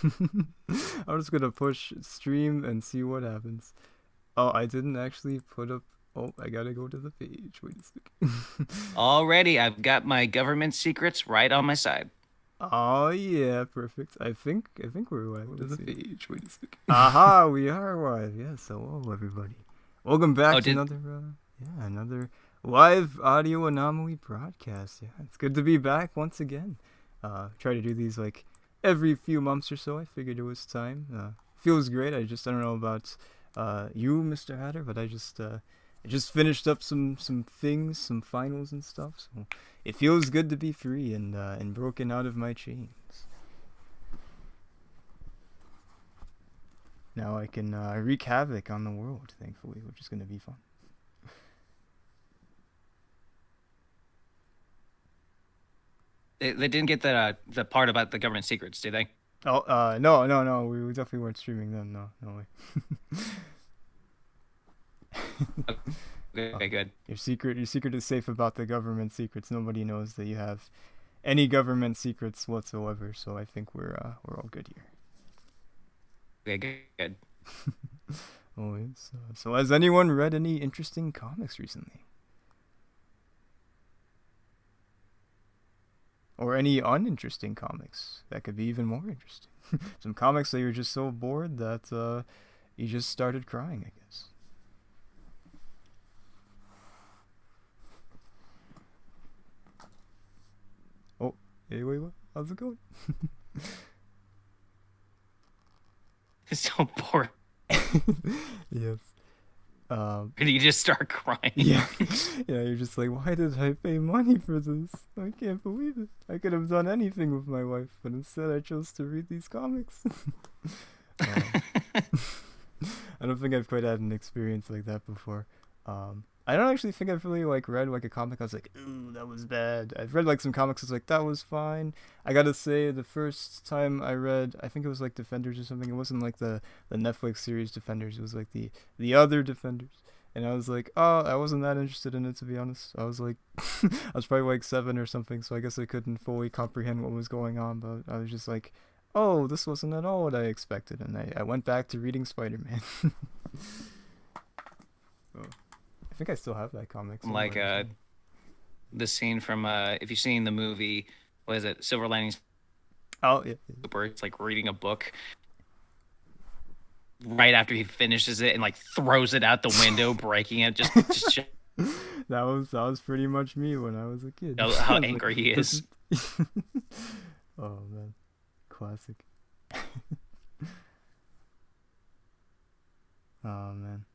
I'm just gonna push stream and see what happens. Oh, I didn't actually put up. Oh, I gotta go to the page. Wait a second. Already, I've got my government secrets right on my side. Oh yeah, perfect. I think we're live. To the page. Wait a second. Aha, we are live. Yes, hello everybody. Welcome back Oh, to did another live audio anomaly broadcast. Yeah, it's good to be back once again. Try to do these like every few months or so. I figured it was time. Feels great. I don't know about you, Mr. Hatter, but I just finished up some things, some finals and stuff. So it feels good to be free and broken out of my chains. Now I can wreak havoc on the world, thankfully, which is gonna be fun. they didn't get the part about the government secrets, did they? Oh, no, we definitely weren't streaming then. No, no way. Okay, good. Your secret is safe about the government secrets. Nobody knows that you have any government secrets whatsoever. So I think we're all good here. Okay, good. Oh, yes. So has anyone read any interesting comics recently, or any uninteresting comics that could be even more interesting? Some comics that you're just so bored that you just started crying, I guess. Oh, hey, wait, what? How's it going? It's so boring. Yes. And you just start crying. Yeah, yeah. You're just like, why did I pay money for this? I can't believe it. I could have done anything with my life, but instead I chose to read these comics. uh, I don't think I've quite had an experience like that before. I don't actually think I've really like read like a comic. I was like, ooh, that was bad. I've read like some comics. I was like, that was fine. I gotta say, the first time I read, I think it was like Defenders or something. It wasn't like the Netflix series Defenders. It was like the other Defenders. And I was like, oh, I wasn't that interested in it, to be honest. I was like, I was probably like 7 or something, so I guess I couldn't fully comprehend what was going on. But I was just like, oh, this wasn't at all what I expected, and I went back to reading Spider-Man. So I think I still have that comic Like somewhere or something. the scene from if you've seen the movie, what is it? Silver Linings Oh yeah, Super. It's like reading a book right after he finishes it and like throws it out the window, breaking it. Just show that was pretty much me when I was a kid. how I was like, angry he this is. is. Oh man, classic. Oh man.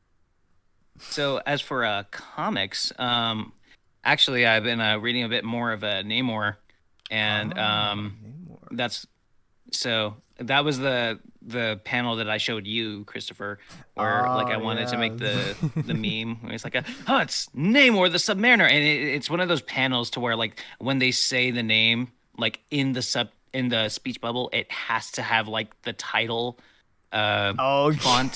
So as for comics, actually I've been reading a bit more of Namor, and Namor. that's so that was the panel that I showed you, Christopher, where like Oh I wanted to make yeah. the meme where it's like oh, it's Namor the Submariner, and it's one of those panels to where like when they say the name like in the speech bubble, it has to have like the title Oh, font.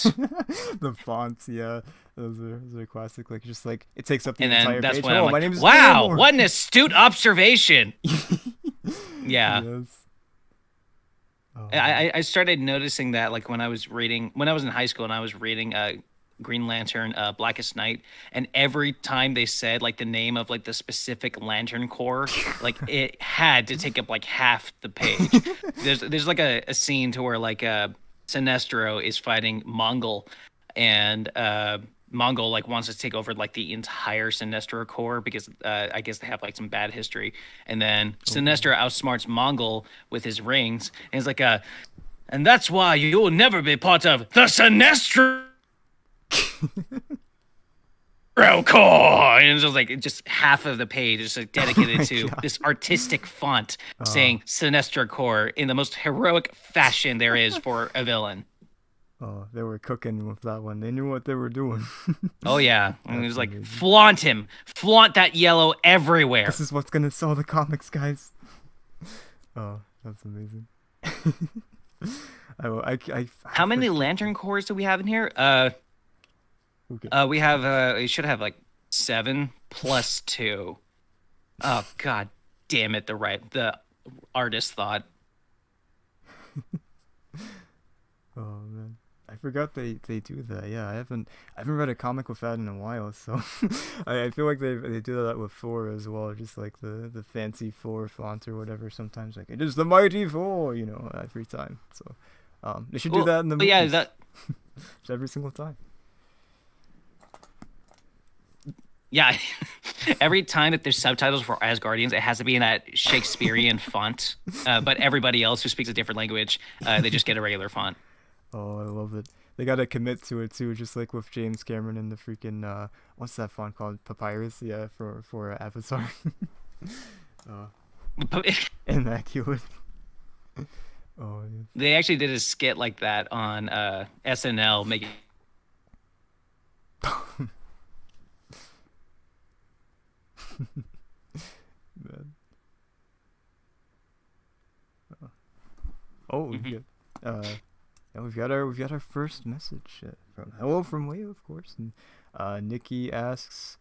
the fonts, yeah, those are classic. Like just like it takes up the And then entire that's page. when I'm Hello, like, my name is wow, Namor. what an astute observation. Yeah. Yes. Oh man. I started noticing that like when I was in high school and I was reading Green Lantern Blackest Night, and every time they said like the name of like the specific Lantern Corps, like it had to take up like half the page. There's like a scene to where like Sinestro is fighting Mongol, and Mongol like wants to take over like the entire Sinestro Corps because I guess they have like some bad history, and then Oh. Sinestro outsmarts Mongol with his rings, and he's like and that's why you will never be part of the Sinestro Corps. And it's just like just half of the page is like Oh dedicated my to god. this artistic font Oh. saying Sinestro Corps in the most heroic fashion there is for a villain. Oh, they were cooking with that one. They knew what they were doing. Oh yeah, and it That's was like amazing. flaunt him, flaunt that yellow everywhere. This is what's gonna sell the comics, guys. Oh, that's amazing. I How many forget. lantern cores do we have in here? Okay. We have we should have like 7 plus 2. Oh god damn it, the artist thought. forgot they do that. Yeah, I haven't read a comic with that in a while, so I feel like they do that with Thor as well, just like the fancy Thor font or whatever. Sometimes like it is the mighty Thor, every time. So they should do Well, that in the yeah, movies, that just every single time. yeah. Every time that there's subtitles for Asgardians, it has to be in that Shakespearean font. But everybody else who speaks a different language, they just get a regular font. Oh, I love it. They gotta commit to it too, just like with James Cameron and the freaking what's that font called? Papyrus, yeah, for Avatar. uh, Immaculate. Oh, yeah. They actually did a skit like that on SNL, making Man. Oh, Mhm. yeah, we've got our first message from hello from Leo, of course, and Nikki asks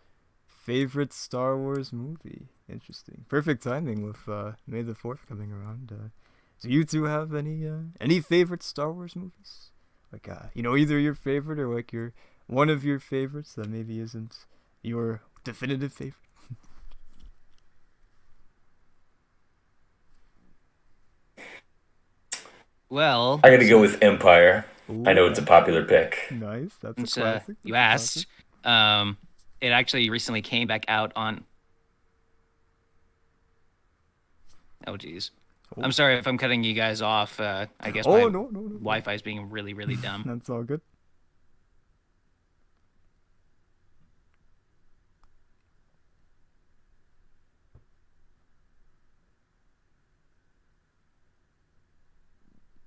favorite Star Wars movie. Interesting, perfect timing with May the 4th coming around. Do you two have any favorite Star Wars movies? Like either your favorite or like your one of your favorites that maybe isn't your definitive favorite. well, I got to go since with Empire. I know it's a Ooh, popular pick. nice. That's a since classic. you That's a classic. asked, um, it actually recently came back out on. Oh, geez. Oh, I'm sorry if I'm cutting you guys off. I guess oh my no, no, no, no. Wi-Fi is being really, really dumb. That's all good.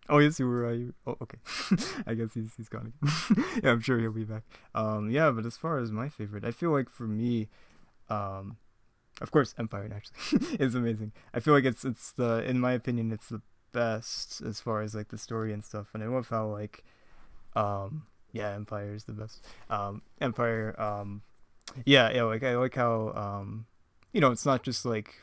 Oh yes, you were. Oh, okay. I guess he's gone. Yeah, I'm sure he'll be back. Yeah, but as far as my favorite, I feel like for me, um, of course, Empire actually is amazing. I feel like it's the in my opinion, it's the best as far as like the story and stuff. And I love how like, yeah, Empire is the best. Empire, yeah, yeah, like I like how it's not just like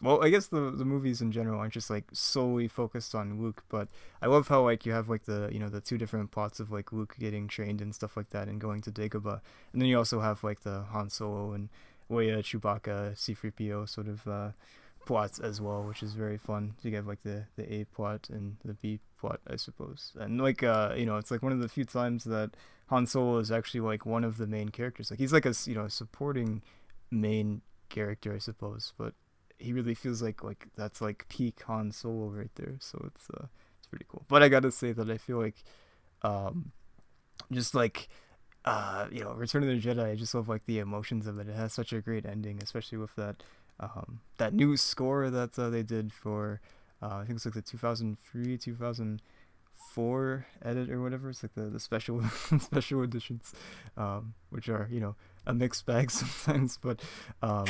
well, I guess the movies in general aren't just like solely focused on Luke, but I love how like you have like the two different plots of like Luke getting trained and stuff like that and going to Dagobah, and then you also have like the Han Solo and Leia, Chewbacca, C-3PO sort of plots as well, which is very fun. You get like the A plot and the B plot, I suppose, and like it's like one of the few times that Han Solo is actually like one of the main characters. Like he's like a supporting main character, I suppose, but he really feels like that's like peak Han Solo right there. So it's pretty cool. But I gotta say that I feel like um just like Return of the Jedi, I just love like the emotions of it. It has such a great ending, especially with that new score that they did for I think it's like the 2003 2004 edit or whatever. It's like the special special editions, which are a mixed bag sometimes, but um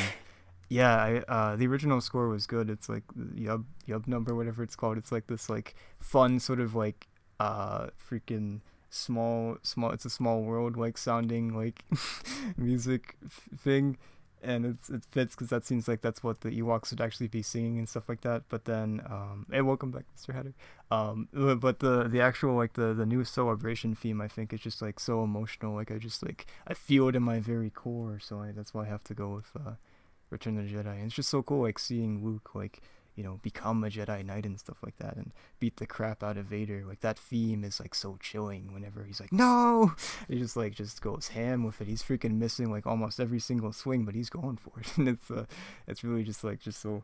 yeah, the original score was good. It's like the Yub number, whatever it's called. It's like this like fun sort of like freaking small. It's a small world like sounding like music thing, and it fits because that seems like that's what the Ewoks would actually be singing and stuff like that. But then hey, welcome back, Mr. Hatter. But the actual like the new celebration theme, I think is just like so emotional. Like I feel it in my very core. So that's why I have to go with Return of the Jedi. And it's just so cool, like seeing Luke, like become a Jedi Knight and stuff like that, and beat the crap out of Vader. Like that theme is like so chilling. Whenever he's like, no, he just goes ham with it. He's freaking missing like almost every single swing, but he's going for it, and it's really just so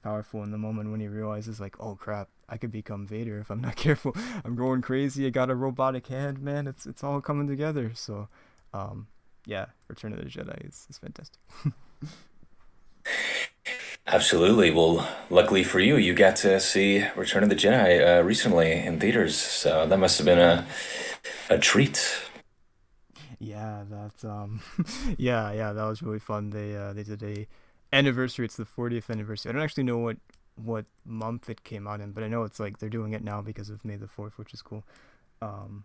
powerful in the moment when he realizes like, oh crap, I could become Vader if I'm not careful. I'm going crazy. I got a robotic hand, man. It's all coming together. So, yeah, Return of the Jedi is fantastic. Absolutely. Well, luckily for you, you got to see Return of the Jedi recently in theaters, so that must have been a treat. Yeah, that's yeah, that was really fun. They did a anniversary. It's the 40th anniversary. I don't actually know what month it came out in, but I know it's like they're doing it now because of May the 4th, which is cool. Um,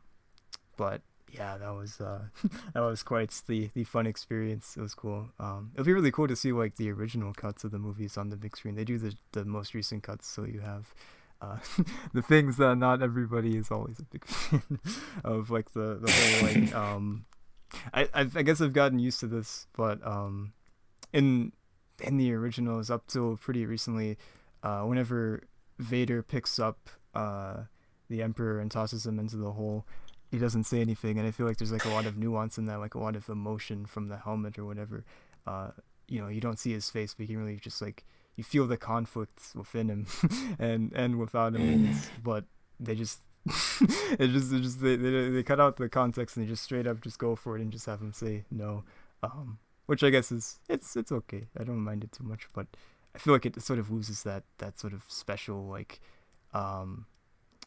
but yeah, that was that was quite the fun experience. It was cool. It'll be really cool to see like the original cuts of the movies on the big screen. They do the most recent cuts, so you have uh, the things that not everybody is always a big fan of, like the whole like I guess I've gotten used to this, but in the originals up till pretty recently, whenever Vader picks up the Emperor and tosses him into the hole, he doesn't say anything, and I feel like there's like a lot of nuance in that, like a lot of emotion from the helmet or whatever. You don't see his face, but you can really just like you feel the conflict within him, and without him, but they just they cut out the context and they just straight up just go for it and just have him say no, which I guess is it's okay. I don't mind it too much, but I feel like it sort of loses that sort of special like I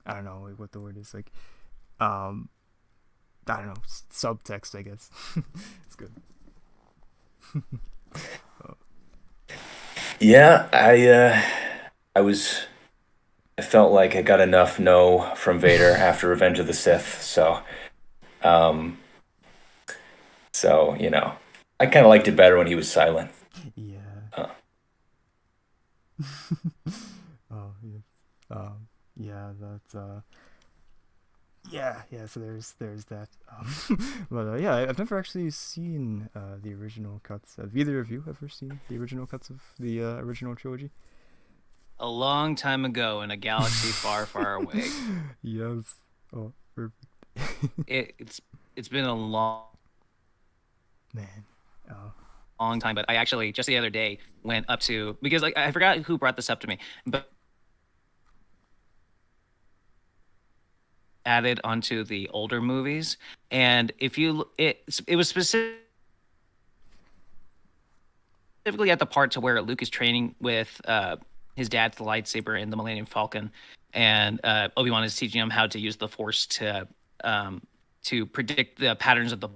don't know like what the word is like I don't know subtext I guess. It's good. Yeah, I felt like I got enough no from Vader after Revenge of the Sith, um, so I kind of liked it better when he was silent. Yeah. Uh, Oh yeah. Yeah, that's yeah. So there's that. But yeah, I've never actually seen the original cuts. Have either of you ever seen the original cuts of the original trilogy? A long time ago in a galaxy far, far away. Yes. Oh, perfect. It's been a long Man. Oh. long time, but I actually just the other day went up to because like I forgot who brought this up to me, but added onto the older movies, and if you it was specifically at the part to where Luke is training with his dad's lightsaber in the Millennium Falcon, and Obi-Wan is teaching him how to use the Force to predict the patterns of the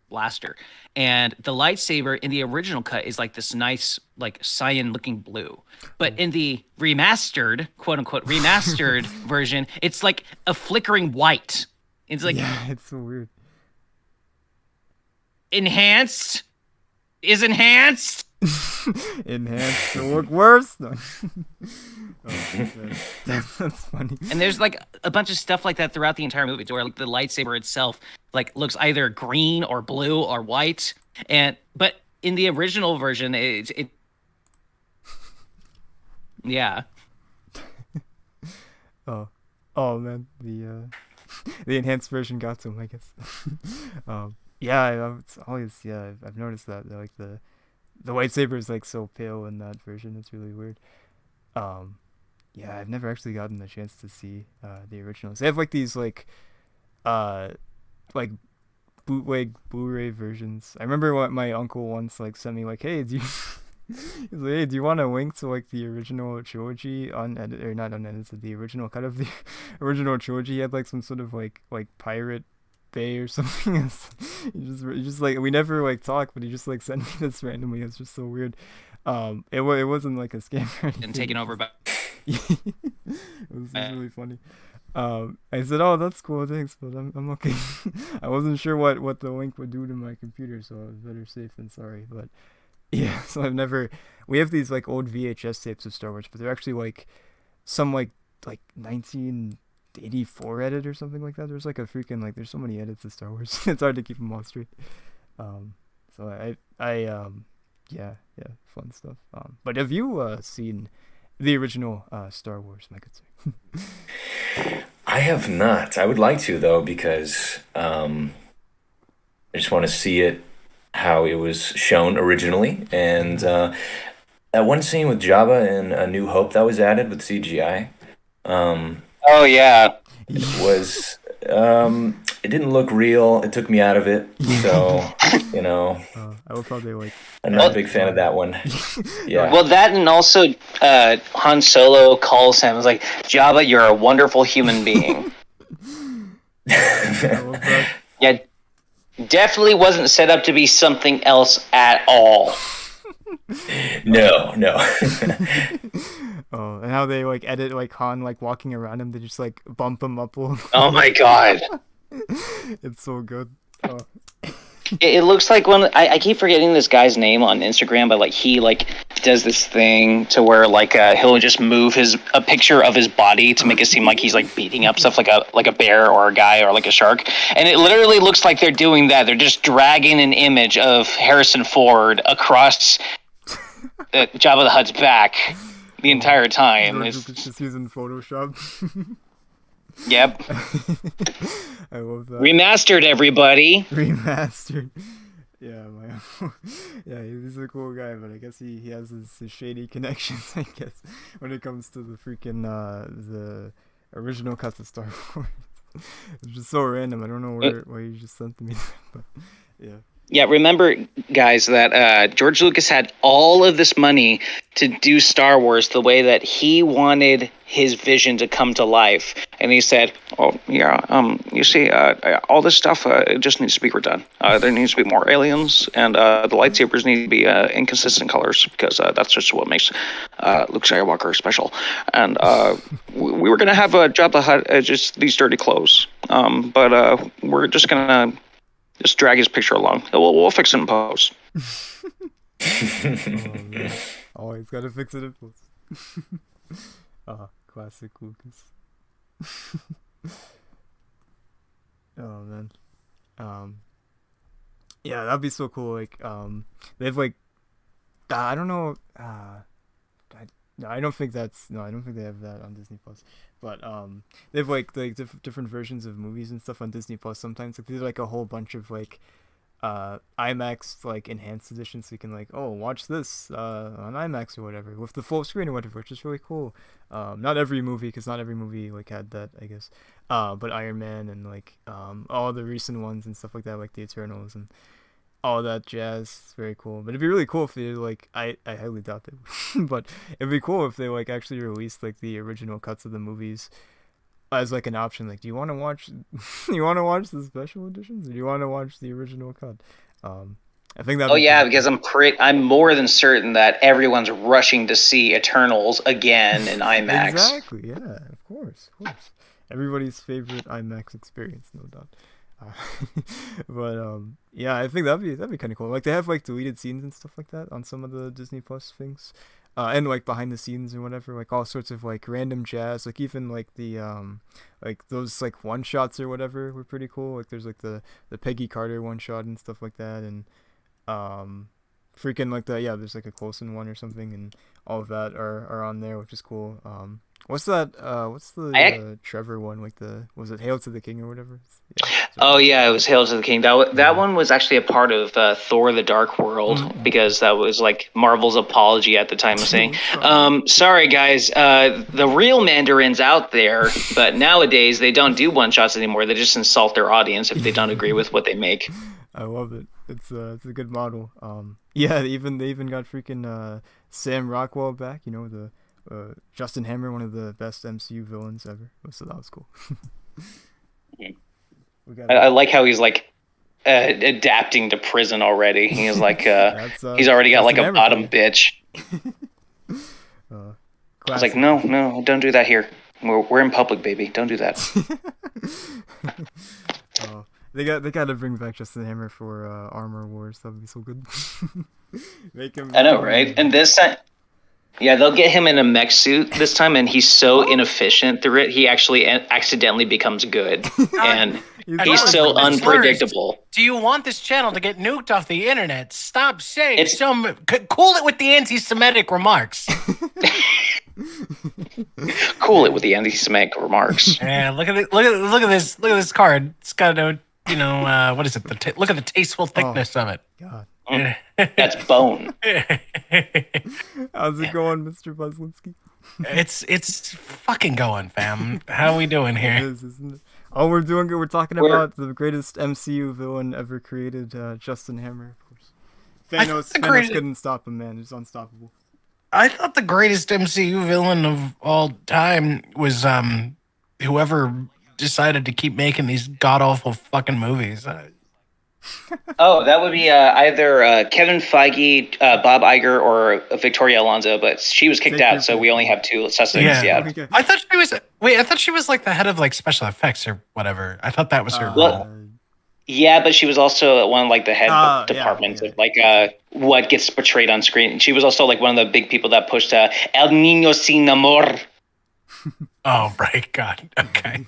blaster. And the lightsaber in the original cut is like this nice like cyan looking blue, but in the remastered quote unquote remastered version it's like a flickering white. It's like Yeah, it's so weird. enhanced is enhanced. Enhanced to look worse. No. That's funny. And there's like a bunch of stuff like that throughout the entire movie, to where like the lightsaber itself like looks either green or blue or white. But in the original version, it yeah. Oh man, the the enhanced version got to him, I guess. Yeah, it's always I've noticed that like the lightsaber is like so pale in that version. It's really weird. Yeah, I've never actually gotten the chance to see the originals. They have like these like bootleg Blu-ray versions. I remember what my uncle once like sent me like, hey, do you he's like, hey, do you want a link to like the original trilogy unedited or not unedited, the original cut of the original trilogy? He had like some sort of like Pirate Bay or something. He just like we never like talked, but he just like sent me this randomly. It's just so weird. It wasn't like a scam or anything. And taken over by It was just really funny. I said, "Oh, that's cool, thanks, but I'm okay." I wasn't sure what the link would do to my computer, so I was better safe than sorry. But yeah, so I've never. We have these like old VHS tapes of Star Wars, but they're actually like some like 1984 edit or something like that. There's like a freaking like there's so many edits of Star Wars. It's hard to keep them all straight. So yeah, fun stuff. But have you seen the original Star Wars, my good sir? I have not. I would like to though because I just want to see it how it was shown originally, and that one scene with Jabba in A New Hope that was added with CGI. Oh yeah. It was it didn't look real. It took me out of it. So, I would probably like. I'm not a big fan of that one. Yeah. Well, that and also Han Solo calls him. It's like, Jabba, you're a wonderful human being. I love that. Yeah, definitely wasn't set up to be something else at all. No. Oh, and how they like edit like Han like walking around him, they just like bump him up a little. Oh my god. It's so good. It looks like I keep forgetting this guy's name on Instagram, but like he like does this thing to where like he'll just move a picture of his body to make it seem like he's like beating up stuff like a bear or a guy or like a shark, and it literally looks like they're doing that. They're just dragging an image of Harrison Ford across Jabba the Hutt's back the entire time. It's just using Photoshop. Yep. I love that. Remastered, everybody. Remastered. Yeah, yeah, he's a cool guy, but I guess he has his shady connections, I guess, when it comes to the freaking the original cuts of Star Wars. It's just so random. I don't know why you just sent me that, but yeah. Yeah, remember, guys, that George Lucas had all of this money to do Star Wars the way that he wanted his vision to come to life. And he said, oh, yeah, you see, all this stuff, it just needs to be redone. There needs to be more aliens, and the lightsabers need to be inconsistent colors, because that's just what makes Luke Skywalker special. And we were going to have Jabba the Hutt just these dirty clothes, but we're just going to just drag his picture along. We'll fix it in post. Oh, he's got to fix it in post. Classic Lucas. Oh man. Yeah, that'd be so cool. Like, they have like, I don't know. I don't think they have that on Disney Plus. But they have like different versions of movies and stuff on Disney Plus. Sometimes like there's like a whole bunch of like IMAX like enhanced editions, so you can like watch this on IMAX or whatever with the full screen or whatever, which is really cool. Not every movie, because not every movie like had that, I guess. But Iron Man and like all the recent ones and stuff like that, like the Eternals and all that jazz. It's very cool. But it'd be really cool if they like I highly doubt they would, but it'd be cool if they like actually released like the original cuts of the movies as like an option. Like, do you want to watch the special editions, or do you want to watch the original cut? I think that. Oh yeah, because I'm more than certain that everyone's rushing to see Eternals again in IMAX. Exactly. Yeah. Of course. Everybody's favorite IMAX experience, no doubt. But yeah, I think that'd be kind of cool. Like, they have like deleted scenes and stuff like that on some of the Disney Plus things, and like behind the scenes or whatever, like all sorts of like random jazz, like even like the like those like one shots or whatever were pretty cool. Like there's like the Peggy Carter one shot and stuff like that, and freaking like there's like a Coulson one or something, and all of that are on there, which is cool. What's that? What's the Trevor one? Like was it Hail to the King or whatever? Yeah, it was Hail to the King. That one was actually a part of Thor: The Dark World, because that was like Marvel's apology at the time of saying, "Sorry guys, the real Mandarins out there, but nowadays they don't do one shots anymore. They just insult their audience if they don't agree with what they make." I love it. It's a good model. Yeah, they even got freaking Sam Rockwell back. You know, the Justin Hammer, one of the best MCU villains ever. So that was cool. I like how he's like adapting to prison already. He's like he's already got like a bottom bitch. I was like, no, don't do that here. We're in public, baby. Don't do that. They got to bring back Justin Hammer for Armor Wars. That would be so good. I know, right? And this time, yeah, they'll get him in a mech suit this time, and he's so inefficient through it, he actually accidentally becomes good. And he's so unpredictable. Do you want this channel to get nuked off the internet? Stop saying cool it with the anti-Semitic remarks. Cool it with the anti-Semitic remarks. Yeah, look at this card. It's got what is it? Look at the tasteful thickness of it. God. That's bone. How's it going, Mr. Buzlinski? It's fucking going, fam. How are we doing here? It is, isn't it? Oh, we're doing good. We're talking about the greatest MCU villain ever created, Justin Hammer, of course. Thanos couldn't stop him, man. He's unstoppable. I thought the greatest MCU villain of all time was whoever decided to keep making these god-awful fucking movies. Oh, that would be either Kevin Feige, Bob Iger, or Victoria Alonso, but she was kicked out, so we only have two suspects. Yeah. Okay. I thought she was like the head of like special effects or whatever. I thought that was her role. Yeah, but she was also one of like the head departments yeah. of like what gets portrayed on screen. She was also like one of the big people that pushed El Niño Sin Amor. Oh right, God. Okay.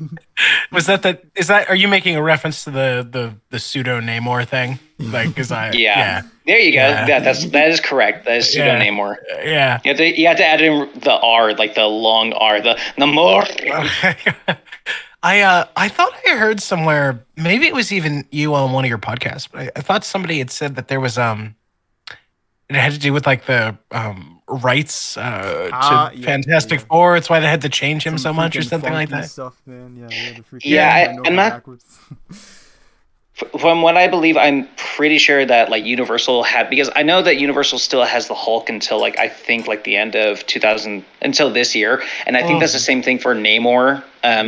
Are you making a reference to the pseudo Namor thing? Like, Yeah. There you go. Yeah. That is correct. That is pseudo Namor. Yeah. You have to add in the R, like the long R, the Namor. I thought I heard somewhere, maybe it was even you on one of your podcasts, but I thought somebody had said that there was it had to do with like the rights to Fantastic Four. It's why they had to change him so much or something like that. Stuff, man. I'm not. From what I believe, I'm pretty sure that like Universal had, because I know that Universal still has the Hulk until like I think like the end of 2000 until this year, and I think that's the same thing for Namor.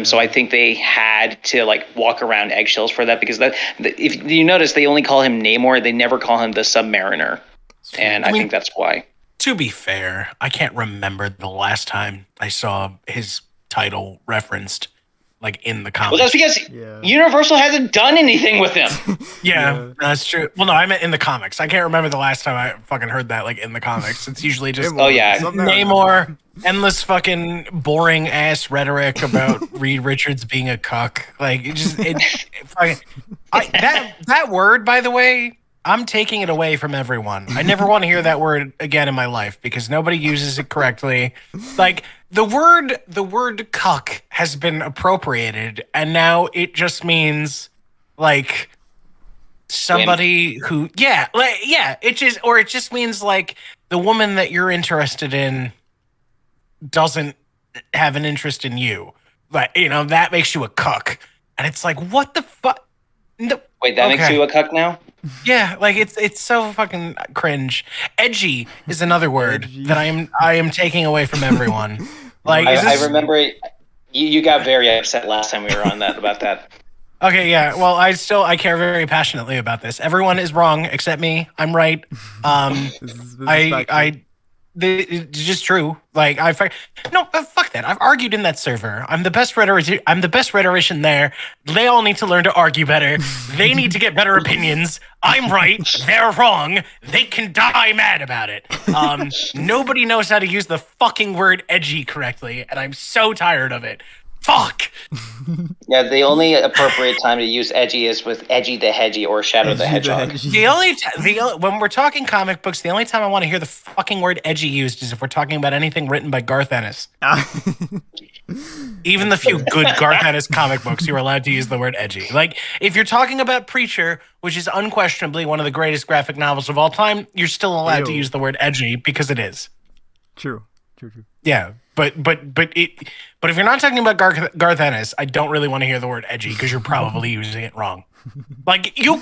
So I think they had to like walk around eggshells for that, because if you notice, they only call him Namor. They never call him the Submariner, and I think that's why. To be fair, I can't remember the last time I saw his title referenced like in the comics. Well, that's because Universal hasn't done anything with him. Yeah, that's true. Well, no, I meant in the comics. I can't remember the last time I fucking heard that like in the comics. It's usually just Namor, endless fucking boring ass rhetoric about Reed Richards being a cuck. Like that word, by the way, I'm taking it away from everyone. I never want to hear that word again in my life because nobody uses it correctly. Like the word cuck has been appropriated and now it just means like somebody who it just means like the woman that you're interested in doesn't have an interest in you. But that makes you a cuck. And it's like, what the fuck? No. Wait, that makes you a cuck now? Yeah, like it's so fucking cringe. Edgy is another word that I am taking away from everyone. Like I remember you got very upset last time we were on that about that. Okay, yeah. Well, I care very passionately about this. Everyone is wrong except me. I'm right. It's just true. Like fuck that. I've argued in that server. I'm the best rhetorician there. They all need to learn to argue better. They need to get better opinions. I'm right. They're wrong. They can die mad about it. Nobody knows how to use the fucking word edgy correctly, and I'm so tired of it. Fuck. Yeah, the only appropriate time to use edgy is with Edgy the Hedgy or Shadow the Hedgehog. When we're talking comic books, the only time I want to hear the fucking word edgy used is if we're talking about anything written by Garth Ennis. Even the few good Garth Ennis comic books, you're allowed to use the word edgy. Like, if you're talking about Preacher, which is unquestionably one of the greatest graphic novels of all time, you're still allowed to use the word edgy because it is. True. Yeah, but if you're not talking about Garth Ennis, I don't really want to hear the word edgy because you're probably using it wrong. Like you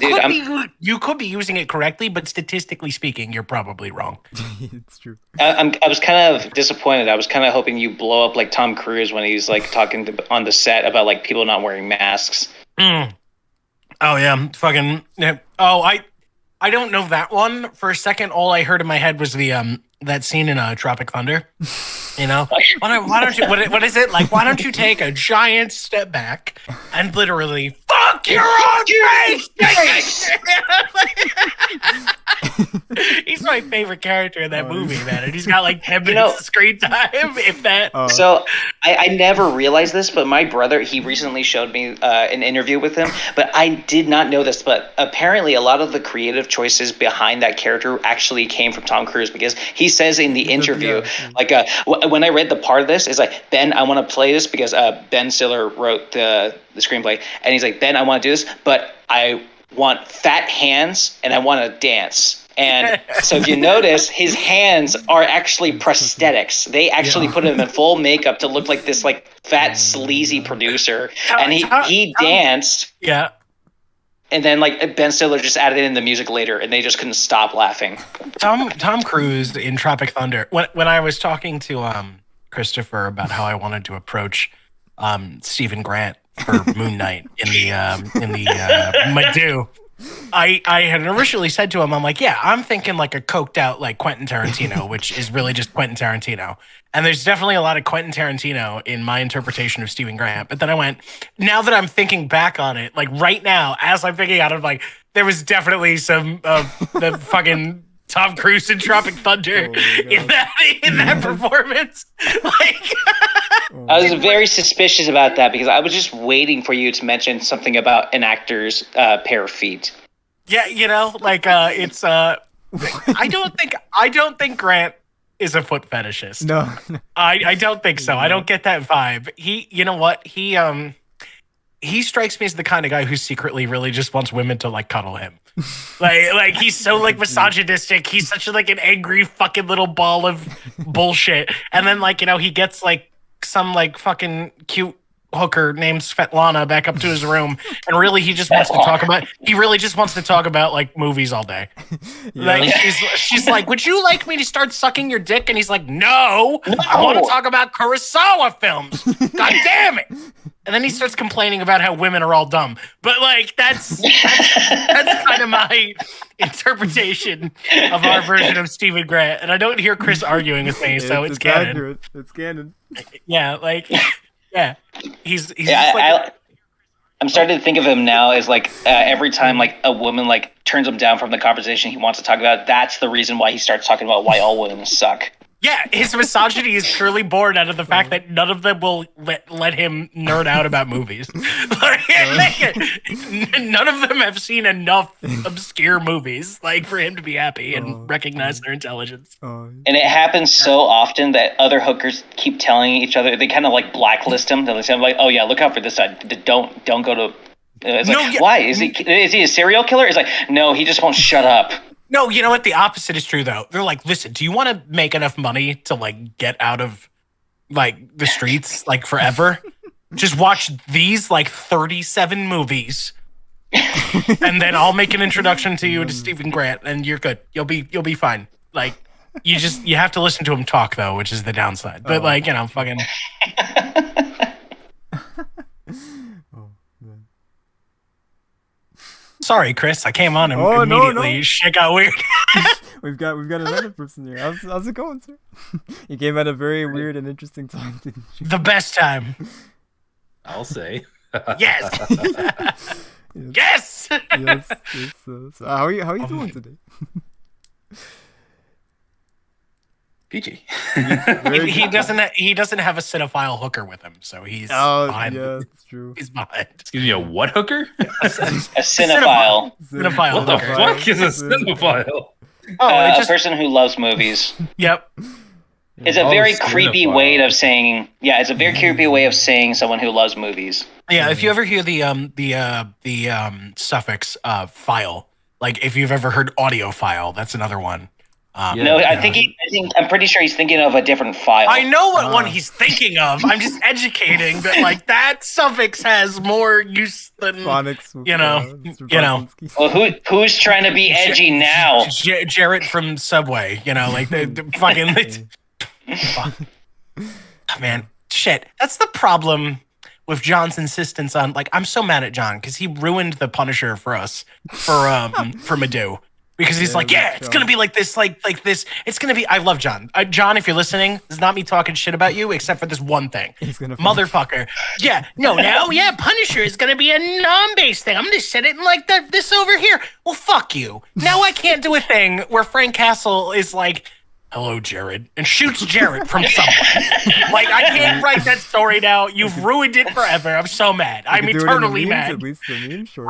could be using it correctly, but statistically speaking, you're probably wrong. It's true. I was kind of disappointed. I was kind of hoping you blow up like Tom Cruise when he's like talking on the set about like people not wearing masks. Oh yeah, fucking. Yeah. Oh, I don't know that one. For a second, all I heard in my head was the that scene in Tropic Thunder. Why don't you? What is it like? Why don't you take a giant step back and literally fuck your own face? He's my favorite character in that movie, man, and he's got like 10 minutes of screen time, if that. So I never realized this, but my brother, he recently showed me an interview with him, but I did not know this. But apparently, a lot of the creative choices behind that character actually came from Tom Cruise, because he says in the interview, like when I read the part of this, it's like, Ben, I want to play this because Ben Stiller wrote the screenplay, and he's like, Ben, I want to do this, but I want fat hands and I want to dance. And so if you notice, his hands are actually prosthetics. They actually put him in full makeup to look like this like fat sleazy producer, and he danced. Yeah. And then like Ben Stiller just added in the music later, and they just couldn't stop laughing. Tom Cruise in Tropic Thunder. When I was talking to Christopher about how I wanted to approach Stephen Grant for Moon Knight in the MADU. I had originally said to him, I'm like, yeah, I'm thinking like a coked out like Quentin Tarantino, which is really just Quentin Tarantino. And there's definitely a lot of Quentin Tarantino in my interpretation of Stephen Grant. But then I went, now that I'm thinking back on it, like right now, as I'm thinking out of like, there was definitely some of the fucking Tom Cruise in Tropic Thunder in that performance. Like, I was very suspicious about that because I was just waiting for you to mention something about an actor's pair of feet. yeah, it's I don't think Grant is a foot fetishist. No. I don't think so. I don't get that vibe. You know what? He strikes me as the kind of guy who secretly really just wants women to like cuddle him. like he's so like misogynistic. He's such like an angry fucking little ball of bullshit. And then like, he gets like some like fucking cute hooker named Svetlana back up to his room, and really he just wants to talk about like movies all day. Yeah. Like she's like, would you like me to start sucking your dick? And he's like, no. I want to talk about Kurosawa films. God damn it. And then he starts complaining about how women are all dumb. But like that's kind of my interpretation of our version of Stephen Grant. And I don't hear Chris arguing with me, so it's canon. accurate. It's canon. Yeah, like yeah. He's Yeah, just like I'm starting to think of him now as like every time like a woman like turns him down from the conversation he wants to talk about, that's the reason why he starts talking about why all women suck. yeah, his misogyny is purely born out of the fact that none of them will let him nerd out about movies. Like, none of them have seen enough obscure movies like for him to be happy and recognize their intelligence. And it happens so often that other hookers keep telling each other, they kind of like blacklist him. They're like, oh yeah, look out for this side. Don't go to. It's like, why is he a serial killer? It's like, no, he just won't shut up. No, you know what? The opposite is true, though. They're like, listen, do you want to make enough money to, like, get out of, like, the streets, like, forever? Just watch these, like, 37 movies, and then I'll make an introduction to you to Stephen Grant, and you're good. You'll be fine. Like, you have to listen to him talk, though, which is the downside. But, like, fucking... Sorry, Chris. I came on and immediately shit got weird. We've got another person here. How's it going, sir? You came at a very weird and interesting time, didn't you? The best time. I'll say. Yes. Yes. Yes. So how are you doing today? PG. He doesn't have a cinephile hooker with him, so he's behind. Yeah, that's true. He's behind. Excuse me, a what hooker? A cinephile. Cinephile What the hooker. fuck is a cinephile? A person who loves movies. Yep. It's a very creepy cinephile. way of saying. Yeah, it's a very creepy way of saying someone who loves movies. Yeah. If you ever hear the suffix file, like if you've ever heard audiophile, that's another one. No, I'm pretty sure he's thinking of a different file. I know what one he's thinking of. I'm just educating that like that suffix has more use than Phonics, Mr. Well, who's trying to be edgy now? Jarrett from Subway. Like the fucking. Oh, man, shit. That's the problem with John's insistence on like. I'm so mad at John because he ruined the Punisher for us for MADU. Because he's it's gonna be like this, like this. It's gonna be. I love John. John, if you're listening, this is not me talking shit about you, except for this one thing. He's gonna motherfucker. Punisher is gonna be a non-based thing. I'm gonna set it in like this over here. Well, fuck you. Now I can't do a thing where Frank Castle is like, "Hello, Jared," and shoots Jared from somewhere. Like I can't write that story now. You've ruined it forever. I'm so mad. I'm eternally mad. At least the meme short.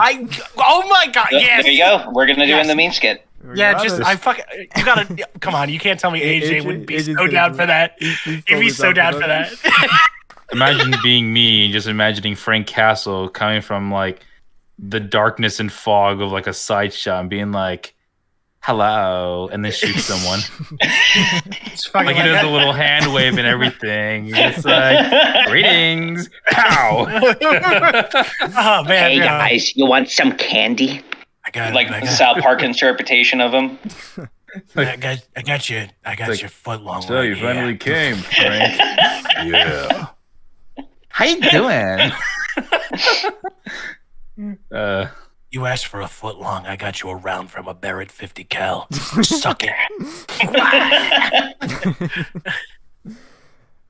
Oh my god. Yes. There you go. We're gonna do in the meme skit. Yeah, you gotta come on. You can't tell me AJ would be so down for that. He'd be so down for that. Imagine being me and just imagining Frank Castle coming from like the darkness and fog of like a side shot and being like, hello, and then shoot someone. Like he does a little hand wave and everything. It's like, greetings. Ow. Oh man. Hey guys, you want some candy? I got the South Park interpretation of him. I got you. I got your foot long. So you finally came, Frank. Yeah. How you doing? You asked for a foot long. I got you a round from a Barrett 50 cal. Suck it.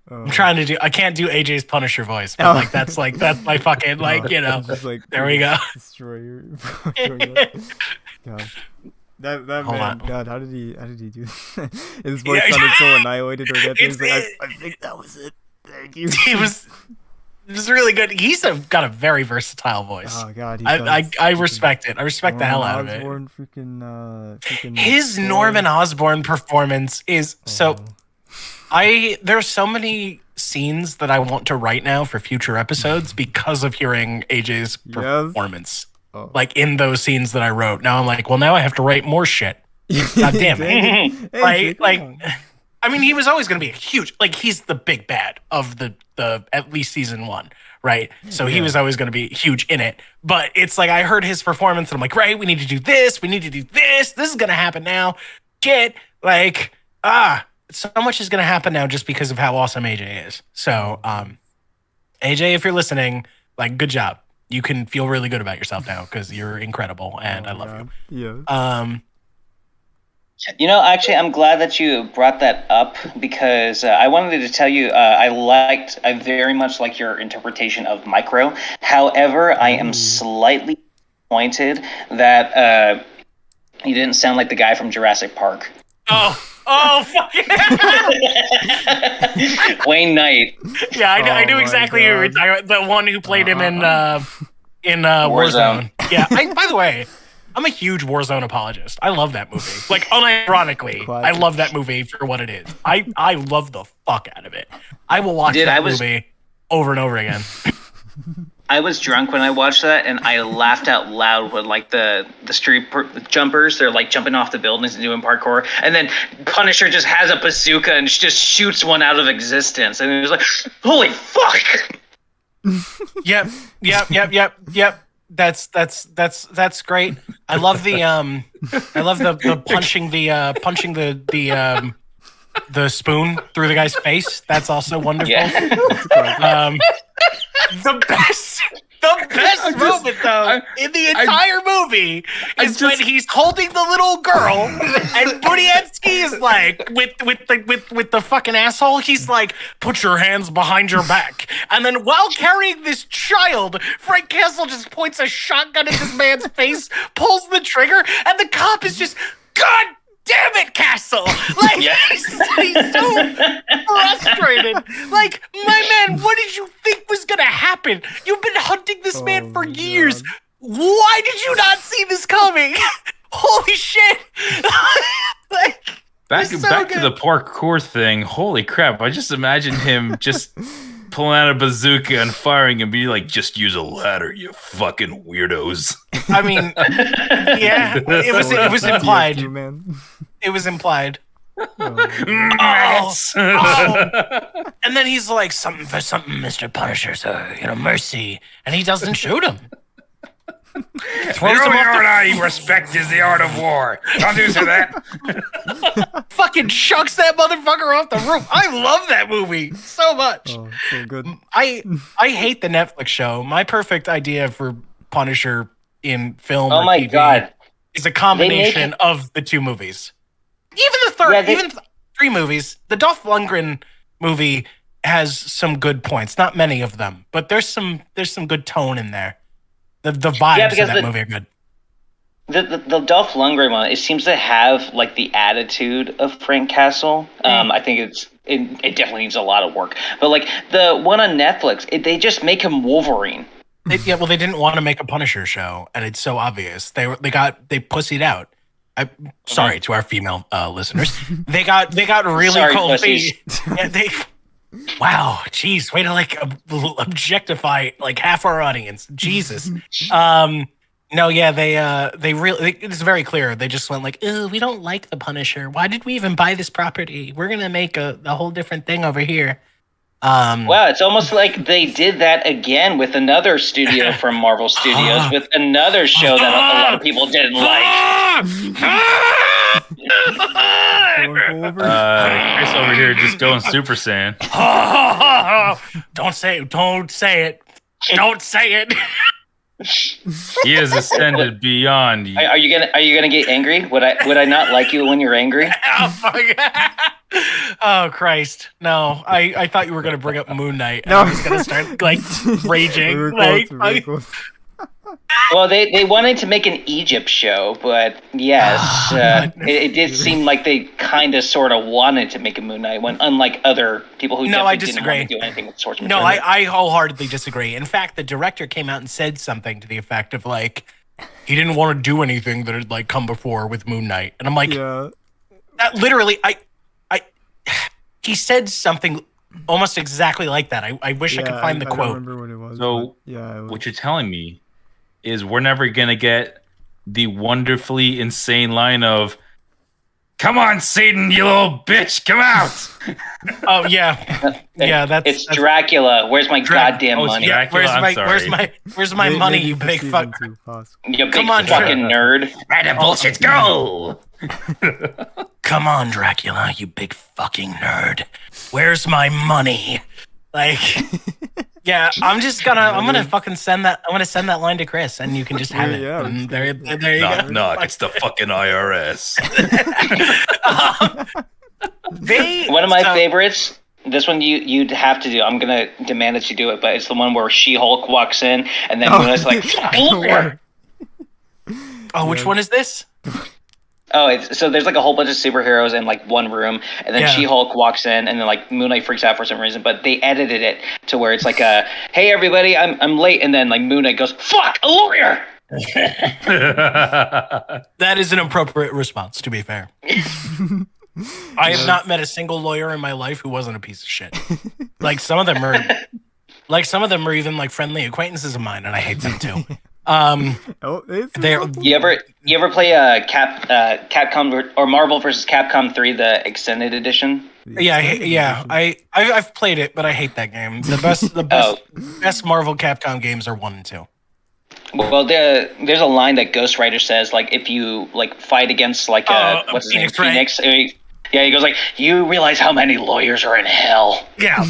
I'm trying to do. I can't do AJ's Punisher voice, but like that's my fucking Just like, There we go. Destroy your. God. That Hold man, on. God, how did he do that? His voice sounded so annihilated or that. He was like, I think that was it. Thank you. He was really good. He's got a very versatile voice. Oh God, I respect it. I respect the hell out of it. Freaking His story. Norman Osborn performance is so. Oh. There's so many scenes that I want to write now for future episodes because of hearing AJ's performance. Oh. Like in those scenes that I wrote. Now I'm like, well, now I have to write more shit. God damn it. Hey, I mean, he was always going to be a huge, like he's the big bad of the at least season 1, right? So he was always going to be huge in it. But it's like I heard his performance and I'm like, right, we need to do this. We need to do this. This is going to happen now. Shit. Like, so much is going to happen now just because of how awesome AJ is. So, AJ, if you're listening, like, good job. You can feel really good about yourself now because you're incredible and I love you. Yeah. Actually, I'm glad that you brought that up because I wanted to tell you I very much like your interpretation of Micro. However, I am slightly disappointed that you didn't sound like the guy from Jurassic Park. Oh, fuck yeah. Wayne Knight. Yeah, I knew exactly who you were talking about. The one who played him in Warzone. Yeah, by the way, I'm a huge Warzone apologist. I love that movie. Like, unironically, I love that movie for what it is. I love the fuck out of it. I will watch movie over and over again. I was drunk when I watched that, and I laughed out loud when, like, the street jumpers, they're, like, jumping off the buildings and doing parkour, and then Punisher just has a bazooka and just shoots one out of existence, and it was like, holy fuck! Yep. That's great. I love the punching the spoon through the guy's face. That's also wonderful. Yeah. The best moment though in the entire movie is when he's holding the little girl and Budiansky is like with the fucking asshole. He's like, put your hands behind your back, and then while carrying this child, Frank Castle just points a shotgun at this man's face, pulls the trigger, and the cop is just, God damn it, Castle! Like, he's so frustrated. Like, my man, what did you think was gonna happen? You've been hunting this man for years. God. Why did you not see this coming? Holy shit! Like, back to the parkour thing. Holy crap! I just imagine him just pulling out a bazooka and firing and be like, just use a ladder, you fucking weirdos. I mean, yeah, it was implied. It was implied. Maggots. And then he's like, something for something, Mr. Punisher, so, mercy. And he doesn't shoot him. The only art I respect is the art of war. Don't do that. Fucking chucks that motherfucker off the roof. I love that movie so much. Oh, so good. I hate the Netflix show. My perfect idea for Punisher in film or TV God. Is a combination of the two movies. Even the third, even 3 movies. The Dolph Lundgren movie has some good points. Not many of them, but there's some good tone in there. The vibes of that movie are good. The Dolph Lundgren one, it seems to have like the attitude of Frank Castle. I think it definitely needs a lot of work. But like the one on Netflix, they just make him Wolverine. They didn't want to make a Punisher show, and it's so obvious. They pussied out. Sorry to our female listeners. They got really cold feet. Wow, jeez, way to like objectify like half our audience. Jesus. No, yeah, they really, it's very clear. They just went like, "Oh, we don't like the Punisher. Why did we even buy this property? We're gonna make a whole different thing over here." Wow, it's almost like they did that again with another studio from Marvel Studios with another show that a lot of people didn't like. Chris over here just going Super Saiyan. Don't say it. Don't say it. He has ascended beyond you. Are you gonna get angry? Would I not like you when you're angry? Oh, fuck. Oh, Christ. No, I thought you were going to bring up Moon Knight. And No. I was going to start, like, raging. We were Like, close, we were close. Well, they wanted to make an Egypt show, but yes, it did seem like they kind of sort of wanted to make a Moon Knight one, unlike other people who No, I definitely didn't disagree. want to do anything with source No, material. I wholeheartedly disagree. In fact, the director came out and said something to the effect of, like, he didn't want to do anything that had, like, come before with Moon Knight. And I'm like, Yeah. literally, he said something almost exactly like that. I wish I could find the I quote. don't remember what it was. So, but yeah, it was. What you're telling me is we're never gonna get the wonderfully insane line of "Come on, Satan, you little bitch, come out!" Oh, yeah. Yeah, It's Dracula. Where's my goddamn Oh, it's money? Dracula. I'm sorry. Where's my They money, did you for big season fuck? 2, possible. You big Come on, fucking nerd. Let the bullshit go. Come on, Dracula, you big fucking nerd. Where's my money? Like, yeah, I'm gonna fucking send that. I'm gonna send that line to Chris, and you can just have it. Yeah, And there you go. Knock, it's the fucking IRS. One of my favorites. This one you'd have to do. I'm gonna demand that you do it, but it's the one where She-Hulk walks in and then Muna's like, "Fuck, lawyer!" Oh, which one is this? Oh, so there's like a whole bunch of superheroes in like one room, and then Yeah. She-Hulk walks in, and then like Moon Knight freaks out for some reason, but they edited it to where it's like a, "Hey everybody, I'm late," and then like Moon Knight goes, "Fuck, a lawyer!" That is an appropriate response, to be fair. I have not met a single lawyer in my life who wasn't a piece of shit. Like some of them are even like friendly acquaintances of mine, and I hate them too. Oh, it's They're You ever play Capcom or Marvel vs. Capcom 3, the extended edition? I've played it, but I hate that game. The best Marvel Capcom games are 1 and 2. Well, there's a line that Ghost Rider says, like, if you like fight against like what's his name, Phoenix, right? Phoenix. Yeah, he goes like, "You realize how many lawyers are in hell?" Yeah,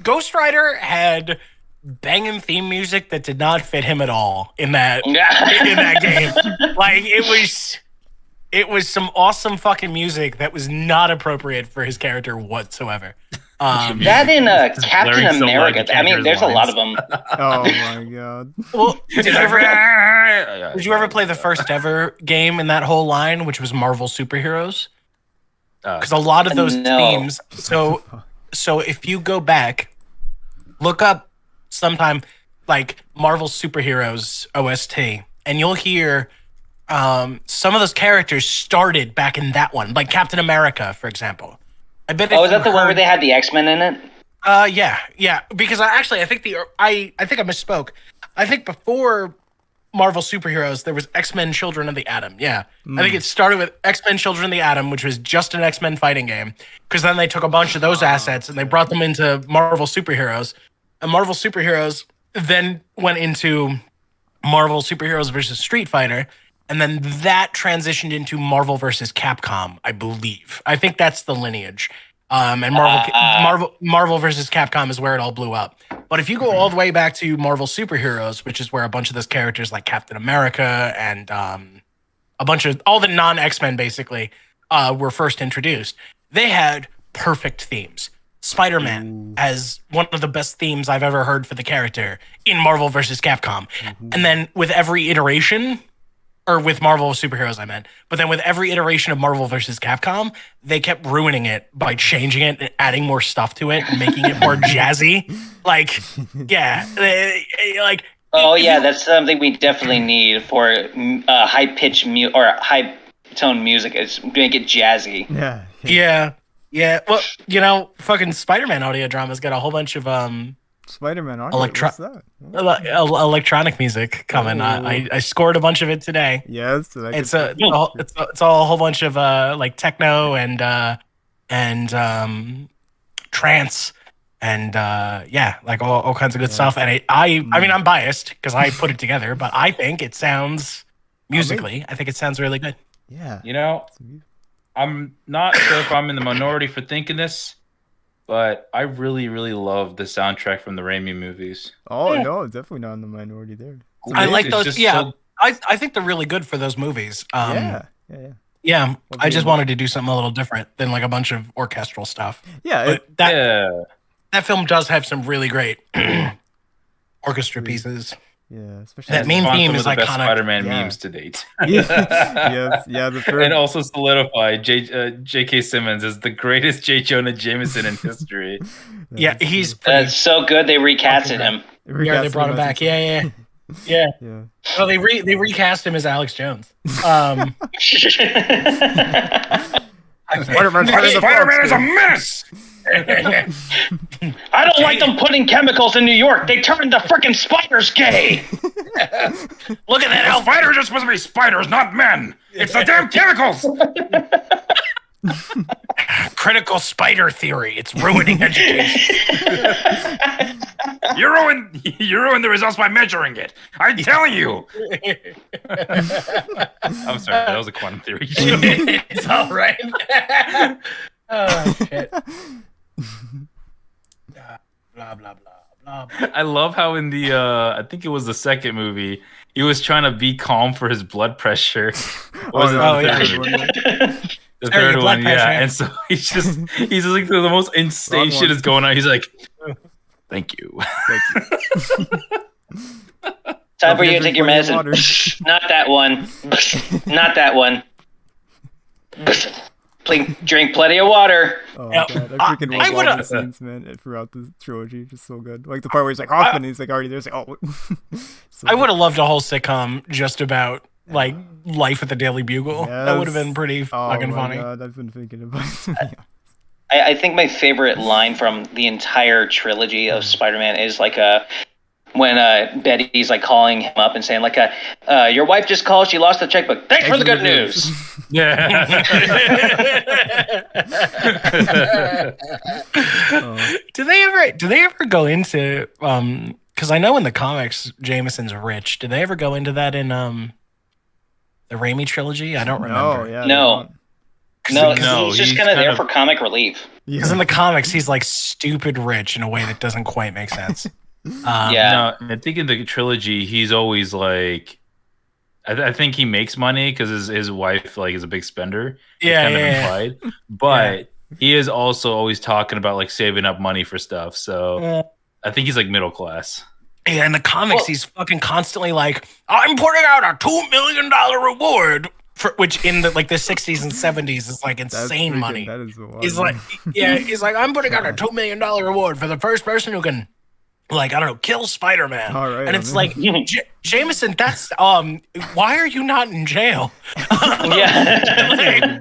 Ghost Rider had banging theme music that did not fit him at all in that in that game. Like it was some awesome fucking music that was not appropriate for his character whatsoever. That in Captain blaring so loud America. you can't I mean, hear there's the a lot lines. of them. Oh my god. Well, did you ever play the first ever game in that whole line, which was Marvel Superheroes? Because a lot of those No. themes. So if you go back, look up sometime like Marvel Superheroes OST, and you'll hear some of those characters started back in that one, like Captain America, for example. I bet. Oh, is that the one where they had the X-Men in it? Yeah. Because I think I misspoke. I think before Marvel Superheroes, there was X-Men Children of the Atom. Yeah. I think it started with X-Men Children of the Atom, which was just an X-Men fighting game. Because then they took a bunch of those assets and they brought them into Marvel Superheroes. And Marvel Superheroes then went into Marvel Superheroes versus Street Fighter. And then that transitioned into Marvel versus Capcom, I believe. I think that's the lineage. And Marvel versus Capcom is where it all blew up. But if you go all the way back to Marvel Superheroes, which is where a bunch of those characters like Captain America and a bunch of all the non-X-Men basically were first introduced, they had perfect themes. Spider-Man has one of the best themes I've ever heard for the character in Marvel versus Capcom. And then with every iteration, or with Marvel Superheroes, I meant. But then with every iteration of Marvel versus Capcom, they kept ruining it by changing it and adding more stuff to it and making it more jazzy. Like, yeah. Oh yeah, that's something we definitely need for high-pitched or high-tone music. It's make it jazzy. Yeah. Yeah. Well, fucking Spider-Man audio drama's got a whole bunch of Spider-Man audio. What's that? electronic music coming. I scored a bunch of it today. Yes. It's a whole bunch of like techno and trance and like all kinds of good stuff. And I mean I'm biased because I put it together, but I think it sounds musically. I think it sounds really good. Yeah. You know, I'm not sure if I'm in the minority for thinking this, but I really, really love the soundtrack from the Raimi movies. Oh no, definitely not in the minority there. It's I like amazing. those. just Yeah, so- I think they're really good for those movies. Yeah. I just wanted to do something a little different than like a bunch of orchestral stuff. Yeah, But that Yeah. that film does have some really great orchestra pieces. yeah, especially That main Spawned theme some is of the best iconic. Spider-Man Yeah. memes to date. yes, yeah, the third. And also solidified J.K. Simmons as the greatest J. Jonah Jameson in history. Yeah, he's pretty. That's so good. They recasted him. Yeah, they brought him back. Yeah. Yeah. Well, they recast him as Alex Jones. Spider-Man Spider-Man is a menace. I don't like them putting chemicals in New York. They turned the freaking spiders gay. Look at that. Spiders are supposed to be spiders, not men. It's the damn chemicals. Critical spider theory. It's ruining education. You ruined the results by measuring it. I'm telling you. I'm sorry, that was a quantum theory joke. It's all right. Oh shit. Blah blah blah blah. I love how in the I think it was the second movie, he was trying to be calm for his blood pressure. Or was it Oh, the yeah. third one? The Sorry, third your one, blood pressure. yeah. And so he's like the most insane Wrong shit one. is going on. He's like, thank you. Time for you to Drink take your plenty medicine. of water. Not that one. Not that one. Drink plenty of water. Oh Yeah. god, I freaking I love all would've- the scenes, man, throughout the trilogy. Just so good. Like the part where he's like Hoffman, and he's like already there. It's like, oh. So I would have loved a whole sitcom just about like life at the Daily Bugle. That would have Yes. been pretty Oh fucking my funny. god, I've been thinking about it. I think my favorite line from the entire trilogy of Spider-Man is like when Betty's like calling him up and saying like your wife just called, she lost the checkbook. Thanks for the good news. Yeah. Oh. Do they ever go into because I know in the comics Jameson's rich. Did they ever go into that in the Raimi trilogy? I don't remember. No, yeah. No. they No, don't. No, he's just he's kind of kind there of- for comic relief. Because in the comics he's like stupid rich in a way that doesn't quite make sense. Yeah. No, I think in the trilogy, he's always like, I think he makes money because his wife like is a big spender. It's Yeah, kind of yeah. implied. But he is also always talking about like saving up money for stuff. So I think he's like middle class. Yeah, in the comics, Well- he's fucking constantly like, "I'm putting out a $2 million reward," for which in the like the 60s and 70s is like That's insane freaking- money. That is wild. He's like, yeah, he's like, "I'm putting out a $2 million reward for the first person who can, like, I don't know, kill Spider-Man." All right, and it's I'm like, Jameson, that's why are you not in jail? Yeah.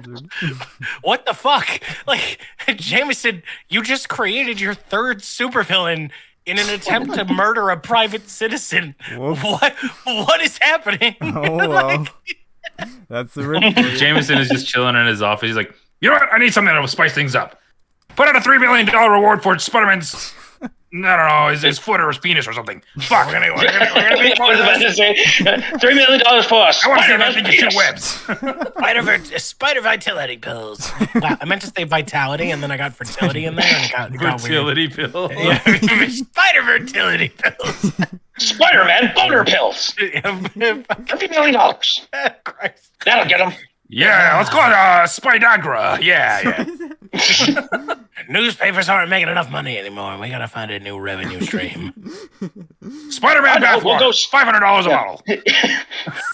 What the fuck? Like, Jameson, you just created your third supervillain in an attempt to murder a private citizen. Whoops. What is happening? Oh wow. That's the rich. Jameson is just chilling in his office. He's like, you know what? I need something that will spice things up. Put out a $3 million reward for Spider-Man's, I don't know, his foot or his penis or something. Fuck. I was about to say $3 million for us. I want to see that thing shoot webs. Spider vitality pills. Wow, I meant to say vitality, and then I got fertility in there, and it got weird. Fertility pill. Yeah. Spider fertility pills. Spider-Man boner pills. $3 million. Christ. That'll get him. Yeah, let's call it Spidagra. Yeah. Newspapers aren't making enough money anymore. We gotta find a new revenue stream. Spider-Man I know, we'll bathwater, go- $500 a bottle.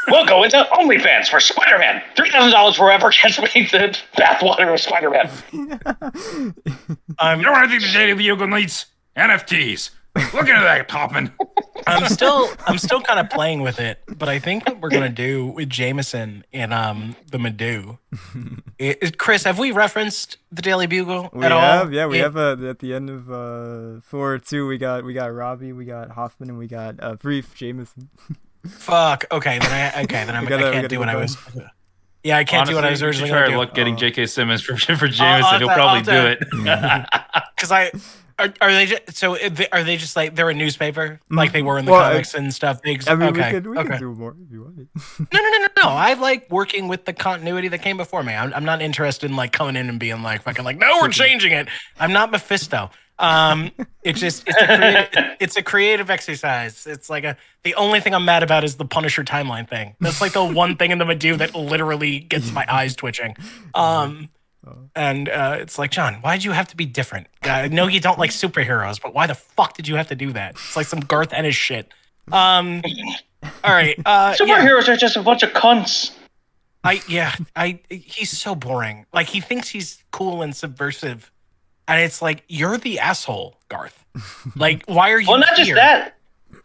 We'll go into OnlyFans for Spider-Man. $3,000 for whoever gets me the bathwater of Spider-Man. You know what I think the Daily Bugle needs? NFTs. Look into that, Toppman. I'm still kind of playing with it, but I think what we're gonna do with Jameson and the MADU. Chris, have we referenced the Daily Bugle We at all? have, yeah, we have at the end of 4-2, we got Robbie, we got Hoffman, and we got Brief Jameson. Fuck. Okay, then I We can't gotta do what go I was. Yeah, I can't do what I was originally try going to luck do. getting J.K. Simmons for Jameson. I'll He'll probably do do it. Because I Are they just, are they just like they're a newspaper like they were in the Well, comics and stuff? I mean, Okay. we could do more if you wanted. No. I like working with the continuity that came before me. I'm not interested in like coming in and being like fucking like, no, we're changing it. I'm not Mephisto. It's a creative exercise. It's like the only thing I'm mad about is the Punisher timeline thing. That's like the one thing in the MADU that literally gets my eyes twitching. And it's like, John, why'd you have to be different? I know you don't like superheroes, but why the fuck did you have to do that? It's like some Garth Ennis shit. All right. Superheroes are just a bunch of cunts. He's so boring. Like, he thinks he's cool and subversive. And it's like, you're the asshole, Garth. Like, why are you Well, not here? just that.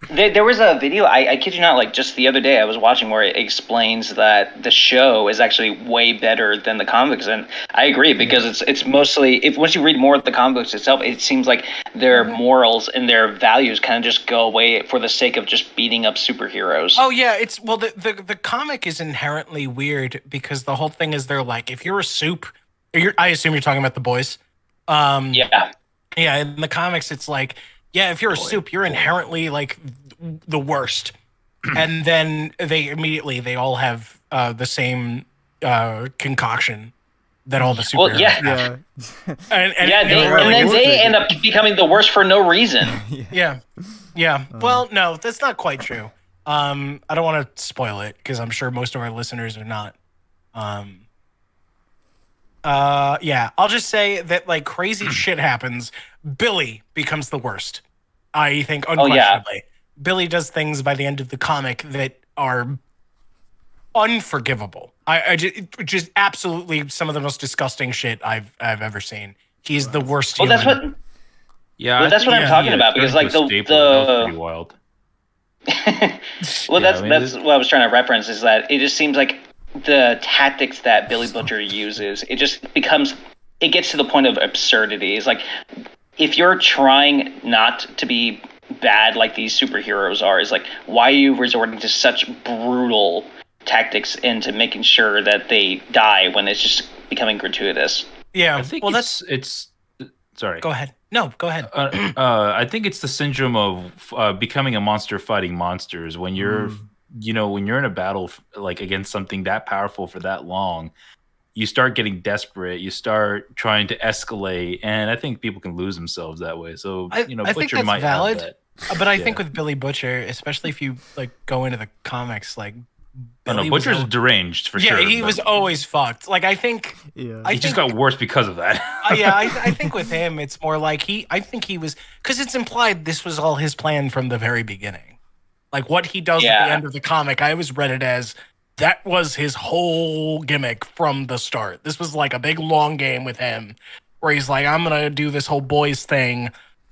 There was a video, I kid you not, like just the other day I was watching where it explains that the show is actually way better than the comics, and I agree because it's mostly once you read more of the comic books itself, it seems like their morals and their values kind of just go away for the sake of just beating up superheroes. Oh yeah, the comic is inherently weird because the whole thing is they're like, if you're a soup, I assume you're talking about The Boys. Yeah. Yeah, in the comics it's like, yeah, if you're a soup, you're inherently like the worst. And then they all have the same concoction that all the superheroes have. And then they end up becoming the worst for no reason. Yeah. Well, no, that's not quite true. I don't want to spoil it because I'm sure most of our listeners are not. I'll just say that like crazy shit happens. Billy becomes the worst. I think unquestionably. Billy does things by the end of the comic that are unforgivable. I just absolutely some of the most disgusting shit I've ever seen. He's the worst. Well, that's what. Yeah, well, that's what I'm talking about because like that was pretty wild. Well, that's what I was trying to reference is that it just seems like the tactics that Billy Butcher uses, it gets to the point of absurdity. It's like, if you're trying not to be bad like these superheroes are, is like, why are you resorting to such brutal tactics into making sure that they die when it's just becoming gratuitous? Yeah, I think it's sorry. Go ahead. No, go ahead. I think it's the syndrome of becoming a monster fighting monsters. When you're when you're in a battle like against something that powerful for that long, you start getting desperate. You start trying to escalate, and I think people can lose themselves that way. So I Butcher think that's might valid, have but I think with Billy Butcher, especially if you like go into the comics, like Billy Butcher's deranged for sure. Yeah, he was always fucked. Like I think, he just got worse because of that. I think with him, it's more like I think he was, because it's implied this was all his plan from the very beginning. Like what he does at the end of the comic, I always read it as that was his whole gimmick from the start. This was like a big long game with him where he's like, I'm going to do this whole boys thing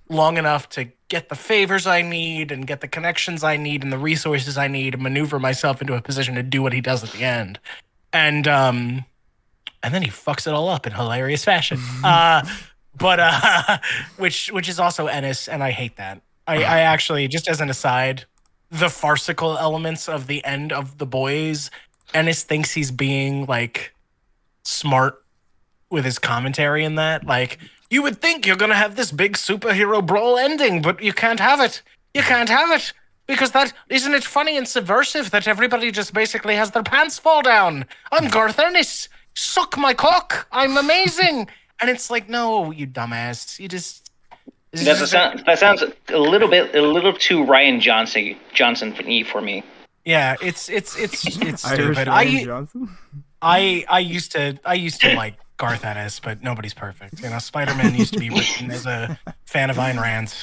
long enough to get the favors I need and get the connections I need and the resources I need and maneuver myself into a position to do what he does at the end. And then he fucks it all up in hilarious fashion. Which is also Ennis, and I hate that. I actually, just as an aside, the farcical elements of the end of The Boys, Ennis thinks he's being like smart with his commentary in that. Like, you would think you're gonna have this big superhero brawl ending, but you can't have it. You can't have it because that isn't it funny and subversive that everybody just basically has their pants fall down. I'm Garth Ennis. Suck my cock. I'm amazing. And it's like, no, you dumbass. You just. That sounds a little too Ryan Johnson for me. Yeah, it's stupid. Ryan Johnson? I used to like Garth Ennis, but nobody's perfect. You know, Spider-Man used to be written as a fan of Ayn Rand.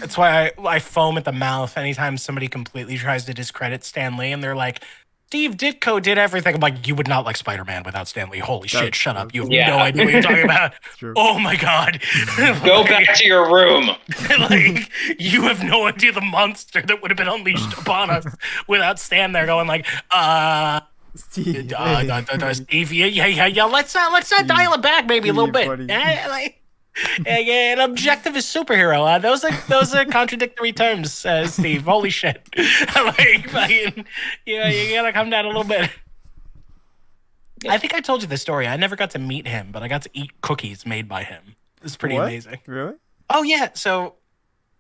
That's why I foam at the mouth anytime somebody completely tries to discredit Stan Lee, and they're like, Steve Ditko did everything. I'm like, you would not like Spider-Man without Stan Lee. Holy shit, shut up. You have no idea what you're talking about. Oh my God. Go back to your room. Like, you have no idea the monster that would have been unleashed upon us without Stan there going like, Steve, Steve, yeah. Let's dial it back maybe a little bit. An objective is superhero. Those are contradictory terms, Steve. Holy shit! Like, fucking, you gotta come down a little bit. I think I told you the story. I never got to meet him, but I got to eat cookies made by him. It's pretty What? amazing. Really? Oh yeah, so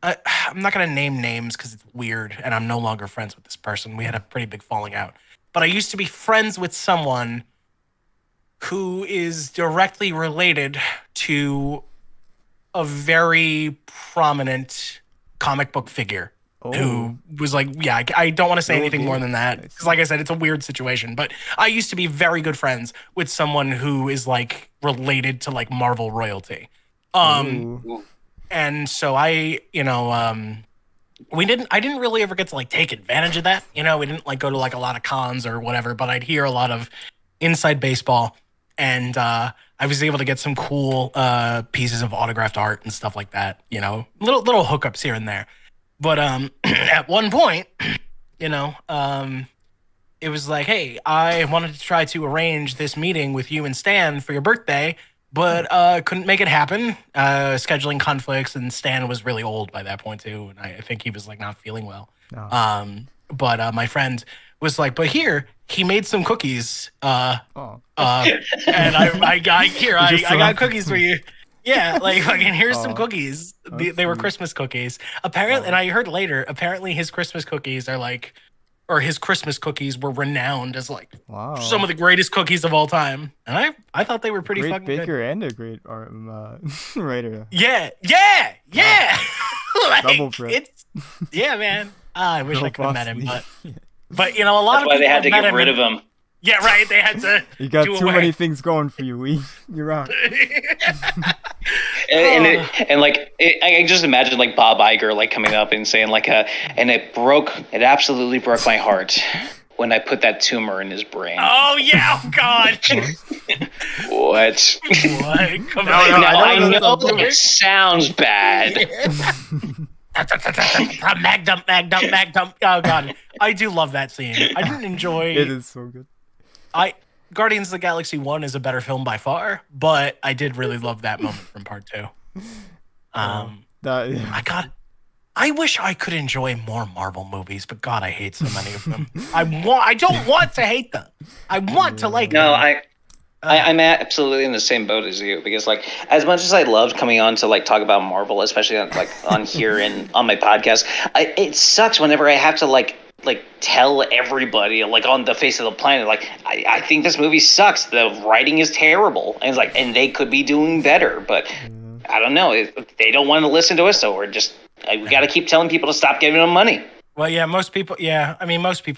I'm not gonna name names because it's weird, and I'm no longer friends with this person. We had a pretty big falling out, but I used to be friends with someone who is directly related to a very prominent comic book figure. Oh. Who was like, yeah, I don't want to say Oh, anything okay. more than that. Because like I said, it's a weird situation. But I used to be very good friends with someone who is like related to like Marvel royalty. Ooh. And so I didn't really ever get to like take advantage of that. We didn't like go to like a lot of cons or whatever, but I'd hear a lot of inside baseball. And I was able to get some cool pieces of autographed art and stuff like that, little hookups here and there. But at one point, it was like, hey, I wanted to try to arrange this meeting with you and Stan for your birthday, but couldn't make it happen. Scheduling conflicts, and Stan was really old by that point too, and I think he was like not feeling well. No. But my friend was like, but here, he made some cookies. Oh. And I got cookies for you. Yeah, like fucking here's some Aw, cookies. that's They were sweet. Christmas cookies. Apparently, and I heard later, apparently his Christmas cookies are like, or his Christmas cookies were renowned as like Wow. some of the greatest cookies of all time. And I thought they were pretty great fucking baker good. and a great writer. Yeah. Like, Double threat. it's yeah, man. I wish I could have met him, Boss. but a lot That's of why people they had to met get him rid and- of him. Yeah, right. They had to. You got do too away. many things going for you. You're out. And I just imagine like Bob Iger like coming up and saying like and it absolutely broke my heart when I put that tumor in his brain. Oh yeah, oh god. What? What? Come No, on. no, Now, I I know know that's it sounds bad. Mag dump. Oh god, I do love that scene. I didn't enjoy. It is so good. Guardians of the Galaxy 1 is a better film by far, but I did really love that moment from part 2. Yeah. I wish I could enjoy more Marvel movies, but God, I hate so many of them. I don't want to hate them. I want to like No, them. I'm absolutely in the same boat as you, because like as much as I loved coming on to like talk about Marvel, especially on here and on my podcast, it sucks whenever I have to like tell everybody like on the face of the planet like I think this movie sucks. The writing is terrible, and it's like and they could be doing better, but I don't know. They don't want to listen to us, so we got to keep telling people to stop giving them money. Well, yeah, most people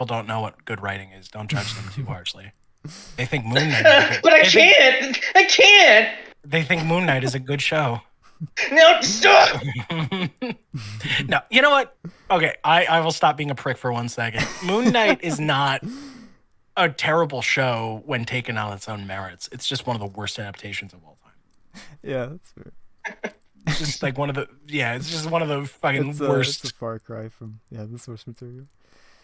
don't know what good writing is. Don't judge them too harshly. They think Moon Knight. But I can't. They think Moon Knight is a good show. No, stop. No, you know what? Okay, I will stop being a prick for 1 second. Moon Knight is not a terrible show when taken on its own merits. It's just one of the worst adaptations of all time. Yeah, that's fair. It's just like it's just one of the fucking worst. It's a far cry from the source material.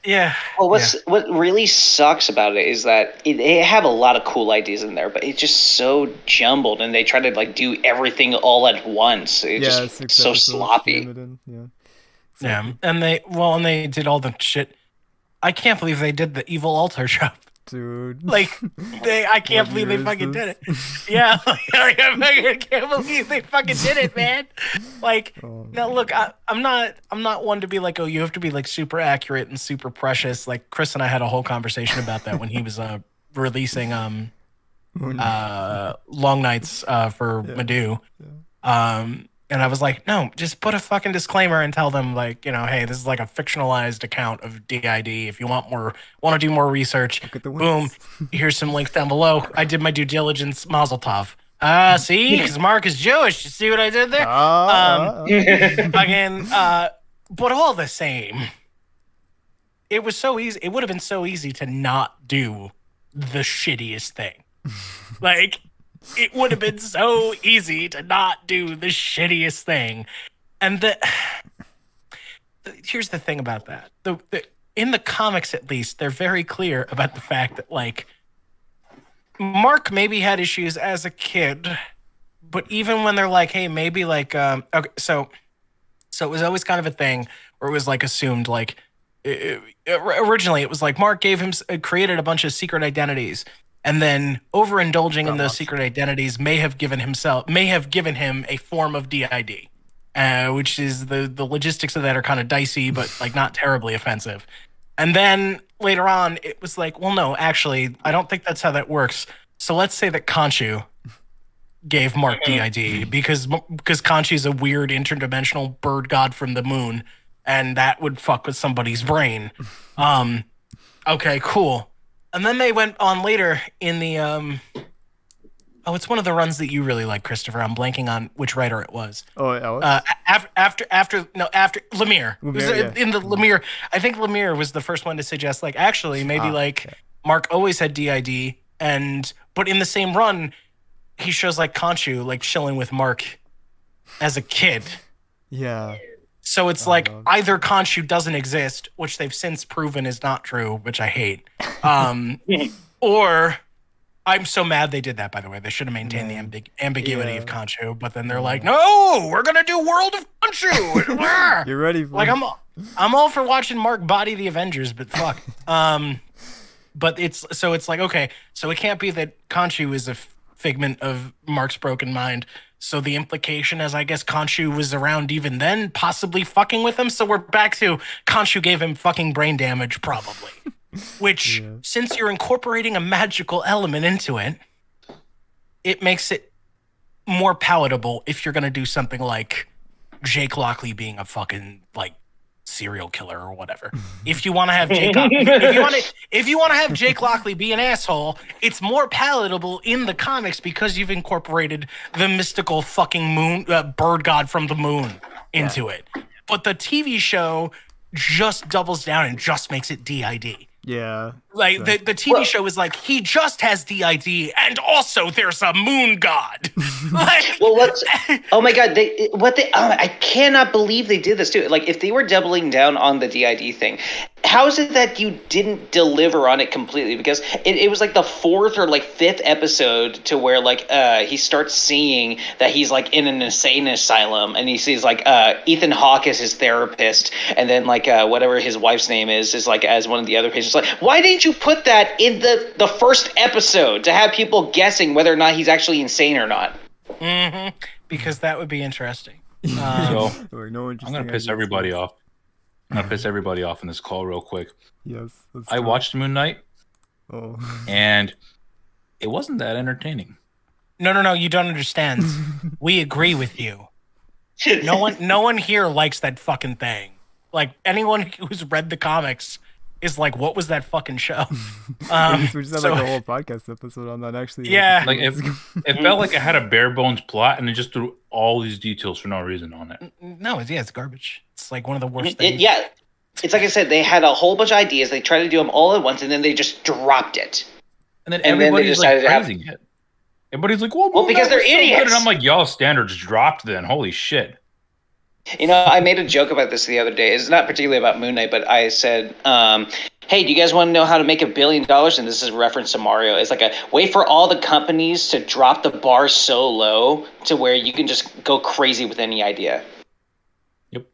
Yeah. Well, what really sucks about it is that they have a lot of cool ideas in there, but it's just so jumbled, and they try to like do everything all at once. It's just 6 so episodes, sloppy. jam it in, Yeah. Yeah, and they did all the shit. I can't believe they did the evil altar show. Dude. Like I can't What believe they year is fucking this? did it. Yeah, I can't believe they fucking did it, man. Like Oh, now, look, I'm not one to be like, oh, you have to be like super accurate and super precious. Like Chris and I had a whole conversation about that when he was releasing Moon Long Nights for MADU. And I was like, no, just put a fucking disclaimer and tell them like, hey, this is like a fictionalized account of DID. If you want to do more research, Look at the boom, wings. here's some links down below. I did my due diligence, Mazel Tov. See, because Mark is Jewish. You see what I did there? Fucking, but all the same, it was so easy. It would have been so easy to not do the shittiest thing. Like, it would have been so easy to not do the shittiest thing. And here's the thing about that. In the comics, at least, they're very clear about the fact that, like, Mark maybe had issues as a kid, but even when they're like, hey, maybe like, okay, so it was always kind of a thing where it was like assumed like, originally it was like Mark created a bunch of secret identities, and then overindulging in those secret identities may have given him a form of DID, which is the logistics of that are kind of dicey, but like not terribly offensive. And then later on, it was like, well, no, actually, I don't think that's how that works. So let's say that Khonshu gave Mark DID because Khonshu's a weird interdimensional bird god from the moon, and that would fuck with somebody's brain. Okay, cool. And then they went on later in the it's one of the runs that you really like, Christopher. I'm blanking on which writer it was. Oh, Alex? After Lemire. In the Lemire, I think Lemire was the first one to suggest, like, actually, maybe Mark always had DID, but in the same run, he shows like Khonshu like chilling with Mark as a kid. Yeah. So it's either Khonshu doesn't exist, which they've since proven is not true, which I hate, or I'm so mad they did that, by the way. They should have maintained the ambiguity of Khonshu, but then they're like, no, we're going to do World of Khonshu. You're ready for like, I'm all for watching Mark body the Avengers, but fuck. But it's like, okay, so it can't be that Khonshu is a figment of Mark's broken mind. So the implication is, I guess, Khonshu was around even then, possibly fucking with him. So we're back to Khonshu gave him fucking brain damage, probably. Which, since you're incorporating a magical element into it, it makes it more palatable if you're going to do something like Jake Lockley being a fucking, like, serial killer or whatever. If you want to have if you want to have Jake Lockley be an asshole, it's more palatable in the comics because you've incorporated the mystical fucking moon bird god from the moon into it. But the TV show just doubles down and just makes it DID. Yeah. Like the TV show is like, he just has DID and also there's a moon god. Like, oh my god, I cannot believe they did this too. Like, if they were doubling down on the DID thing, how is it that you didn't deliver on it completely? Because it was like the 4th or like 5th episode to where like he starts seeing that he's like in an insane asylum, and he sees like Ethan Hawke as his therapist, and then like whatever his wife's name is like as one of the other patients. Like, why didn't you put that in the first episode to have people guessing whether or not he's actually insane or not? Mm-hmm. Because that would be interesting. So I'm gonna piss everybody off. I'm gonna piss everybody off in this call real quick. Yes. I watched Moon Knight. Oh. And it wasn't that entertaining. No, you don't understand. We agree with you. No one here likes that fucking thing. Like, anyone who's read the comics is like, what was that fucking show? We just had like a whole podcast episode on that, actually. Yeah. Like, it felt like it had a bare bones plot, and it just threw all these details for no reason on it. No, it's garbage. It's like one of the worst things. It's like I said, they had a whole bunch of ideas. They tried to do them all at once, and then they just dropped it. And then everybody's like praising it. Everybody's like, well, because they're idiots. And I'm like, y'all standards dropped then. Holy shit. You know, I made a joke about this the other day. It's not particularly about Moon Knight, but I said, hey, do you guys want to know how to make $1 billion? And this is a reference to Mario. It's like a way for all the companies to drop the bar so low to where you can just go crazy with any idea. Yep.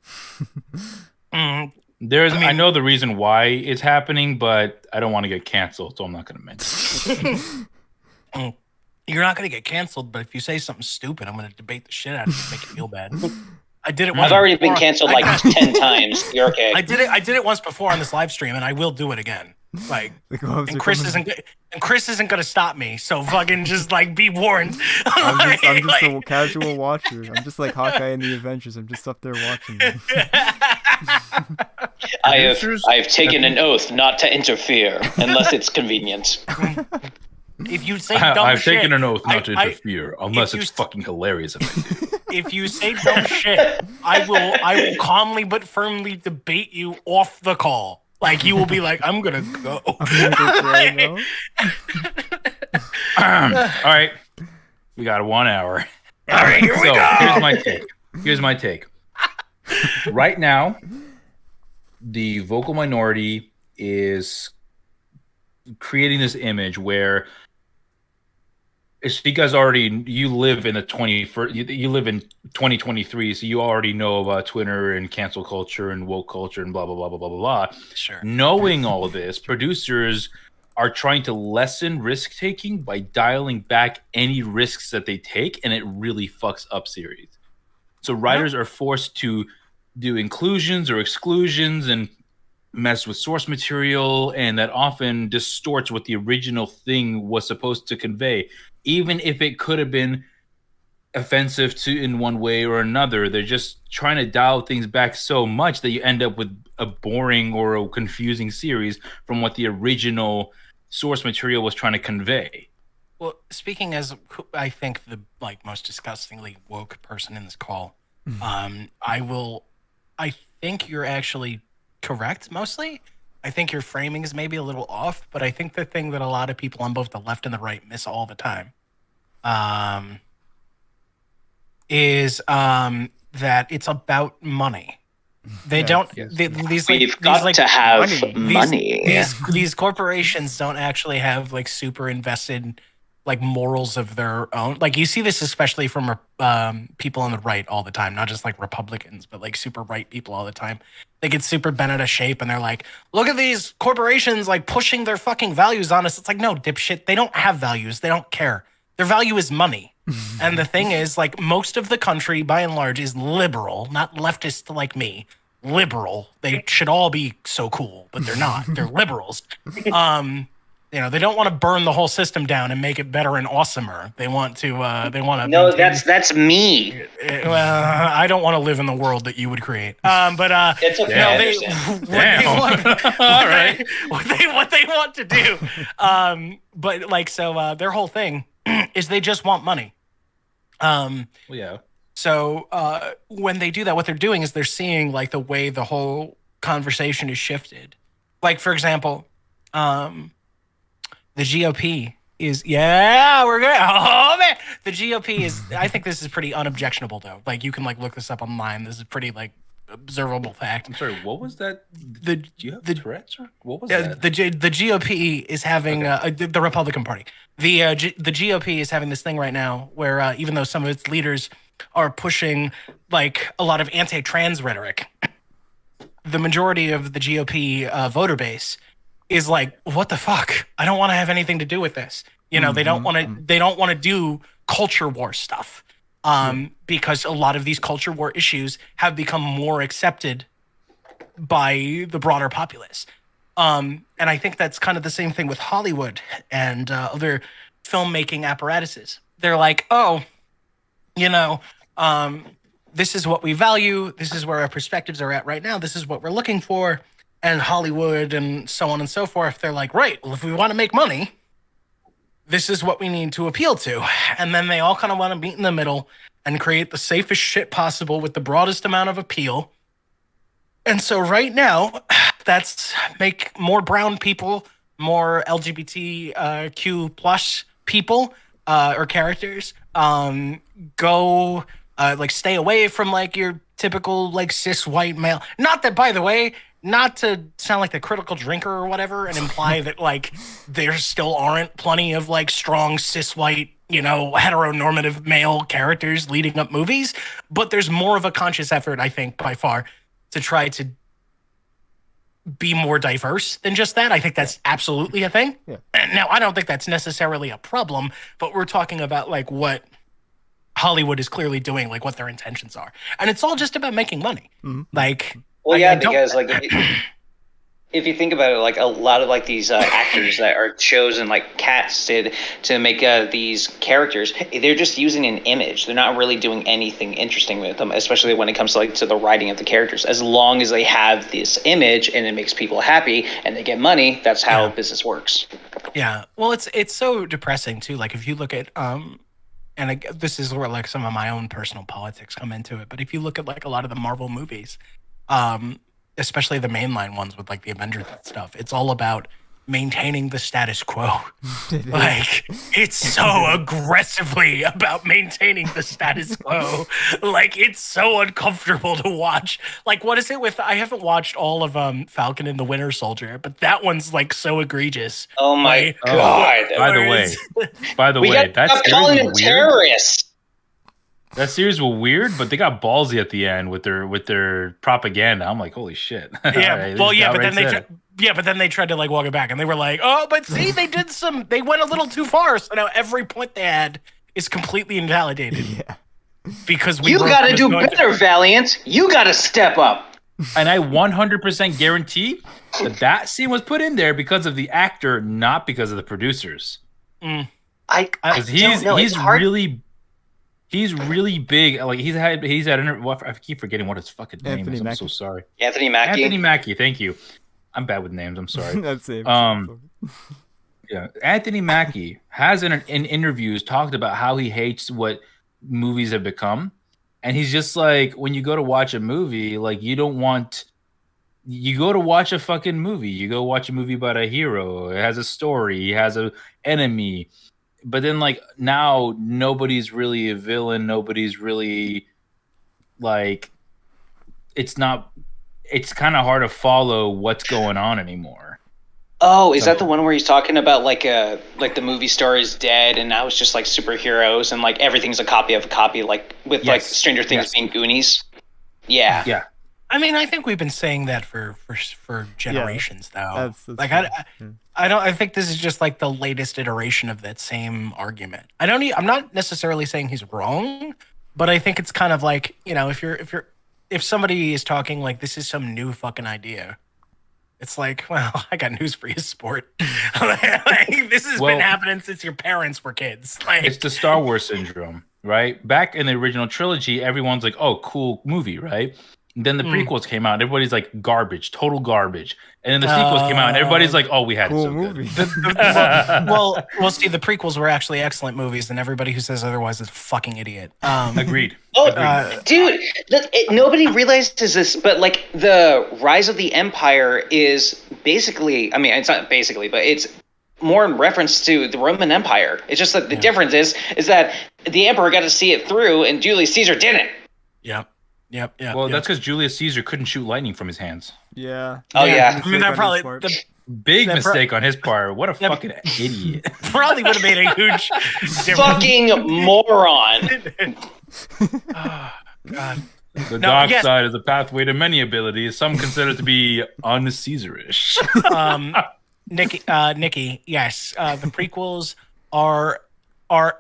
I know the reason why it's happening, but I don't want to get canceled, so I'm not going to mention it. You're not going to get canceled, but if you say something stupid, I'm going to debate the shit out of you and make you feel bad. I did it once. I've already been canceled like 10 times. You're okay. I did it once before on this live stream, and I will do it again. Like, and Chris isn't gonna stop me. So fucking just like be warned. I'm just a casual watcher. I'm just like Hawkeye in the Avengers. I'm just up there watching. I have taken an oath not to interfere unless it's convenient. If you say dumb I've shit, taken an oath not to interfere unless it's fucking hilarious. If you say dumb shit, I will calmly but firmly debate you off the call. Like, you will be like, I'm gonna go. All right, we got 1 hour. All right, here we go. Here's my take. Right now, the vocal minority is creating this image where it's because you live in the 21st, you live in 2023, so you already know about Twitter and cancel culture and woke culture and blah blah blah blah blah blah blah. Sure. Knowing all of this, producers are trying to lessen risk taking by dialing back any risks that they take, and it really fucks up series. So writers are forced to do inclusions or exclusions and mess with source material, and that often distorts what the original thing was supposed to convey, even if it could have been offensive to in one way or another. They're just trying to dial things back so much that you end up with a boring or a confusing series from what the original source material was trying to convey. Well, speaking as I think the most disgustingly woke person in this call, I think you're actually correct mostly. I think your framing is maybe a little off, but I think the thing that a lot of people on both the left and the right miss all the time is that it's about money. They don't. We've got to have money. These corporations don't actually have like super invested like morals of their own. Like you see this especially from people on the right all the time, not just like Republicans, but like super right people all the time. They get super bent out of shape and they're like, look at these corporations like pushing their fucking values on us. It's like, no, dipshit, they don't have values. They don't care. Their value is money. And the thing is, like, most of the country by and large is liberal, not leftist like me. Liberal. They should all be so cool, but they're not. They're liberals. You know, they don't want to burn the whole system down and make it better and awesomer. They want to. No, that's me. Well, I don't want to live in the world that you would create. But it's okay. What they want to do. But like, so their whole thing is they just want money. Yeah. So when they do that, what they're doing is they're seeing like the way the whole conversation is shifted. Like, for example, the GOP is, we're good. Oh man, the GOP is. I think this is pretty unobjectionable though. Like you can like look this up online. This is pretty like observable fact. I'm sorry, what was that? Do you have Tourette's or what was that? The GOP is having the Republican Party. The GOP is having this thing right now where even though some of its leaders are pushing like a lot of anti-trans rhetoric, the majority of the GOP voter base is like, what the fuck? I don't want to have anything to do with this. You know, they don't want to do culture war stuff. Because a lot of these culture war issues have become more accepted by the broader populace. And I think that's kind of the same thing with Hollywood and other filmmaking apparatuses. They're like, oh, you know, this is what we value. This is where our perspectives are at right now. This is what we're looking for. And Hollywood and so on and so forth, they're like, right, well, if we want to make money, this is what we need to appeal to. And then they all kind of want to meet in the middle and create the safest shit possible with the broadest amount of appeal. And so right now, that's make more brown people, more LGBTQ plus people or characters go like stay away from like your typical like cis white male. Not that, by the way, not to sound like the critical drinker or whatever and imply that like there still aren't plenty of like strong cis white, you know, heteronormative male characters leading up movies, but there's more of a conscious effort, I think, by far, to try to be more diverse than just that. I think that's absolutely a thing. Yeah. Now, I don't think that's necessarily a problem, but we're talking about like what Hollywood is clearly doing, like what their intentions are. And it's all just about making money. Mm-hmm. Like, well, yeah, because like if you think about it, like a lot of like these actors that are chosen, like casted to make these characters, they're just using an image. They're not really doing anything interesting with them, especially when it comes to like to the writing of the characters. As long as they have this image and it makes people happy and they get money, that's how business works. Yeah, well, it's so depressing too. Like if you look at and this is where like some of my own personal politics come into it. But if you look at like a lot of the Marvel movies, especially the mainline ones with like the Avengers and stuff, it's all about maintaining the status quo. Like it's so aggressively about maintaining the status quo. Like it's so uncomfortable to watch. Like what is it with? I haven't watched all of Falcon and the Winter Soldier, but that one's like so egregious. Oh my god! By the way, that's calling them terrorists. That series was weird, but they got ballsy at the end with their propaganda. I'm like, holy shit. Yeah, right, well, yeah, but Yeah, but then they tried to like walk it back, and they were like, "Oh, but see, they went a little too far, so now every point they had is completely invalidated." Yeah. Because You got to do better, Valiant. You got to step up. And I 100% guarantee that scene was put in there because of the actor, not because of the producers. I Because he's really big. Like he's had I keep forgetting what his fucking name Anthony is. I'm Mackie. so sorry. Anthony Mackie. Anthony Mackie. Thank you. I'm bad with names. I'm sorry. That's it. Yeah, Anthony Mackie has in interviews talked about how he hates what movies have become, and he's just like, when you go to watch a movie, like you go to watch a fucking movie. You go watch a movie about a hero. It has a story. It has a enemy. But then, like, now nobody's really a villain. Nobody's really like, it's kind of hard to follow what's going on anymore. Oh, is that the one where he's talking about like the movie star is dead and now it's just like superheroes and like everything's a copy of a copy, like with like Stranger Things being Goonies? Yeah. Yeah. I mean, I think we've been saying that for generations though. That's like I think this is just like the latest iteration of that same argument. I'm not necessarily saying he's wrong, but I think it's kind of like, you know, if somebody is talking like this is some new fucking idea, it's like, well, I got news for you, sport. Like, this has been happening since your parents were kids. Like, it's the Star Wars syndrome, right? Back in the original trilogy, everyone's like, "Oh, cool movie," right? And then the prequels came out, and everybody's like, "Garbage, total garbage." And then the sequels came out, and everybody's like, "Oh, we had cool it so movie. good." well, see, the prequels were actually excellent movies, and everybody who says otherwise is a fucking idiot. Agreed. Dude, nobody realizes this, but like the Rise of the Empire is basically, I mean, it's not basically, but it's more in reference to the Roman Empire. It's just that the difference is that the Emperor got to see it through and Julius Caesar didn't. Yep. Well, that's because Julius Caesar couldn't shoot lightning from his hands. Yeah. Oh, yeah. I mean, that probably Big mistake on his part. What a fucking idiot. probably would have made a huge difference. Fucking moron. Oh, God. The dark side is a pathway to many abilities. Some consider to be un-Caesarish. Nikki, yes, the prequels are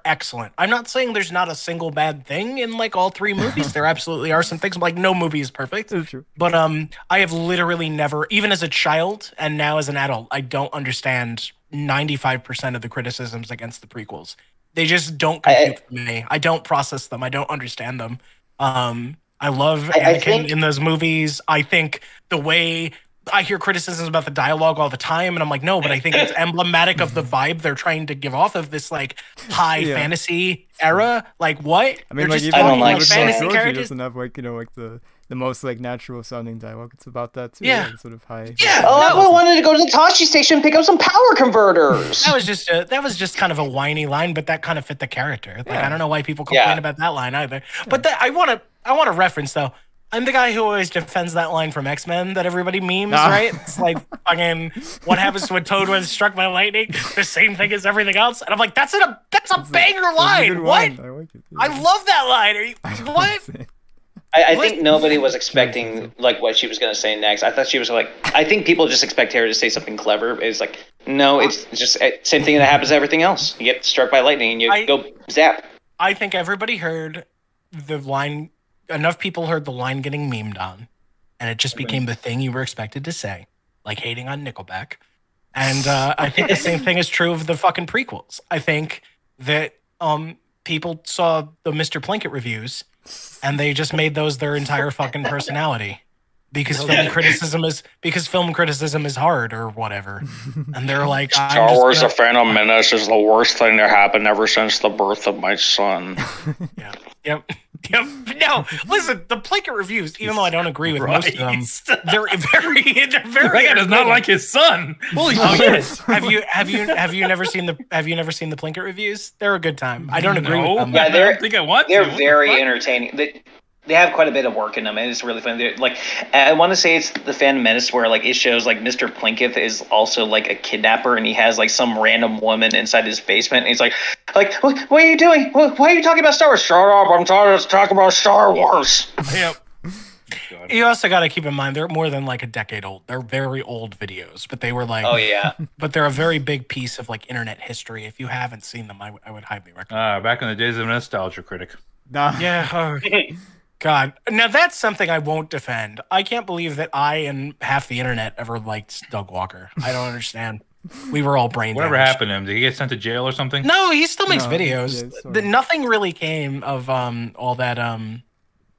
excellent. I'm not saying there's not a single bad thing in like all three movies. There absolutely are some things. Like no movie is perfect. That's true. But I have literally never, even as a child and now as an adult, I don't understand 95% of the criticisms against the prequels. They just don't compute for me. I don't process them. I don't understand them. I love Anakin in those movies. I think the way I hear criticisms about the dialogue all the time, and I'm like, no, but I think it's emblematic of the vibe they're trying to give off of this like high fantasy era. Like what? I mean, they're like just even don't like the fantasy trilogy characters. doesn't have like, you know, like the most like natural sounding dialogue. It's about that too. Yeah. Like, sort of high. Yeah. I wanted to go to the Tashi station and pick up some power converters. That was just kind of a whiny line, but that kind of fit the character. Like I don't know why people complain about that line either. But I want to reference though. I'm the guy who always defends that line from X-Men that everybody memes, right? It's like fucking what happens when Toad was struck by lightning? The same thing as everything else. And I'm like, that's a banger line. What? I like it. Yeah. I love that line. Are you what? I think nobody was expecting like what she was going to say next. I thought she was like, I think people just expect her to say something clever. It's like, no, it's just same thing that happens to everything else. You get struck by lightning and you go zap. I think everybody heard the line. Enough people heard the line getting memed on, and it just became the thing you were expected to say, like hating on Nickelback. And I think the same thing is true of the fucking prequels. I think that people saw the Mr. Plinkett reviews, and they just made those their entire fucking personality. Because film criticism is hard or whatever. And they're like, Star Wars The Phantom Menace is the worst thing that happened ever since the birth of my son. Yeah. Yep. No, listen, the Plinkett reviews, even though I don't agree with most of them, they're very Plinkett does not like his son. Holy shit. Have you never seen the Plinkett reviews? They're a good time. I don't agree with them. Yeah, I don't think I want they're to. very entertaining. They have quite a bit of work in them, and it's really fun. They're, like, I want to say it's the Phantom Menace where like it shows like Mr. Plinkett is also like a kidnapper, and he has like some random woman inside his basement, and he's like, what are you doing? Why are you talking about Star Wars? Shut up! I'm talking about Star Wars. Yep. God. You also got to keep in mind they're more than like a decade old. They're very old videos, but they were like, Oh yeah. but they're a very big piece of like internet history. If you haven't seen them, I would highly recommend. Back in the days of Nostalgia Critic. Nah. Yeah. Oh, God. Now that's something I won't defend. I can't believe that I and half the internet ever liked Doug Walker. I don't understand. We were all brain Whatever damaged. happened to him? Did he get sent to jail or something? No, he still makes No, videos. yeah, sorry. Nothing really came of all that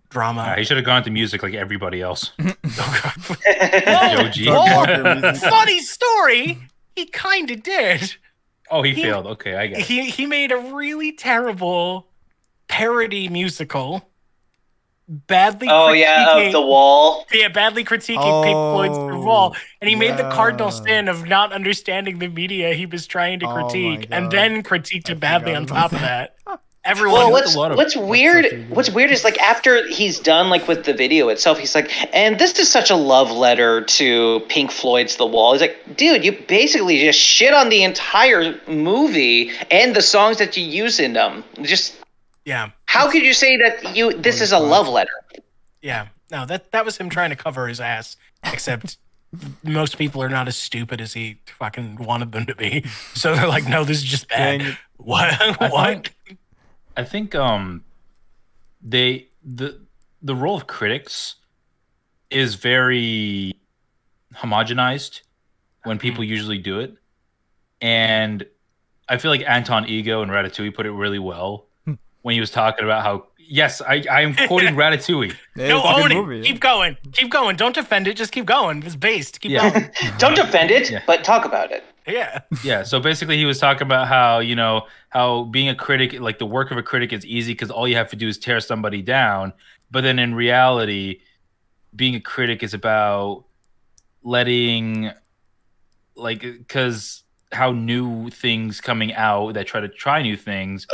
drama. He should have gone to music like everybody else. Whoa, Joji. Doug Walker music. funny story. He kind of did. Oh, he failed. Okay, I get it. He made a really terrible parody musical. Badly. Oh yeah, critiquing- of The Wall. Yeah, badly critiquing Pink Floyd's The Wall, and he made the cardinal yeah. sin of not understanding the media he was trying to Oh my critique, and God. then critiqued it badly forgot on about top of that. Everyone. Well, what's- a lot of- what's weird? such a good- What's weird is like after he's done like with the video itself, he's like, and this is such a love letter to Pink Floyd's The Wall. He's like, dude, you basically just shit on the entire movie and the songs that you use in them. Just Yeah, how could you say that this is a love letter? yeah. No, that was him trying to cover his ass. Except most people are not as stupid as he fucking wanted them to be. So they're like, no, this is just Dang bad. it. What? What? I think the role of critics is very homogenized when people usually do it, and I feel like Anton Ego and Ratatouille put it really well when he was talking about how I am quoting Ratatouille. Yeah, No, it's a good own it. movie, yeah. Keep going. Keep going. Don't defend it. Just keep going. It's based. Keep Yeah. going. Don't defend it, Yeah. but talk about it. Yeah. Yeah, so basically he was talking about how being a critic, like the work of a critic is easy because all you have to do is tear somebody down. But then in reality, being a critic is about letting, like, because how new things coming out that try new things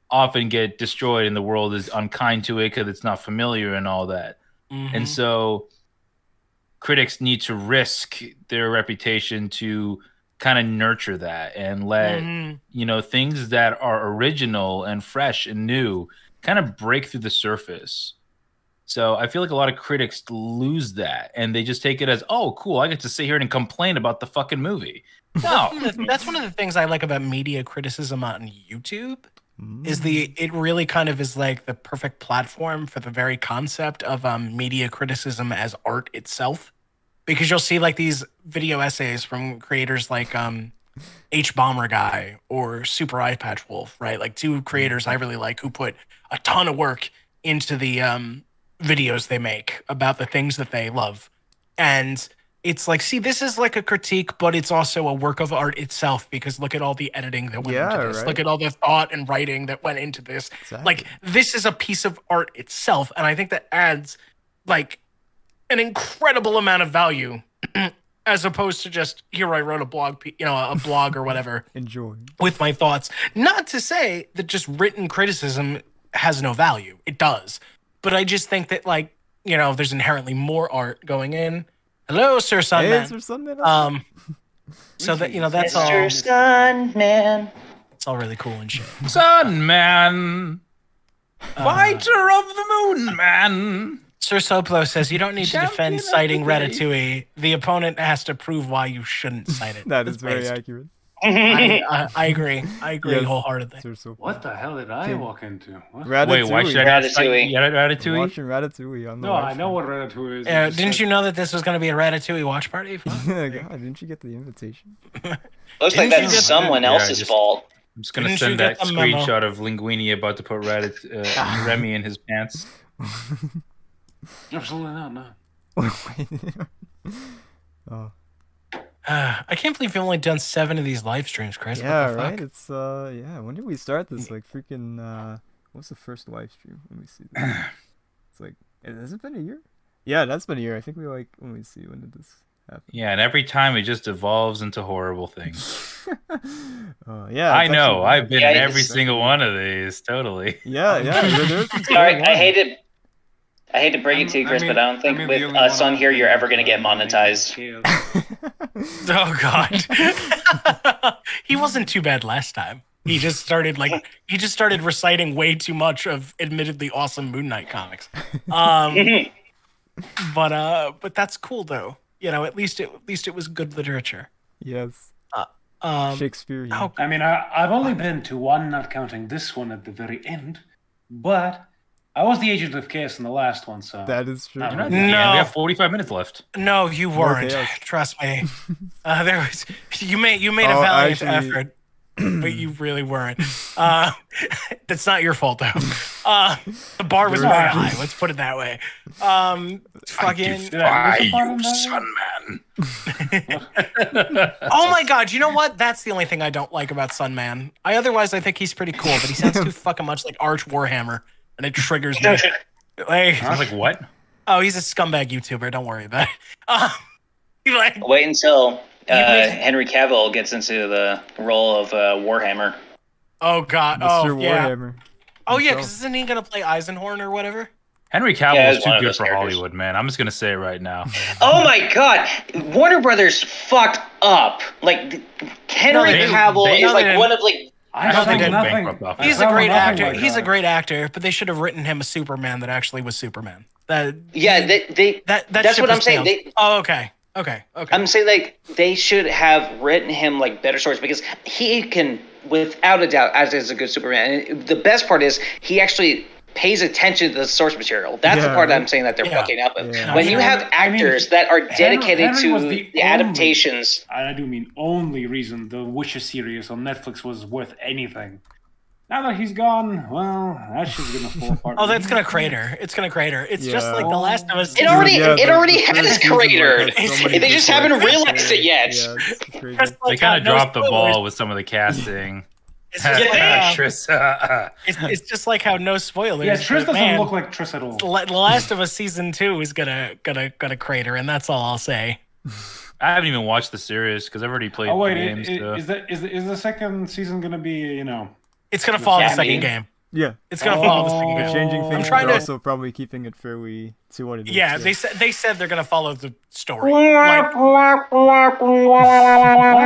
often get destroyed and the world is unkind to it because it's not familiar and all that. Mhm. And so critics need to risk their reputation to kind of nurture that and let Mhm. things that are original and fresh and new kind of break through the surface. So I feel like a lot of critics lose that and they just take it as, oh cool, I get to sit here and complain about the fucking movie. No. That's one of the things I like about media criticism on YouTube. Is it really kind of is like the perfect platform for the very concept of media criticism as art itself, because you'll see like these video essays from creators like H Bomber Guy or Super Eye Patch Wolf, right? Like two creators I really like who put a ton of work into the videos they make about the things that they love, and it's like, see, this is like a critique, but it's also a work of art itself because look at all the editing that went into this. right. Look at all the thought and writing that went into this. Exactly. Like, this is a piece of art itself. And I think that adds like an incredible amount of value as opposed to just, here I wrote a blog, a blog or whatever Enjoy. with my thoughts. Not to say that just written criticism has no value. It does. But I just think that like, there's inherently more art going in. Hello, Sir Sunman. Hey, Sir Sunman. So that that's all. Mr. Sunman. It's all really cool and shit. Sun man, fighter of the moon man. Sir Soplo says you don't need to Champion defend of the citing day. Ratatouille. The opponent has to prove why you shouldn't cite it. That is It's very based. accurate. I agree. I agree Yes. wholeheartedly. Sir Sophie. What the hell did I Okay. walk into? What? Ratatouille. Wait, why should I not cite Ratatouille. Ratatouille? Watching Ratatouille on the No, live I know what Ratatouille is. Yeah, didn't you know that this was going to be a Ratatouille watch party? stream. God, didn't you get the invitation? Looks like Didn't you that's just- someone Yeah, else's just- fault. I'm just gonna Didn't you send get that the memo? screenshot of Linguini about to put Remy in his pants. Absolutely not. No. Oh, I can't believe you've only done 7 of these live streams, Chris. yeah, what the right. fuck? It's yeah. When did we start this? Like freaking. What's the first live stream? Let me see. This. It's like, has it been a year? Yeah, that's been a year. I think we like. Let me see. When did this happen? Yeah, and every time it just evolves into horrible things. Yeah. I it's know. actually- I've been Yeah, in you every just- single one of these. Totally. Yeah, there's some Sorry, good I ones. hate to break it to you, Chris, but I don't think the with only us one on here you're I've ever going to get been monetized. Oh God. He wasn't too bad last time. He just started reciting way too much of admittedly awesome Moon Knight comics. But that's cool though. You know, at least it was good literature. Yes. Um, Shakespearean. how- I mean, I've only been to one, not counting this one at the very end, but I was the agent of chaos in the last one, so That is true. You're You're not not at the end. No. We have 45 minutes left. No, you More weren't. chaos. Trust me. There was you made a Oh, valiant actually- effort, but you really weren't. That's not your fault though. The bar was very high. Let's put it that way. Fucking. Did I miss a part in that? Oh my god! You know what? That's the only thing I don't like about Sunman. I think he's pretty cool, but he sounds too fucking much like Arch Warhammer, and it triggers me. Like, I was like, what? oh, he's a scumbag YouTuber. Don't worry about it. He like. Wait until made- Henry Cavill gets into the role of Warhammer. Oh god. Mr. Oh yeah. Warhammer. Oh yeah, himself. because isn't he gonna play Eisenhorn or whatever? Henry Cavill Yeah, is he's too one of good those for characters. Hollywood, man. I'm just gonna say it right now. Oh my god! Warner Brothers fucked up. Like, Henry they- Cavill they- is no, like they one of like. I don't saw think they nothing. bankrupt off I He's saw a great nothing actor. like He's a that. great actor, but they should have written him a Superman that actually was Superman. Yeah, That that's ship what I'm has saying. sailed. Oh, okay. I'm saying like they should have written him like better stories because he can, without a doubt, as is a good Superman. And the best part is he actually pays attention to the source material. That's the Yeah. part I'm saying that they're Yeah. fucking up with. Yeah. When you have I mean, actors that are dedicated Henry to was the the adaptations. I do mean only reason the Witcher series on Netflix was worth anything. Now that he's gone, well, that shit's gonna fall apart. Oh, that's gonna crater. It's gonna crater. It's just Yeah. like The Last of Us. It already Yeah, it the already first has season, like, cratered. had so many They just dislikes. haven't realized it yet. Yeah, it's crazy. Just They like kind of how no dropped the spoilers. ball with some of the casting. It's just like, Triss. it's just like how no spoilers. Yeah, Triss but doesn't man, look like Triss at all. The Last of Us season 2 is gonna crater, and that's all I'll say. I haven't even watched the series because I've already played Oh wait, the games. so- is the second season gonna be, you know? It's gonna follow the Yeah, second man. game. Yeah. It's gonna follow the second Oh. They're game. changing things, trying but to- also probably keeping it fairly to what it is. Yeah, they said they're gonna follow the story. Like, Well,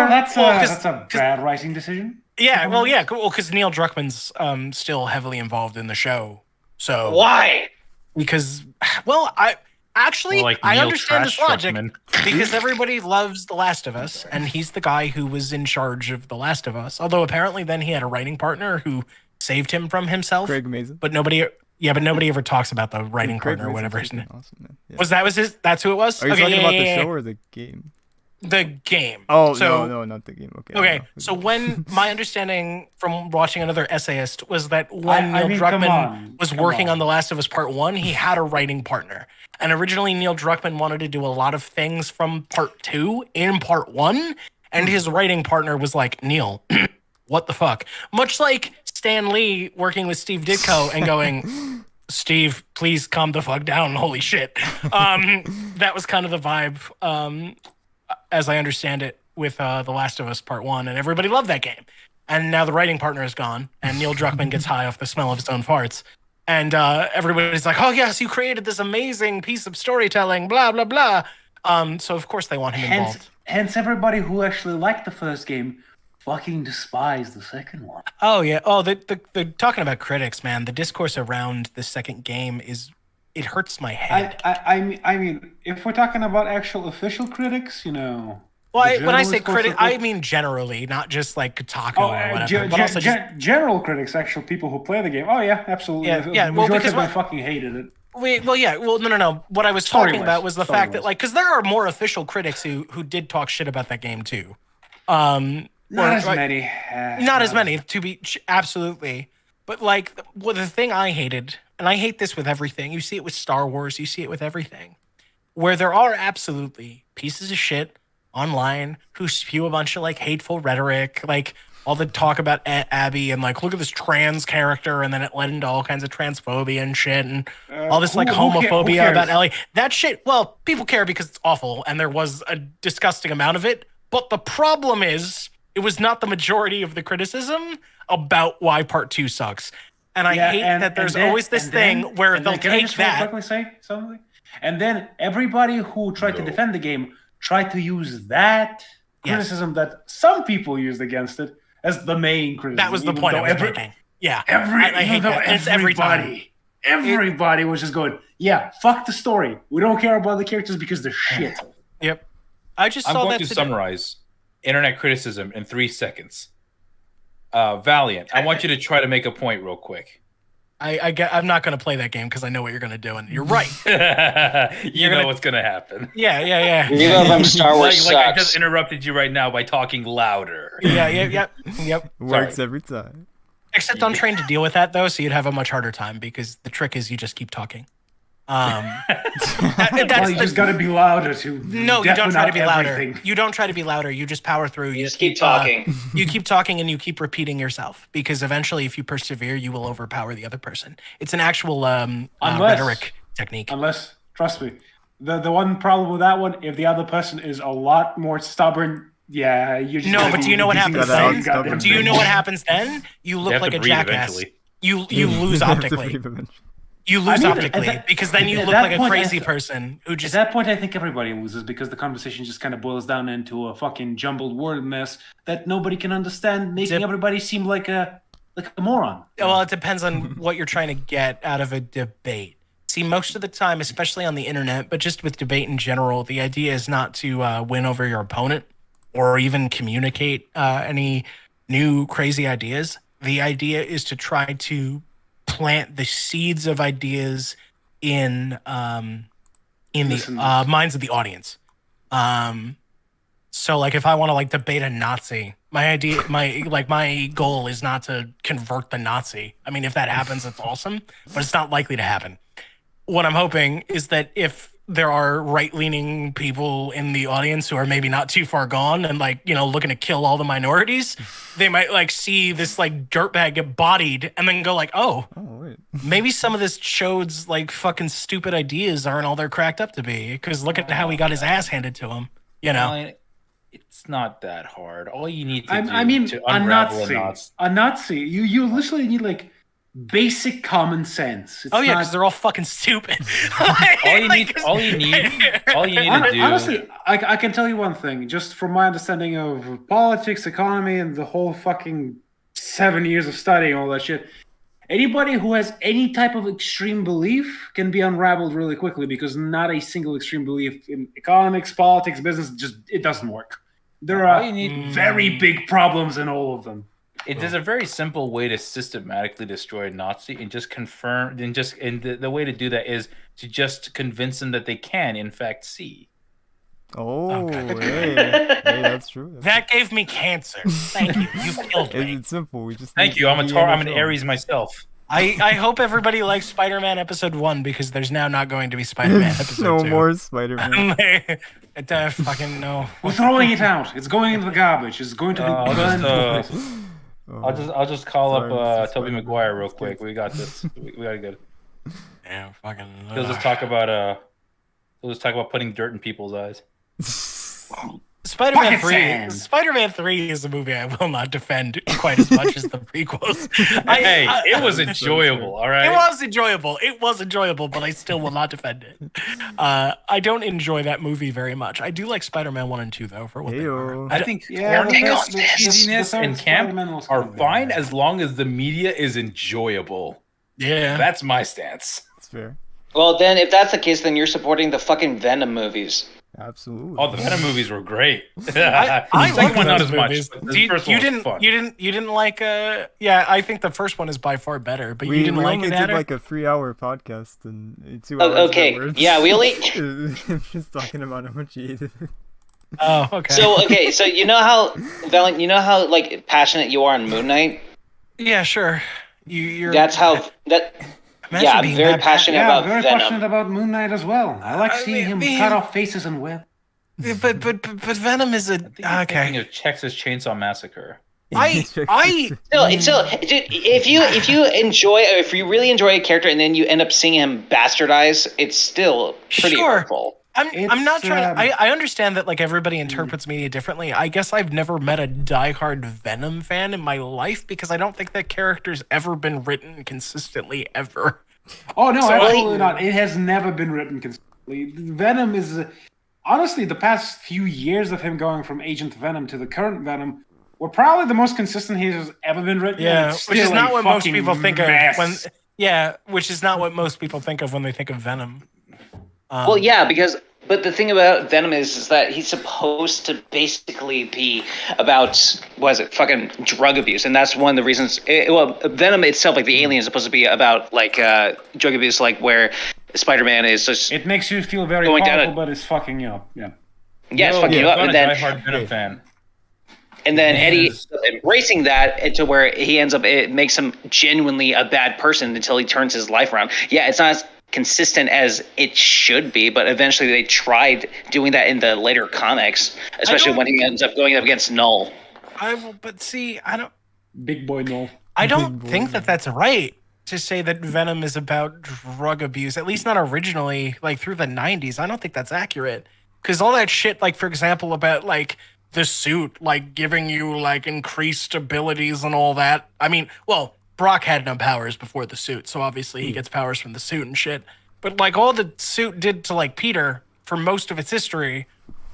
that's Well, 'cause- a bad writing decision. yeah, well, yeah, cool, because Neil Druckmann's still heavily involved in the show. So Why? because, well, I actually Well, like I Neil understand this Trash logic Druckmann. because everybody loves The Last of Us, and he's the guy who was in charge of The Last of Us. Although apparently then he had a writing partner who saved him from himself. Craig Mazin. But nobody ever talks about the writing Craig partner or whatever his Mazin's name. awesome, man. Yeah. Was his? That's who it was. Are you Okay, talking yeah, about yeah, the yeah, show or the game? The game. Oh, So- no, not the game. Okay. Okay, no. so when my understanding from watching another essayist was that when I Neil mean, come Druckmann on, was come working on. on The Last of Us Part 1, he had a writing partner. And originally Neil Druckmann wanted to do a lot of things from Part 2 in Part 1, and his writing partner was like, Neil, what the fuck? Much like Stan Lee working with Steve Ditko and going, Steve, please calm the fuck down, holy shit. That was kind of the vibe, as I understand it, with The Last of Us Part 1, and everybody loved that game. And now the writing partner is gone, and Neil Druckmann gets high off the smell of his own farts. And everybody's like, oh, yes, you created this amazing piece of storytelling, blah, blah, blah. So, of course, they want him involved. Hence, everybody who actually liked the first game fucking despised the second one. Oh, yeah. Oh, the talking about critics, man. The discourse around the second game it hurts my head. I mean, if we're talking about actual official critics, you know. Well, the when I journalists say go critic, for- I mean generally, not just like Kotaku or whatever. But also just, general critics, actual people who play the game. Oh yeah, absolutely. Yeah, The yeah, well, majority because of them what- fucking hated it. no. What I was talking Story-wise. about was the fact that, Story-wise. like, because there are more official critics who did talk shit about that game too. Not as like, many. Not as many, to be absolutely. But like, the thing I hated, and I hate this with everything. You see it with Star Wars. You see it with everything, where there are absolutely pieces of shit online who spew a bunch of like hateful rhetoric, like all the talk about Abby and like, look at this trans character, and then it led into all kinds of transphobia and shit, and all this like who homophobia cares? about Ellie. That shit. Well, people care because it's awful, and there was a disgusting amount of it. But the problem is, it was not the majority of the criticism about why Part 2 sucks. And I hate that there's always this thing where they'll can I take just really that. quickly say something? And then everybody who tried to defend the game tried to use that Yes. criticism that some people used against it as the main criticism. That was the even point I though was making. Yeah. I hate even though that. And it's every time. everybody was just going, yeah, fuck the story. We don't care about the characters because they're shit. Yep. I just I'm saw going that to today. summarize internet criticism in 3 seconds. Valiant, I want you to try to make a point real quick. I'm not going to play that game because I know what you're going to do, and you're right. you know what's going to happen. Yeah. You know them Star Wars Like I sucks. just interrupted you right now by talking louder. Yep. Works every time. Except I'm trained to deal with that, though, so you'd have a much harder time because the trick is you just keep talking. Well, you just got to be louder to. No, you don't try to be louder. everything. You don't try to be louder. You just power through. You just keep talking. You keep talking and you keep repeating yourself because eventually, if you persevere, you will overpower the other person. It's an actual rhetoric technique. Unless, trust me, the one problem with that one, if the other person is a lot more stubborn, yeah, you just. No, but do you know what happens then? Goddamn Do you know what happens then? You You look have like to a breathe jackass. eventually. You lose optically. You lose optically because then you at look that like a point, crazy person who At just. that point, I think everybody loses because the conversation just kind of boils down into a fucking jumbled word mess that nobody can understand, making everybody seem like a moron. Well, it depends on what you're trying to get out of a debate. See, most of the time, especially on the internet, but just with debate in general, the idea is not to win over your opponent or even communicate any new crazy ideas. The idea is to try to plant the seeds of ideas in the minds of the audience. So like if I want to like debate a Nazi, my goal is not to convert the Nazi. I mean, if that happens, it's awesome, but it's not likely to happen. What I'm hoping is that if there are right-leaning people in the audience who are maybe not too far gone and like, you know, looking to kill all the minorities, they might like see this like dirtbag get bodied and then go like, oh wait. Maybe some of this show's like fucking stupid ideas aren't all they're cracked up to be because look at how he got his ass handed to him, you know? Well, it's not that hard. All you need to I mean, to a unravel Nazi, you literally need like basic common sense. It's Oh yeah, not- because they're all fucking stupid. all you need to do. Honestly, I can tell you one thing, just from my understanding of politics, economy, and the whole fucking 7 years of studying all that shit. Anybody who has any type of extreme belief can be unraveled really quickly because not a single extreme belief in economics, politics, business, it doesn't work. There are very big problems in all of them. There's a very simple way to systematically destroy a Nazi and just confirm, and the way to do that is to just convince them that they can, in fact, see. Oh, hey, that's true. That gave me cancer. Thank you. You killed me. It's simple. We just Thank need you. I'm to be in I'm the an film. Aries myself. I hope everybody likes Spider-Man Episode 1 because there's now not going to be Spider-Man Episode 2. No more Spider-Man. Fucking no. We're throwing it out. It's going into the garbage. It's going to be burned. I'll just call Sorry, up Mr. Tobey Spider-Man. Maguire real quick. We got this. We got it good. Yeah, fucking. He'll just talk about putting dirt in people's eyes. Spider-Man Pocket 3. sand. Spider-Man 3 is a movie I will not defend quite as much as the prequels. It was enjoyable. All right. It was enjoyable. It was enjoyable, but I still will not defend it. I don't enjoy that movie very much. I do like Spider-Man 1 and 2 though, for what they are. Heyo. I think Yeah, cheesiness the and third camp Spider-Man was are kind of fine bad. as long as the media is enjoyable. Yeah. That's my stance. That's fair. Well, then, if that's the case, then you're supporting the fucking Venom movies. Absolutely. Oh, the Venom movies were great. I The second love one not those as much. movies. But the first one was fun. You didn't like yeah, I think the first one is by far better, but we you didn't like only it, did Adder? like a 3-hour podcast and 2 hours. Okay, of yeah, we only. just talking about how much you hated it. Oh, okay. So you know how Valiant, you know how like passionate you are on Moon Knight. yeah, sure. You're That's how that. imagine Yeah, I'm being very that passionate Yeah, about very Venom. passionate about Moon Knight as well. I like seeing him cut off faces and web. But Venom is a okay. Thinking of Texas Chainsaw Massacre. I Still, if you enjoy, if you really enjoy a character and then you end up seeing him bastardize, it's still pretty Sure. hurtful. I'm not It's, trying to, I understand that like everybody interprets media differently. I guess I've never met a diehard Venom fan in my life because I don't think that character's ever been written consistently ever. Oh no, So, absolutely not. It has never been written consistently. Venom is honestly the past few years of him going from Agent Venom to the current Venom were probably the most consistent he has ever been written. Yeah, and it's which is still not a what most fucking people think mess. of Yeah, which is not what most people think of when they think of Venom. Well, yeah, but the thing about Venom is that he's supposed to basically be about, fucking drug abuse, and that's one of the reasons. Venom itself, like the alien, is supposed to be about like drug abuse, like where Spider-Man is just. It makes you feel very Going down powerful, but it's fucking you up. Yeah. Yeah, it's fucking you up, I'm and a then diehard Venom fan. And then Eddie ends up embracing that to where it makes him genuinely a bad person until he turns his life around. Yeah, it's not as consistent as it should be, but eventually they tried doing that in the later comics, especially when he ends up going up against Null. But see, I don't. Big boy Null. I don't think that that's right to say that Venom is about drug abuse, at least not originally, like through the 90s. I don't think that's accurate. Because all that shit, like, for example, about, like, the suit, like, giving you, like, increased abilities and all that. I mean, well, Brock had no powers before the suit, so obviously he gets powers from the suit and shit. But, like, all the suit did to, like, Peter, for most of its history,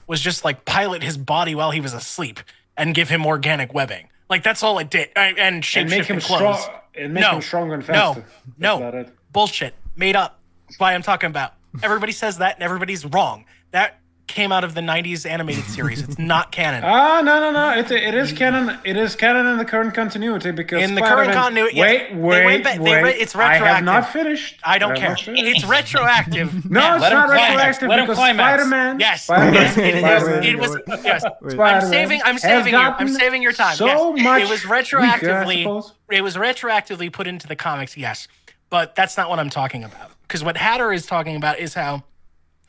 was just, like, pilot his body while he was asleep and give him organic webbing. Like, that's all it did. And shape-shift and clothes. And make him stronger and faster. No. Bullshit. Made up. That's why I'm talking about. Everybody says that, and everybody's wrong. That came out of the 90s animated series. It's not canon. No. It is canon. It is canon in the current continuity because in the current continuity. Wait. It's retroactive. I have not finished. I don't care. It's retroactive. No, it's not retroactive because Spider-Man. Yes. It was. Yes. I'm saving your time. So much. It was retroactively. It was retroactively put into the comics. Yes, but that's not what I'm talking about. Because what Hatter is talking about is how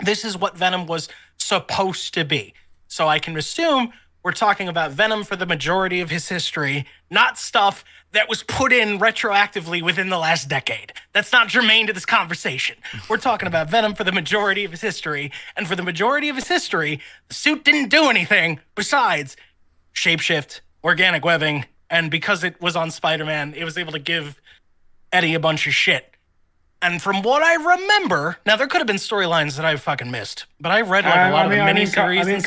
this is what Venom was supposed to be. So I can assume we're talking about Venom for the majority of his history, not stuff that was put in retroactively within the last decade. That's not germane to this conversation. We're talking about Venom for the majority of his history, and for the majority of his history, the suit didn't do anything besides shapeshift, organic webbing, and because it was on Spider-Man, it was able to give Eddie a bunch of shit. And from what I remember, now there could have been storylines that I fucking missed, but I read like a lot of the miniseries.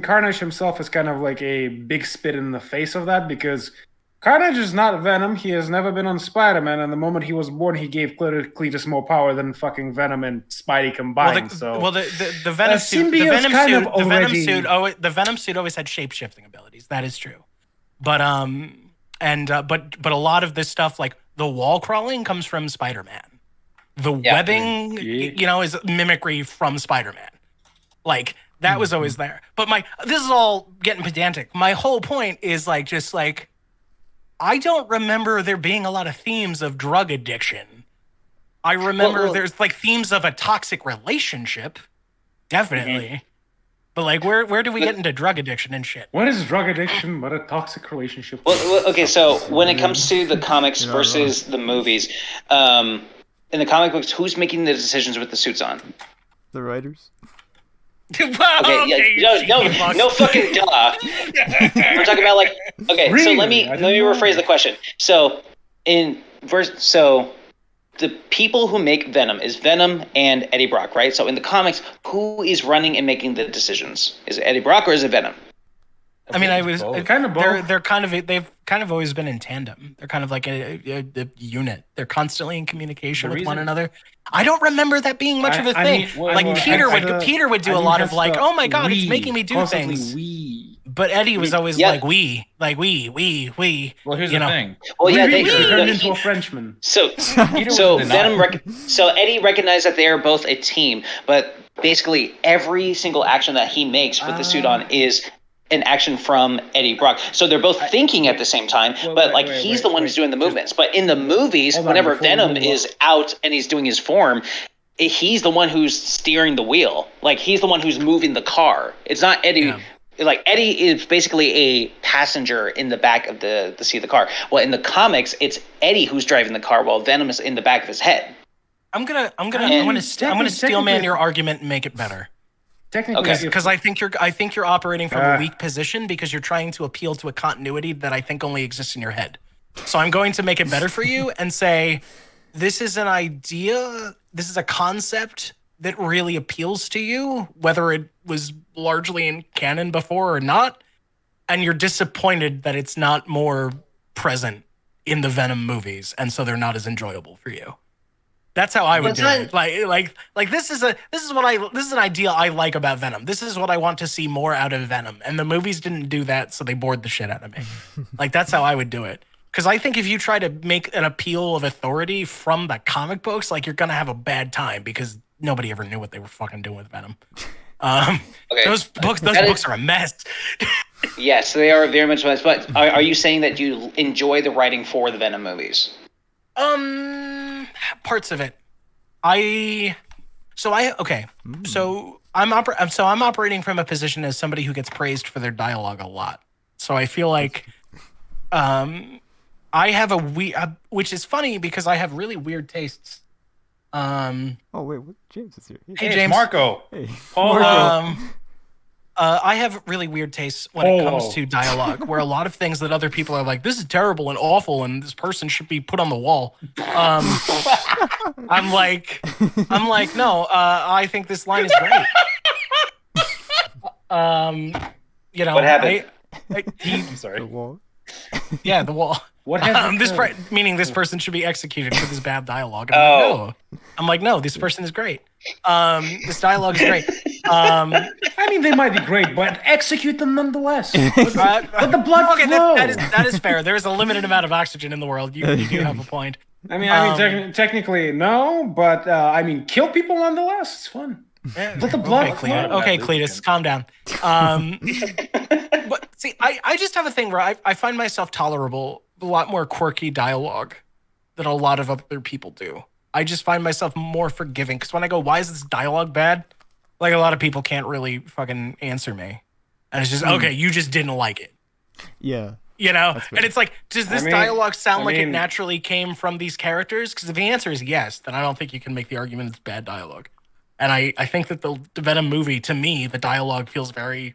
Carnage himself is kind of like a big spit in the face of that because Carnage is not Venom. He has never been on Spider-Man, and the moment he was born, he gave Cletus more power than fucking Venom and Spidey combined. The Venom suit, the Venom suit always had shape-shifting abilities. That is true, but a lot of this stuff, like the wall crawling, comes from Spider-Man. The webbing, is mimicry from Spider-Man. Like, that was always there. But this is all getting pedantic. My whole point is, I don't remember there being a lot of themes of drug addiction. I remember there's, themes of a toxic relationship. Definitely. Mm-hmm. But, where do we get into drug addiction and shit? What is drug addiction but a toxic relationship? Well, okay, so when it comes to the comics versus the movies, in the comic books, who's making the decisions with the suits on? The writers. No fucking duh. We're talking about really? So let me rephrase the question. So the people who make Venom is Venom and Eddie Brock, right? So in the comics, who is running and making the decisions? Is it Eddie Brock or is it Venom? I mean, kind of both. They've kind of always been in tandem. They're kind of like a unit. They're constantly in communication with one another. I don't remember that being much of a thing. Peter would do a lot of oh my god, it's making me do things. But Eddie was always we. Well, here's the thing. Well, yeah, they turned into a Frenchman. So Eddie recognized that they are both a team, but basically every single action that he makes with the suit on is an action from Eddie Brock. So they're both thinking at the same time, but he's the one who's doing the movements. But in the movies, whenever Venom is out and he's doing his form, he's the one who's steering the wheel. He's the one who's moving the car. It's not Eddie. Yeah. Eddie is basically a passenger in the back of the seat of the car. Well, in the comics, it's Eddie who's driving the car while Venom is in the back of his head. I'm gonna steel man your argument and make it better. Technically, because I think you're operating from a weak position because you're trying to appeal to a continuity that I think only exists in your head. So I'm going to make it better for you and say, this is an idea, this is a concept that really appeals to you, whether it was largely in canon before or not, and you're disappointed that it's not more present in the Venom movies, and so they're not as enjoyable for you. That's how I would do it. Like this is an idea I like about Venom. This is what I want to see more out of Venom. And the movies didn't do that, so they bored the shit out of me. Like that's how I would do it. Because I think if you try to make an appeal of authority from the comic books, like you're gonna have a bad time because nobody ever knew what they were fucking doing with Venom. Okay. Those books are a mess. Yes, they are very much a mess. But are you saying that you enjoy the writing for the Venom movies? Parts of it. So I'm operating from a position as somebody who gets praised for their dialogue a lot. So I feel like I have which is funny because I have really weird tastes. Oh wait, what? James is here. Hey James. Marco. Hey. Polo. I have really weird tastes when it comes to dialogue, where a lot of things that other people are like, this is terrible and awful, and this person should be put on the wall. I'm like, no, I think this line is great. You know, what happened? I'm sorry. The wall. Yeah, the wall. What happened? Meaning this person should be executed for this bad dialogue. I'm like, no, this person is great. This dialogue is great. I mean, they might be great, but execute them nonetheless. Let the blood flow. That is fair. There is a limited amount of oxygen in the world. You do have a point. I mean, technically no, but I mean, kill people nonetheless. It's fun. Let the blood flow. Okay, Cletus, calm down. But see, I just have a thing where I find myself tolerable a lot more quirky dialogue than a lot of other people do. I just find myself more forgiving because when I go, why is this dialogue bad? Like a lot of people can't really fucking answer me. And it's just, okay, you just didn't like it. Yeah. You know? And it's like, does this dialogue sound like it naturally came from these characters? Because if the answer is yes, then I don't think you can make the argument it's bad dialogue. And I think that the Venom movie, to me, the dialogue feels very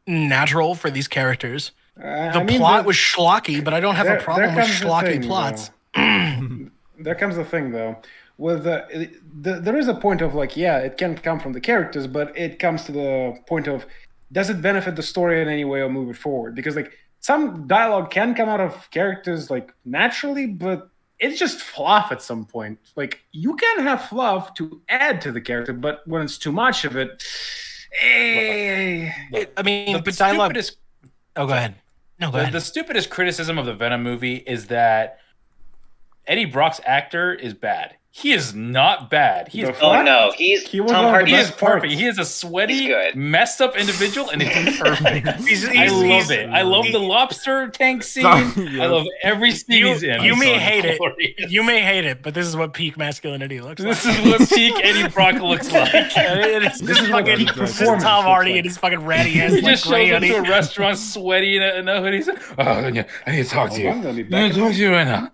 natural for these characters. The plot was schlocky, but I don't have a problem with schlocky plots. There comes the thing, though. With there is a point of like, yeah, it can come from the characters, but it comes to the point of, does it benefit the story in any way or move it forward? Because like some dialogue can come out of characters like naturally, but it's just fluff at some point. Like you can have fluff to add to the character, but when it's too much of it, but dialogue is. Oh, go ahead. No, go ahead. The stupidest criticism of the Venom movie is that Eddie Brock's actor is bad. He is not bad. He is Tom Hardy. He is perfect. He is a sweaty, messed up individual, and it's perfect. I love it. I love the lobster tank scene. I love every scene he's in. You may hate it. You may hate it, but this is what peak masculinity looks like. This is what peak Eddie Brock looks like. This is Tom Hardy and his fucking ratty ass. He just shows up to a restaurant sweaty in a hoodie. He's like, oh, yeah, I need to talk to you. I need to talk to you right now.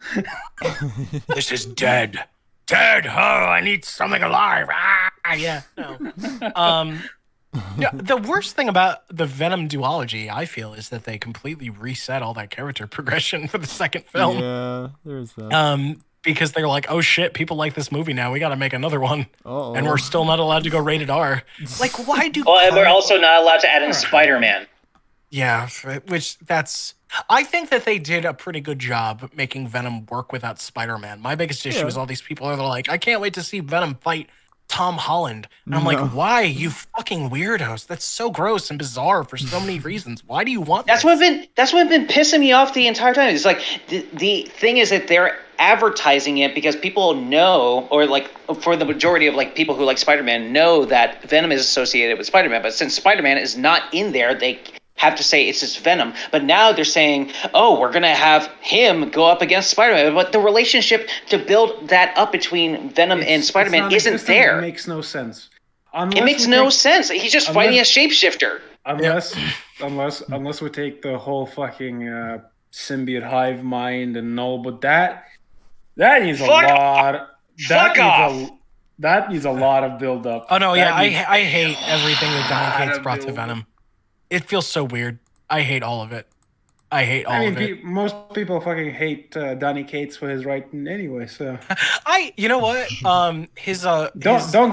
This is dead. Dead. Oh, I need something alive. Yeah. No. Yeah, the worst thing about the Venom duology, I feel, is that they completely reset all that character progression for the second film. Yeah, there's that. Because they're like, oh shit, people like this movie now. We got to make another one, and we're still not allowed to go rated R. Like, why do? Well, and we're also not allowed to add in Spider-Man. Yeah, I think that they did a pretty good job making Venom work without Spider-Man. My biggest issue is all these people are like, I can't wait to see Venom fight Tom Holland. And I'm like, why, you fucking weirdos? That's so gross and bizarre for so many reasons. Why do you want that's what's been pissing me off the entire time. It's like the thing is that they're advertising it because people know, or like for the majority of like people who like Spider-Man know that Venom is associated with Spider-Man, but since Spider-Man is not in there, they have to say it's just Venom. But now they're saying, oh, we're going to have him go up against Spider-Man. But the relationship to build that up betwing Venom and Spider-Man isn't there. It makes no sense. It makes no sense. He's just fighting a shapeshifter. Unless we take the whole fucking symbiote hive mind and all, but that needs a lot. That needs a lot of build up. Oh no, I hate everything that Donny Cates brought to Venom. It feels so weird. I hate all of it. I hate all of it. Most people fucking hate Donny Cates for his writing anyway. So you know what? don't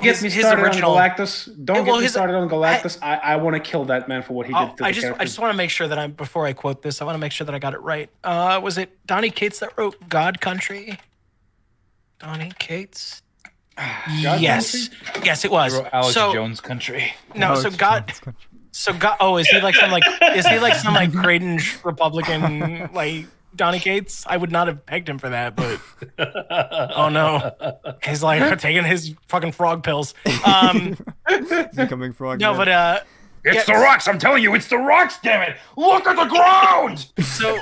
get me started original, on Galactus. Don't get me started on Galactus. I want to kill that man for what he did to the character. I just want to make sure that before I quote this, I want to make sure that I got it right. Was it Donny Cates that wrote God Country? Donny Cates. Yes, it was. Alex Jones Country. No, so God. So God, is he like some Creighton Republican like Donny Cates? I would not have pegged him for that, but oh no, he's like taking his fucking frog pills. Becoming frog. No, but it's the rocks. I'm telling you, it's the rocks. Damn it! Look at the ground. So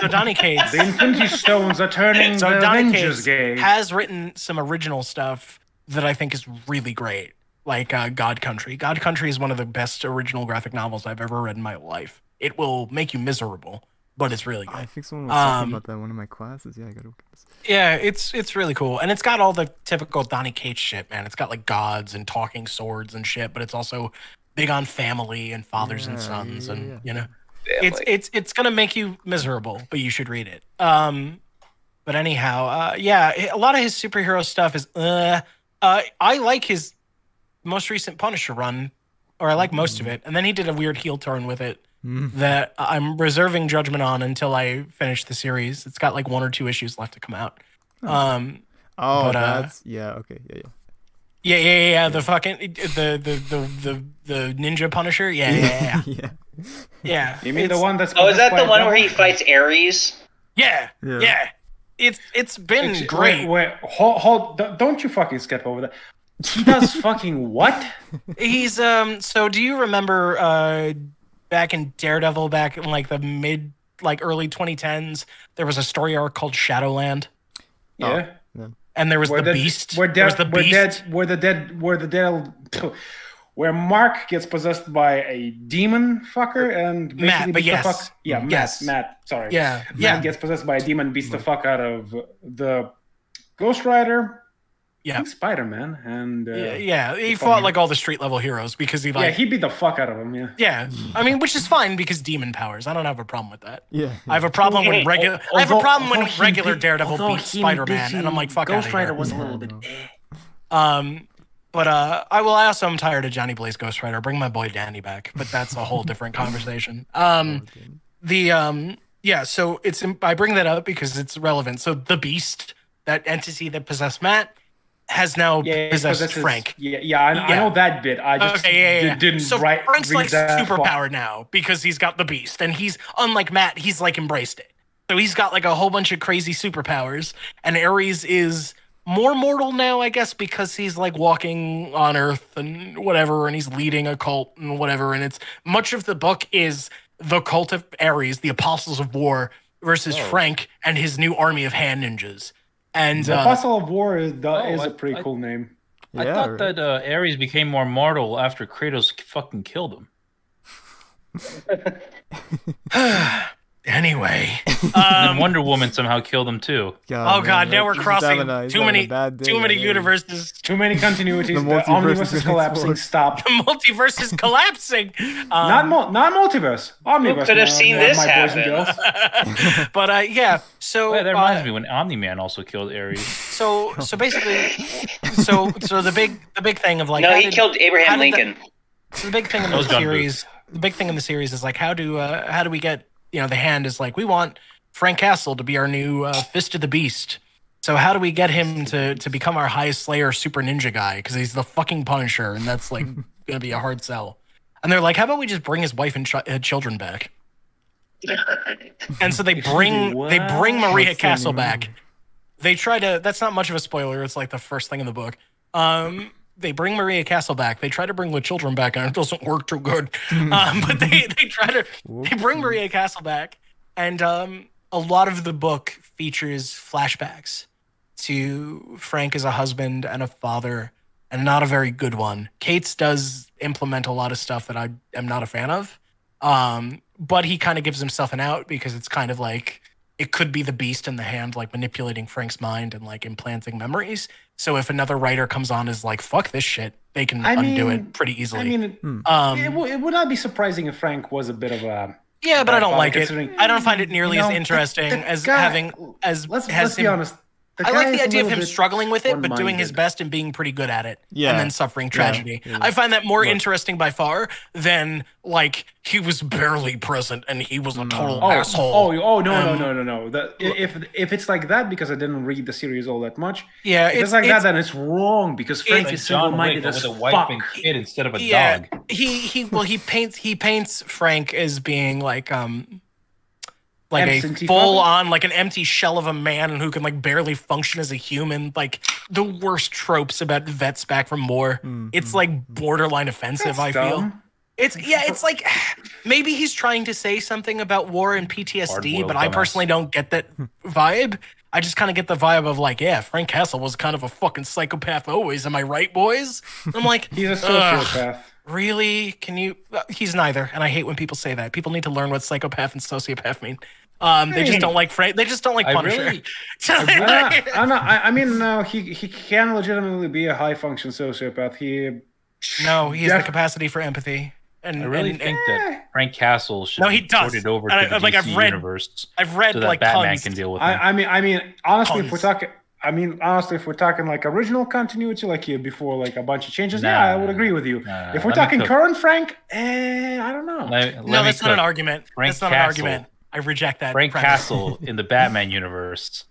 Donny Cates. The Infinity Stones are turning the Avengers gay. Has written some original stuff that I think is really great. Like God Country. God Country is one of the best original graphic novels I've ever read in my life. It will make you miserable, but it's really good. I think someone was talking about that in one of my classes. Yeah, I gotta look at this. Yeah, it's really cool. And it's got all the typical Donny Cates shit, man. It's got like gods and talking swords and shit, but it's also big on family and fathers and sons and you know. It's gonna make you miserable, but you should read it. But anyhow, a lot of his superhero stuff is I like his most recent Punisher run, or I like most of it, and then he did a weird heel turn with it that I'm reserving judgment on until I finish the series. It's got like 1 or 2 issues left to come out. Okay, yeah. The fucking the ninja Punisher, yeah. You mean the one that's? Oh, is that the one where he fights Ares? Yeah. It's been great. Wait, hold, don't you fucking skip over that. He does fucking what? He's so do you remember back in Daredevil back in like the early 2010s there was a story arc called Shadowland? Yeah. And there was the Beast. Where Mark gets possessed by a demon fucker and Matt, but yes. Matt, sorry. Yeah. Matt gets possessed by a demon, beats the fuck out of the Ghost Rider. Yeah, Spider-Man and he fought like all the street level heroes because he he beat the fuck out of him. Yeah. I mean, which is fine because demon powers. I don't have a problem with that. Yeah. I have a problem when regular Daredevil beats Spider-Man, and I'm like, fuck out of here. Ghost Rider was a little bit. But I also am tired of Johnny Blaze Ghost Rider. Bring my boy Danny back, but that's a whole different conversation. So it's I bring that up because it's relevant. So the Beast, that entity that possessed Matt, has now possessed Frank. I know that bit. I just didn't so write. Frank's like that superpowered now because he's got the Beast, and he's unlike Matt. He's like embraced it, so he's got like a whole bunch of crazy superpowers. And Ares is more mortal now, I guess, because he's like walking on Earth and whatever, and he's leading a cult and whatever. And it's much of the book is the cult of Ares, the Apostles of War, versus Frank and his new army of hand ninjas. And the Apostle of War is a pretty cool name. I thought that Ares became more mortal after Kratos fucking killed him. Anyway, and Wonder Woman somehow killed him too. God, now we're crossing too many universes, too many continuities. The omniverse is collapsing. Stop. The multiverse is collapsing. Not multiverse. Omniverse. Who could have seen this happen? But So that reminds me when Omni-Man also killed Ares. So basically, so the big thing of like he killed Abraham Lincoln. The big thing in the series. The big thing in the series is like how do we get. The Hand is like, we want Frank Castle to be our new Fist of the Beast. So how do we get him to become our highest slayer super ninja guy? Because he's the fucking Punisher, and that's like going to be a hard sell. And they're like, how about we just bring his wife and children back? And so they bring Maria Castle back. They try to. That's not much of a spoiler. It's like the first thing in the book. They bring Maria Castle back. They try to bring the children back, and it doesn't work too good. But they bring Maria Castle back, and a lot of the book features flashbacks to Frank as a husband and a father, and not a very good one. Cates does implement a lot of stuff that I am not a fan of, but he kind of gives himself an out because it's kind of like it could be the Beast in the Hand, like manipulating Frank's mind and like implanting memories. So if another writer comes on as like, fuck this shit, they can undo it pretty easily. It would not be surprising if Frank was a bit of a Yeah, but I don't like it. considering- I don't find it nearly You know, as interesting the as guy- having as Let's has be him. honest. I like guy the is a idea of little him bit struggling with it, but doing his one-minded. best and being pretty good at it, Yeah. and then suffering tragedy. yeah. I find that more Look. interesting by far than like he was barely present and he was a total Oh, asshole. no. If it's like that, because I didn't read the series all that much. Yeah, If it's like that, then it's wrong because Frank Like is John single-minded Wick as with a wife fuck. and kid instead of a Yeah, dog. he paints Frank as being like a Absentee full father? on like an empty shell of a man and who can like barely function as a human. Like the worst tropes about vets back from war. It's like borderline offensive. I feel Dumb. it's like maybe he's trying to say something about war and PTSD, Hard-boiled but I dumbass. personally don't get that vibe. I just kind of get the vibe of like, yeah, Frank Castle was kind of a fucking psychopath always. Am I right, boys? I'm like, He's a ugh. sociopath. Really? Can you? He's neither, and I hate when people say that. People need to learn what psychopath and sociopath mean. They just don't like Frank. They just don't like I Punisher. really- I mean, he can legitimately be a high function sociopath. No, he has the Def- capacity for empathy. And I really and- think that Frank Castle should No, he be does. ported over And to the like, I've DC read- universe I've read so that like Batman tons. can deal with him. I mean, honestly, if we're Tons. talking, if we're talking like original continuity, like before, like a bunch of changes, Nah. yeah, I would agree with you. Nah, If we're let me talking cook. current Frank, I don't know. No, that's not an argument. Frank That's not Castle. an argument. I reject that. Frank premise. Castle in the Batman universe.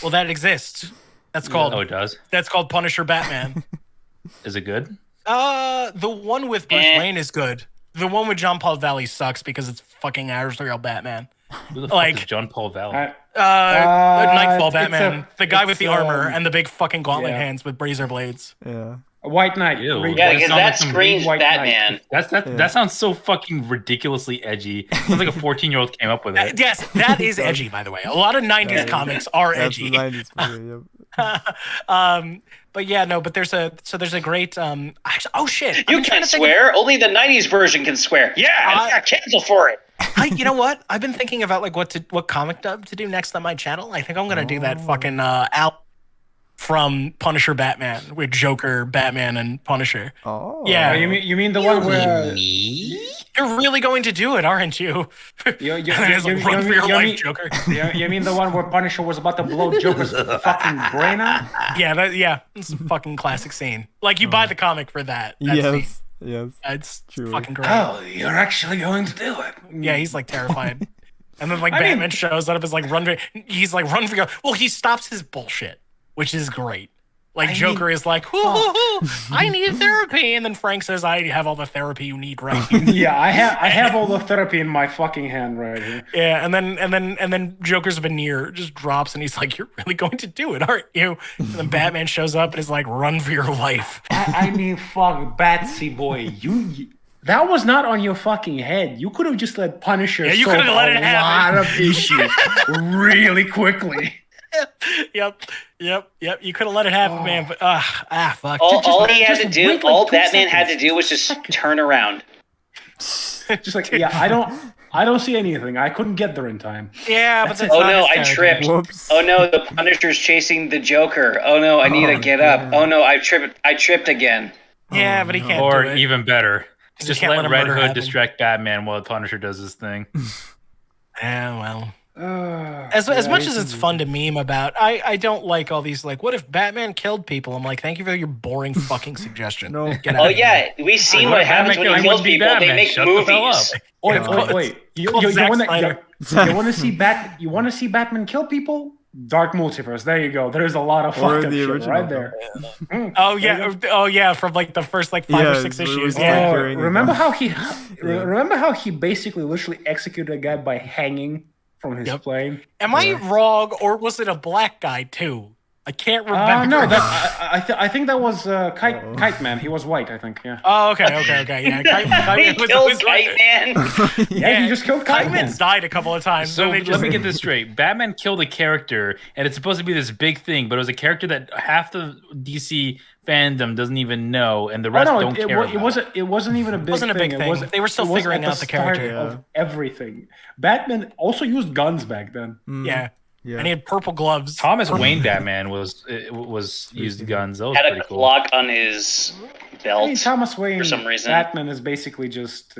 Well, that exists. That's called Oh, it does. that's called Punisher Batman. Is it good? The one with Bruce Wayne is good. The one with John Paul Valley sucks because it's fucking Ariel Batman. Who the Like- fuck is John Paul Valley? Nightfall it's Batman, the guy with it's, the armor um, and the big fucking gauntlet yeah. hands with razor blades. Yeah. White Knight. Ew. Read Yeah, That because sounds that like some screams White Batman. That sounds so fucking ridiculously edgy. Sounds like a 14-year-old came up with it. Yes, that is edgy, by the way. A lot of 90s Yeah. comics are That's the edgy. 90s for you, But yeah, no, but there's a great actually, oh shit. I've You been trying can't to think of- swear. Only the '90s version can swear. Yeah, I got canceled for it. you know what? I've been thinking about like what comic dub to do next on my channel. I think I'm gonna do that fucking Al from Punisher Batman with Joker, Batman, and Punisher. Oh. Yeah. You mean the one where You're really going to do it, aren't you? you And it's like, run for your life, Joker. you mean the one where Punisher was about to blow Joker's fucking brain out? Yeah, it's a fucking classic scene. Like you buy the comic for that. Scene. Yes. Yes. It's Truly. fucking great. Oh, you're actually going to do it. Yeah, he's like terrified. And then like I mean- Batman shows up, is like he's like run for your. Well, he stops his bullshit, which is great. Like Joker is like, I need therapy, and then Frank says, I have all the therapy you need right here. Yeah, I have all the therapy in my fucking hand right here. Yeah, and then Joker's veneer just drops, and he's like, "You're really going to do it, aren't you?" And then Batman shows up and is like, "Run for your life." I mean, fuck, Batsy boy, that was not on your fucking head. You could have just let Punisher Yeah, you solve could've let it a happen. lot of issues really quickly. Yep. You could have let it happen, man. But fuck. All he had to just do, wait, like, all 2 Batman had to seconds. do was just turn around. Just like, yeah, I don't see anything. I couldn't get there in time. Yeah, but that's Oh not no, his I character. tripped. Whoops. Oh no, the Punisher's chasing the Joker. Oh no, I need to get up. Oh no, I tripped again. Yeah, but he can't Or do it. even better, You just can't let let a Red murder Hood happen. distract Batman while Punisher does his thing. Yeah, well. Uh, As yeah, much as it's fun to meme about, I don't like all these like, what if Batman killed people? I'm like, thank you for your boring fucking suggestion. No. Get out Oh of here. yeah, we've seen What what if happens Batman when he kills kills people. Batman? They make Shut the hell movies. up. Wait. You called Zack Snyder. want to see Batman kill people? Dark Multiverse. There you go. There's a lot of Or fucked up the shit original. right there. Oh yeah, from like the first like 5 or Yeah, 6 it was issues. like- Yeah. during Remember the- how he basically literally executed a guy by hanging from his Yep. plane? Am I wrong, or was it a black guy too? I can't remember. No, I think that was Kite Man. He was white, I think. Yeah. Oh, okay. Yeah, He killed Kite Man. Yeah, he just killed Kite Man. Kiteman's died a couple of times. So then they let just, me get this straight. Batman killed a character, and it's supposed to be this big thing, but it was a character that half the DC fandom doesn't even know, and the rest don't care about. It wasn't even a big wasn't a big thing. thing. They were still it was figuring at out the start character. of everything. Batman also used guns back then. yeah. Yeah. And he had purple gloves. Thomas Wayne Batman was used guns. That was Had pretty a cool. clock on his I belt. mean, Thomas Wayne for some reason. Batman is basically just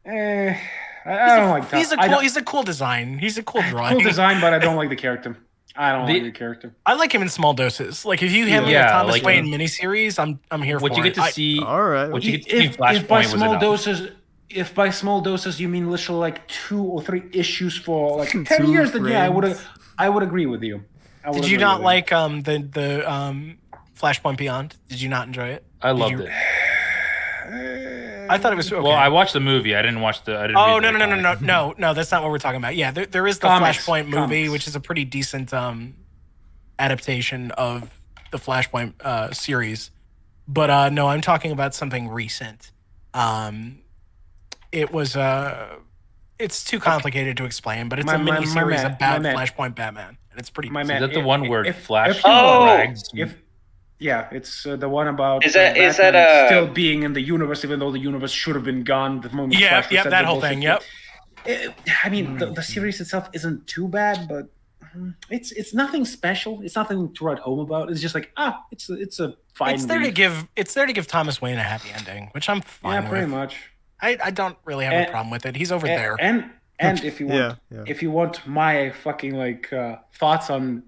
I don't like that. He's a cool design. He's a cool drawing. Cool design, but I don't like the character. I don't like the character. I like him in small doses. Like if you have a Thomas Wayne miniseries, I'm here for it. What you get to see. All right. What you get to see in If by Flashpoint small was doses, if by small doses you mean literally like 2 or 3 issues for like 10 2 years, then yeah, frames. I would agree with you. Did you not like the Flashpoint Beyond? Did you not enjoy it? I loved it. I thought it was okay. Well, I watched the movie. I didn't watch the. I didn't Oh read the comic. no! That's not what we're talking about. Yeah, there is the Flashpoint movie, which is a pretty decent adaptation of the Flashpoint series. But no, I'm talking about something recent. It was it's too complicated to explain, but it's a miniseries about Flashpoint Batman, and it's pretty. Is that the one where Flash rags? Yeah, it's the one about is that still being in the universe, even though the universe should have been gone the moment. Yeah, Flash that whole thing. Yep. I mean, the series itself isn't too bad, but it's nothing special. It's nothing to write home about. It's just like it's a fine. It's there to give Thomas Wayne a happy ending, which I'm fine with. Yeah, pretty much. I don't really have a problem with it. He's over there. And if you want, if you want my fucking like thoughts on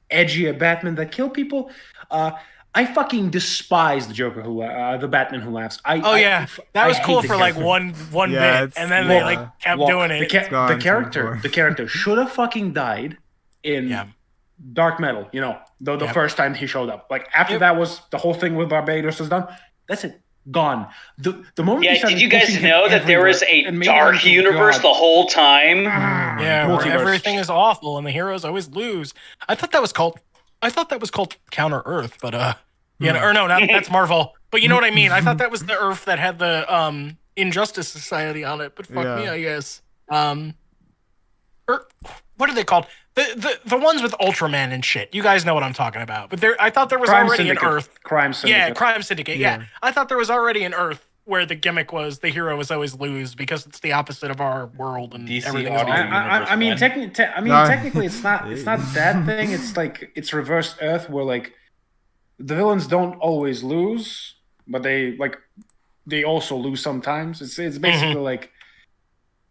edgy Batman that kill people, I fucking despise the Joker the Batman who laughs. That was cool for like one bit, and then they kept doing it. The character should have fucking died in Dark Metal. The first time he showed up. Like after that was the whole thing with Barbados was done. That's it. Gone. The moment. Yeah. Did you guys know that there was a dark universe the whole time? Yeah, where everything is awful and the heroes always lose. I thought that was called Counter Earth, but that's Marvel. But you know what I mean. I thought that was the Earth that had the Injustice Society on it. But fuck me, I guess. What are they called? The ones with Ultraman and shit. You guys know what I'm talking about. But I thought there was already an Earth. Crime Syndicate. Yeah, Crime Syndicate. Yeah. I thought there was already an Earth where the gimmick was the hero was always lose because it's the opposite of our world and DC everything. I mean, technically, it's not that thing. It's like it's reverse Earth where like the villains don't always lose, but they also lose sometimes. It's basically like.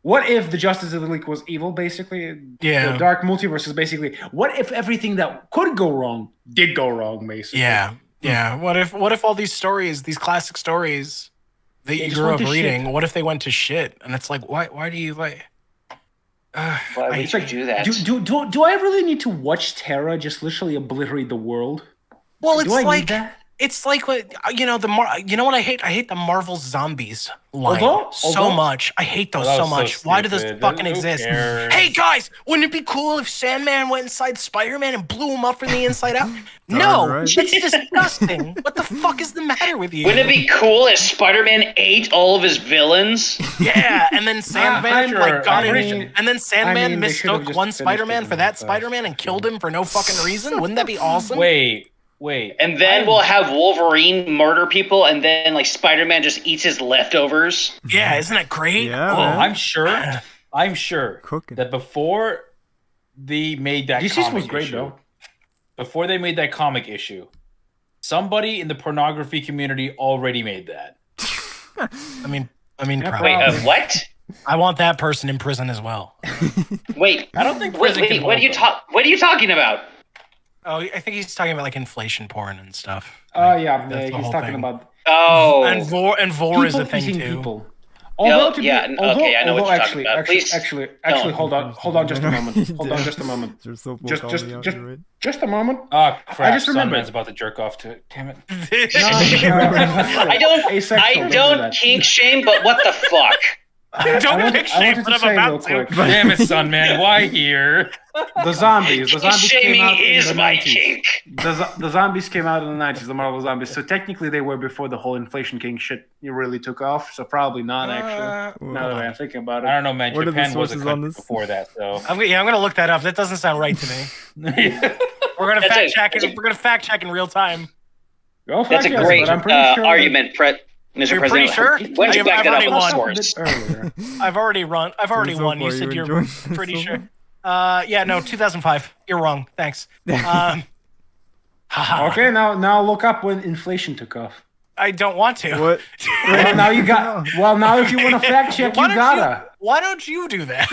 What if the Justice League was evil, basically? Yeah. The Dark Multiverse is basically, what if everything that could go wrong did go wrong, basically? Yeah. Yeah. What if all these stories, these classic stories that you grew up reading, what if they went to shit? And it's like, why do you like... Why would you do that? Do I really need to watch Terra just literally obliterate the world? Well, it's like that? It's like what what I hate? I hate the Marvel Zombies line so much. I hate those so much. So why do those fucking exist? Hey guys, wouldn't it be cool if Sandman went inside Spider-Man and blew him up from the inside out? No, it's disgusting. What the fuck is the matter with you? Wouldn't it be cool if Spider-Man ate all of his villains? Yeah, and then Sandman and then Sandman mistook one Spider-Man for that Spider-Man and killed him for no fucking reason. Wouldn't that be awesome? Wait. And then we'll have Wolverine murder people, and then like Spider-Man just eats his leftovers. Yeah, isn't that great? Yeah, I'm sure that before they made that DC's was great though. Before they made that comic issue, somebody in the pornography community already made that. I mean, wait, what? I want that person in prison as well. Wait, I don't think. What are you talking about? Oh, I think he's talking about like inflation porn and stuff. Oh yeah, he's talking about. Oh, and vor is a thing too. People. I know what you're talking about. Please, actually, hold on, just a moment. Just a moment. Oh crap! I just remembered. Sunman's about to jerk off to it. Damn it! I don't kink shame, but what the fuck? Don't kink shame, but I'm about to. Damn it, Sunman! Why here? The zombies came out in the 90s. Kink. The zombies came out in the 90s, the Marvel zombies. So technically they were before the whole inflation king shit really took off. So probably not actually. Now that I'm thinking about it. I don't know, man. Japan was a country before that, so. I'm gonna look that up. That doesn't sound right to me. We're gonna fact check it. We're gonna fact check in real time. That's a great argument, Mr. You're President. pretty sure? When'd you back that up on source? I've already won. You said you're pretty sure. Yeah, no, 2005. You're wrong. Thanks. Okay, now look up when inflation took off. I don't want to. What? Well, now you got. Well, now if you want to fact check, you gotta. Why don't you do that?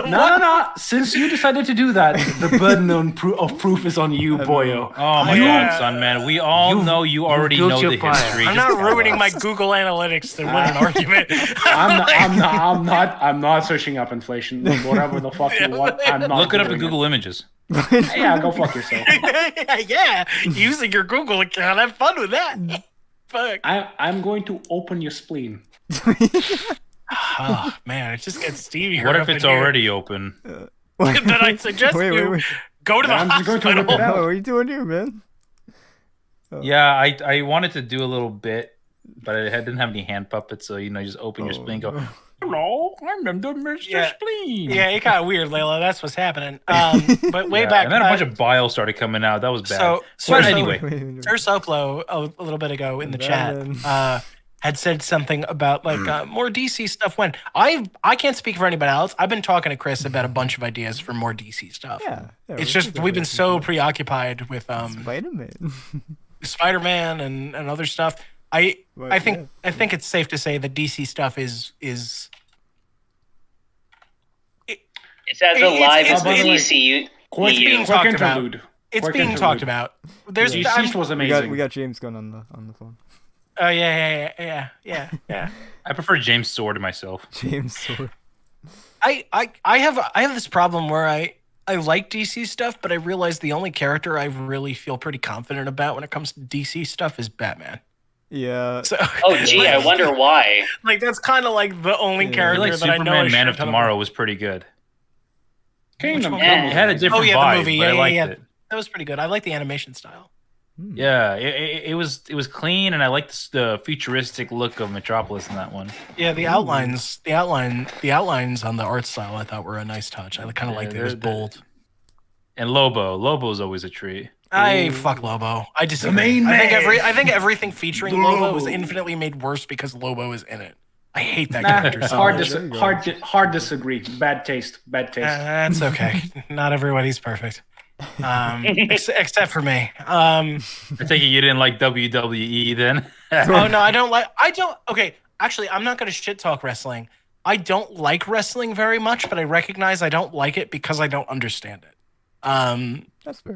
No. Since you decided to do that, the burden of proof is on you, boyo. Oh my god, son, man. We all know you already know the history. I'm not ruining my Google Analytics to win an argument. I'm not searching up inflation. Whatever the fuck you want. I'm not. Look it up in Google Images. Yeah, go fuck yourself. Yeah, using your Google account. Have fun with that. Fuck. I'm going to open your spleen. Oh man, it just gets steamy. What if it's already open? Then I suggest you go to the hospital. What are you doing here, man? Yeah, I wanted to do a little bit, but I didn't have any hand puppets, so just open your spleen, and go, hello, I'm the Mr. Spleen. Yeah, it got weird, Layla. That's what's happening. But way back, and then a bunch of bile started coming out. That was bad. So anyway, Sir Soplo a little bit ago in the chat had said something about more DC stuff. When I can't speak for anybody else. I've been talking to Chris about a bunch of ideas for more DC stuff. Yeah, it's just we've been so preoccupied with Spider-Man and other stuff. I think it's safe to say that DC stuff is it's as alive as the DCU. It's being talked about. It's being talked about. There's DC was amazing. We got James Gunn on the phone. Oh yeah. I prefer James Sword to myself. James Sword. I have this problem where I like DC stuff, but I realize the only character I really feel pretty confident about when it comes to DC stuff is Batman. Yeah. So, gee, I wonder why. That's kind of like the only character that Superman, I know. Man of Tomorrow was pretty good. Kingdom. It had a different vibe, the movie. But I liked it. That was pretty good. I like the animation style. Yeah, it was clean, and I liked the futuristic look of Metropolis in that one. Yeah, the outlines on the art style I thought were a nice touch. I kind of liked it. It was bold. And Lobo's always a treat. Fuck Lobo. I disagree. I think everything featuring Lobo was infinitely made worse because Lobo is in it. I hate that character. Hard disagree. Bad taste. That's okay. Not everybody's perfect. Except for me. I take it you didn't like WWE then? Oh no, I don't. Okay, actually, I'm not going to shit talk wrestling. I don't like wrestling very much, but I recognize I don't like it because I don't understand it. That's fair.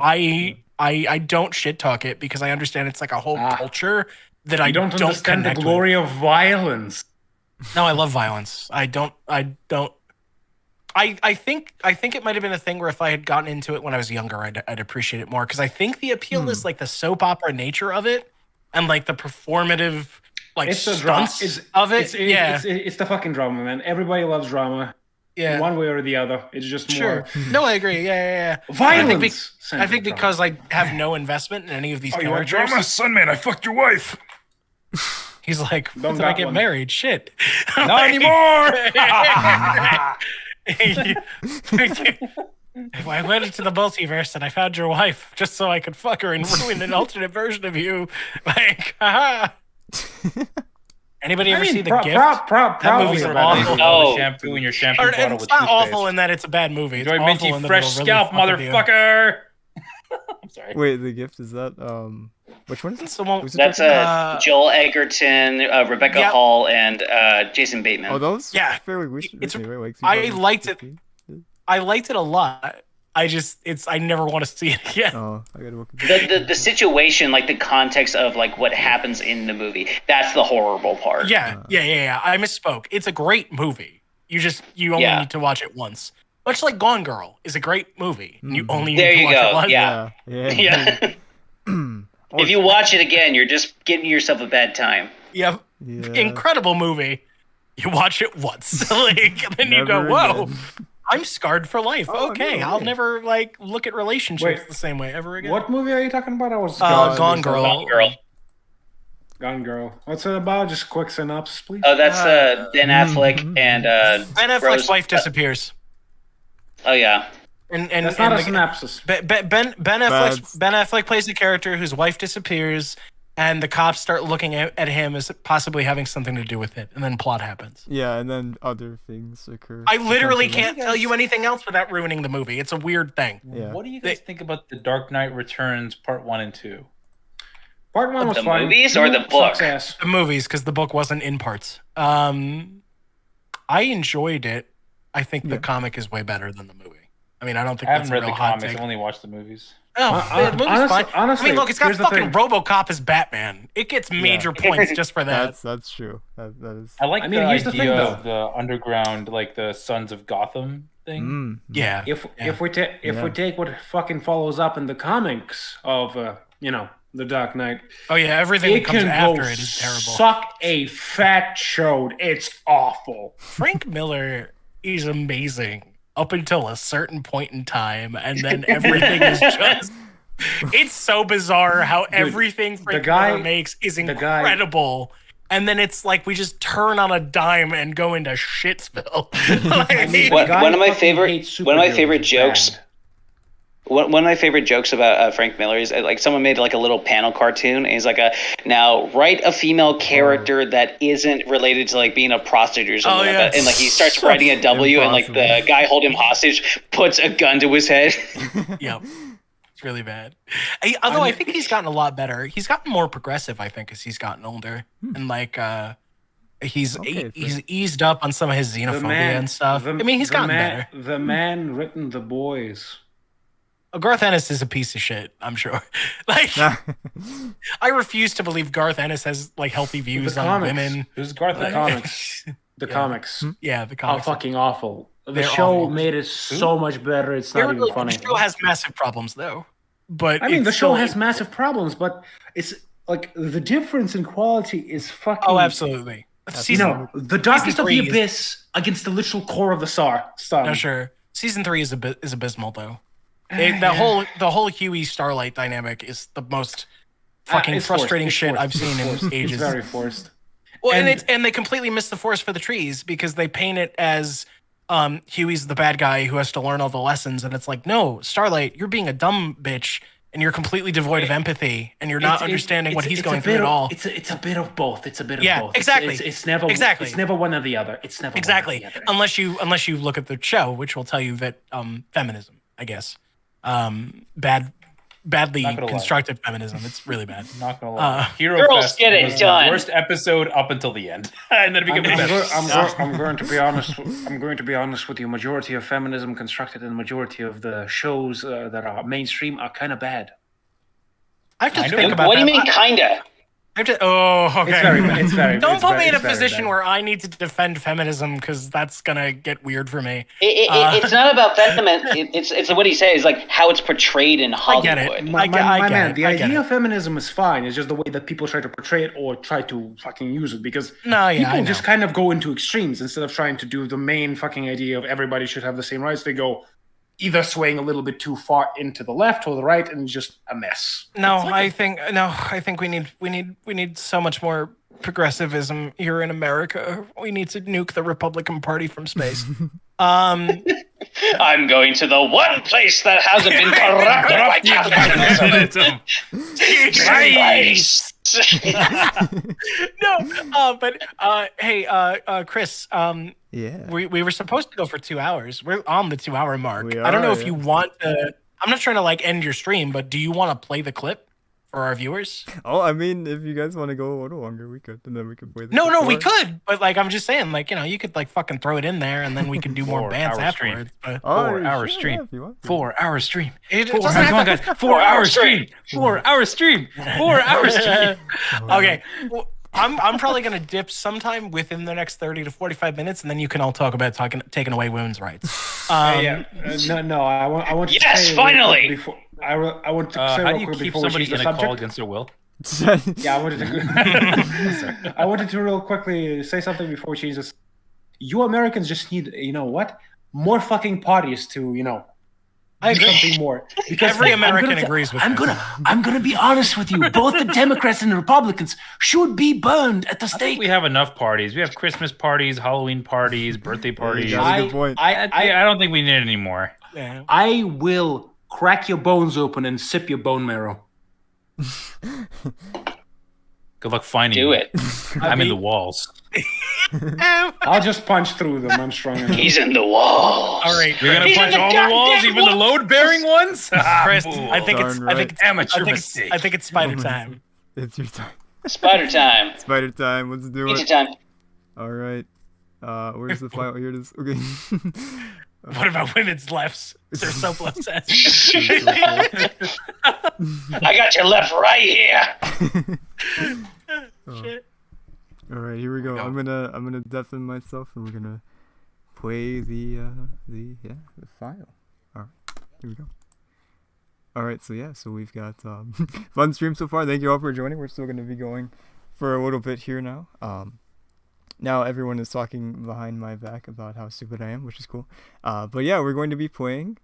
I don't shit talk it because I understand it's like a whole culture that I don't understand the glory of violence. No, I love violence. I think it might have been a thing where if I had gotten into it when I was younger, I'd appreciate it more because I think the appeal is like the soap opera nature of it and like the performative stunts of it. It's the fucking drama, man. Everybody loves drama. Yeah, one way or the other. It's just more. No, I agree. Yeah. Violence. I think because I have no investment in any of these characters. You want drama, son, man? I fucked your wife. He's like, when did I get married? Shit. Not anymore. I went into the multiverse and I found your wife just so I could fuck her and ruin an alternate version of you. Like, haha. Anybody ever see The Gift? That movie's awful. Oh, shampoo in your shampoo bottle with it's not toothpaste. awful in that it's a bad movie. It's Enjoy minty fresh scalp, motherfucker. I'm sorry. Wait, The Gift, is that which one is this? That's Joel Egerton, Rebecca Hall, and Jason Bateman. Oh, those? Yeah, fairly recent. I liked it. I liked it a lot. I never want to see it again. Oh, I gotta look at the situation, like the context of like what happens in the movie. That's the horrible part. Yeah. I misspoke. It's a great movie. You only need to watch it once. Much like Gone Girl is a great movie. You only need to watch it once. Yeah. If you watch it again, you're just giving yourself a bad time. Yeah. Incredible movie. You watch it once, then you go, "Whoa, again. I'm scarred for life." Okay, I'll never look at relationships the same way ever again. What movie are you talking about? I was Gone Girl. Gone Girl. What's it about? Just quick synopsis, please. Oh, that's Ben Affleck and Ben Affleck's wife disappears. Oh yeah. And that's not a synopsis. Ben Affleck plays a character whose wife disappears, and the cops start looking at him as possibly having something to do with it, and then plot happens. Yeah, and then other things occur. I literally can't tell you anything else without ruining the movie. It's a weird thing. Yeah. What do you guys think about The Dark Knight Returns Part 1 and 2? Part 1 was The fine. movies or the 2 book? sucks ass. The movies, because the book wasn't in parts. I enjoyed it. I think the comic is way better than the movie. I mean, I don't think I that's haven't a read real the hot comics. take. I've only watched the movies. Oh, the movie's honestly- fine. honestly, I mean, look, it's got here's the fucking thing. RoboCop as Batman. It gets major points just for that. That's true. That is. I like I mean, the here's the idea thing, though. of the underground, like the Sons of Gotham thing. Mm. Yeah. If we take what fucking follows up in the comics of the Dark Knight, Oh yeah, everything that it comes can after go it is terrible. suck a fat chode. It's awful. Frank Miller is amazing up until a certain point in time, and then everything is just. It's so bizarre how everything Frank Miller makes is incredible. And then it's like we just turn on a dime and go into Shitsville. One of my favorite jokes. Bad. One of my favorite jokes about Frank Miller is like someone made like a little panel cartoon, and he's like, now write a female character that isn't related to like being a prostitute or something like that. And like he starts writing a W, and like the guy holding him hostage puts a gun to his head. Yep. It's really bad. Although I think he's gotten a lot better. He's gotten more progressive, I think, as he's gotten older. And like he's eased up on some of his xenophobia and stuff. I mean, he's gotten better. The man written The Boys. Garth Ennis is a piece of shit, I'm sure. Like, I refuse to believe Garth Ennis has like healthy views on women. Who's Garth The Ennis? comics. The comics. Yeah, the Are comics. fucking awful. The They're show awful. made it so much better. It's not even funny. The show has massive problems, though. But I mean, the it's show still- has massive problems, but it's like the difference in quality is fucking. Oh, absolutely. The darkest of the 3 is- abyss against the literal core of the star. No, sure. Season 3 is abysmal, though. The whole Huey Starlight dynamic is the most fucking It's frustrating forced. shit It's I've seen forced. in ages. It's very forced. Well, and they completely miss the forest for the trees because they paint it as Huey's the bad guy who has to learn all the lessons, and it's like, no, Starlight, you're being a dumb bitch, and you're completely devoid of empathy, and you're not understanding what he's going through at all. It's a bit of both. It's a bit of Yeah, both. exactly. It's never Exactly. It's never one or the other. It's never Exactly. one or the other. Unless you look at the show, which will tell you that feminism, I guess, badly Not gonna lie. constructed feminism. It's really bad. Not gonna lie. Hero Girls Fest get it was done. the worst episode up until the end, and then it became the best. I'm going to be honest. I'm going to be honest with you. Majority of feminism constructed and majority of the shows that are mainstream are kind of bad. I have to Kind of? think about What do that. you mean, kinda? I have to, okay. It's very bad. It's very. Don't it's put very- me in a it's very position bad. where I need to defend feminism because that's gonna get weird for me. It's not about feminism. It's what he says, like how it's portrayed in I Hollywood. get it. My I get man, it. the I get idea it. of feminism is fine. It's just the way that people try to portray it or try to fucking use it because No, yeah, I people know. just kind of go into extremes instead of trying to do the main fucking idea of everybody should have the same rights. They go either swaying a little bit too far into the left or the right, and it's just a mess. I think we need so much more progressivism here in America. We need to nuke the Republican Party from space. I'm going to the one place that hasn't been corrupted by capitalism. Christ. No, but hey, Chris, Yeah. we were supposed to go for 2 hours. We're on the 2 hour mark. We I don't know are, if you yeah. want to. I'm not trying to like end your stream, but do you want to play the clip for our viewers? Oh, I mean, if you guys want to go a little longer, we could, and then we could play. No, we before. could, but like I'm just saying, like you could like fucking throw it in there, and then we could do more 4 bands hour stream. afterwards. But Oh, 4 hour sure, stream. yeah, if you want to. 4 hour stream. it Come doesn't on, have to- guys. 4 hour stream. 4 hour stream. 4 hour stream. Okay. Well, I'm probably gonna dip sometime within the next 30 to 45 minutes, and then you can all talk about taking away women's rights. No. I want. To Yes, say real quick finally! Before, I want to say How real do you quick keep before we somebody change in the a call subject. against their will? Yeah, I wanted to. I wanted to real quickly say something before we change this. You Americans just need, more fucking parties to, I do agree. something more. Because Every I'm American gonna agrees with I'm this. gonna be honest with you. Both the Democrats and the Republicans should be burned at the I think stake. we have enough parties. We have Christmas parties, Halloween parties, birthday parties. That's a good point. I don't think we need any more. Yeah. I will crack your bones open and sip your bone marrow. Good luck finding Do me. it. I'm in the walls. I'll just punch through them. I'm strong enough. He's in the wall. All right, You're gonna He's punch in the all the goddamn walls, even the load-bearing ones? Chris. Boo. I think Darn right. it's Amateur I think mistake. it's spider time. It's your time. Spider time. Spider time. Let's do Pizza it. time. All right. Where's the file? Here it is. Okay. What about women's lefts? They're so obsessed. I got your left right here. Shit. All right, here we go. I'm gonna deafen myself, and we're gonna play the file. All right, here we go. All right, so we've got fun stream so far. Thank you all for joining. We're still gonna be going for a little bit here now. Now everyone is talking behind my back about how stupid I am, which is cool. But yeah, we're going to be playing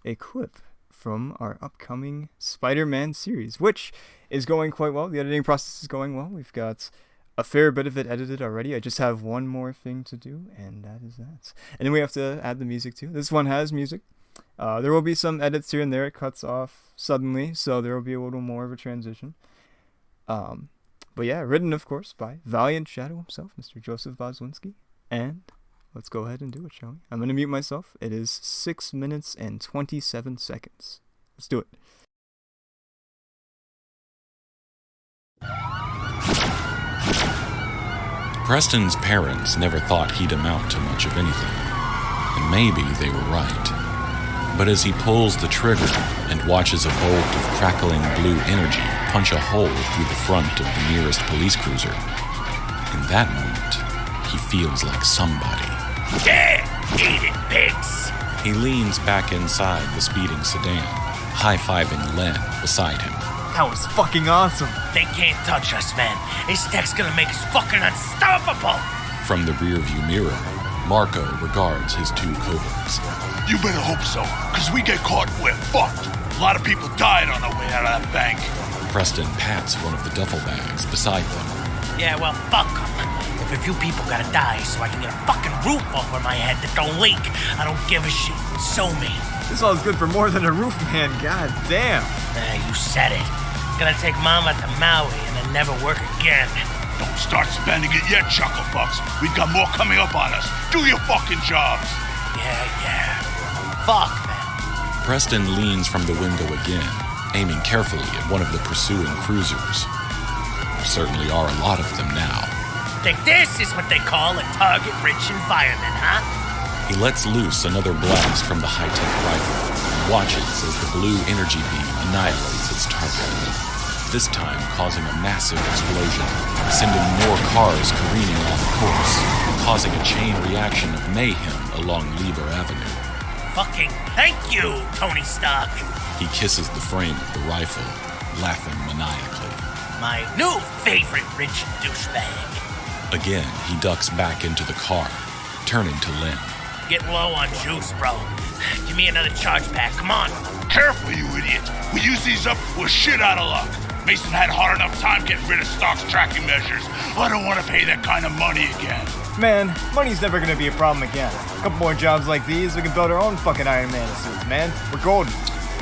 a clip from our upcoming Spider-Man series, which is going quite well. The editing process is going well. We've got a fair bit of it edited already. I just have one more thing to do, and that is that. And then we have to add the music too. This one has music. There will be some edits here and there. It cuts off suddenly, so there will be a little more of a transition. But yeah, written, of course, by Valiant Shadow himself, Mr. Joseph Boswinski. And let's go ahead and do it, shall we? I'm going to mute myself. It is 6 minutes and 27 seconds. Let's do it. Preston's parents never thought he'd amount to much of anything. And maybe they were right. But as he pulls the trigger and watches a bolt of crackling blue energy punch a hole through the front of the nearest police cruiser, in that moment, he feels like somebody. Yeah, eat it, pigs! He leans back inside the speeding sedan, high-fiving Len beside him. That was fucking awesome! They can't touch us, man. This tech's gonna make us fucking unstoppable! From the rearview mirror, Marco regards his two cohorts. You better hope so, because we get caught, we're fucked. A lot of people died on their way out of that bank. Preston pats one of the duffel bags beside them. Yeah, well, fuck them. If a few people gotta die so I can get a fucking roof over my head that don't leak, I don't give a shit. So me. This all is good for more than a roof, man. God damn. You said it. Gonna take Mama to Maui and then never work again. Don't start spending it yet, Chucklebucks. We've got more coming up on us. Do your fucking jobs. Yeah. Fuck, man. Preston leans from the window again, aiming carefully at one of the pursuing cruisers. There certainly are a lot of them now. Think this is what they call a target-rich environment, huh? He lets loose another blast from the high-tech rifle and watches as the blue energy beam annihilates its target. This time causing a massive explosion, sending more cars careening off course, causing a chain reaction of mayhem along Lieber Avenue. Fucking thank you, Tony Stark. He kisses the frame of the rifle, laughing maniacally. My new favorite rich douchebag. Again, he ducks back into the car, turning to Len. Get low on juice, bro. Give me another charge pack, come on. Careful, you idiot. We use these up, we're shit out of luck. Mason had hard enough time getting rid of Stark's tracking measures. I don't want to pay that kind of money again. Man, money's never gonna be a problem again. A couple more jobs like these, we can build our own fucking Iron Man suits, man. We're golden.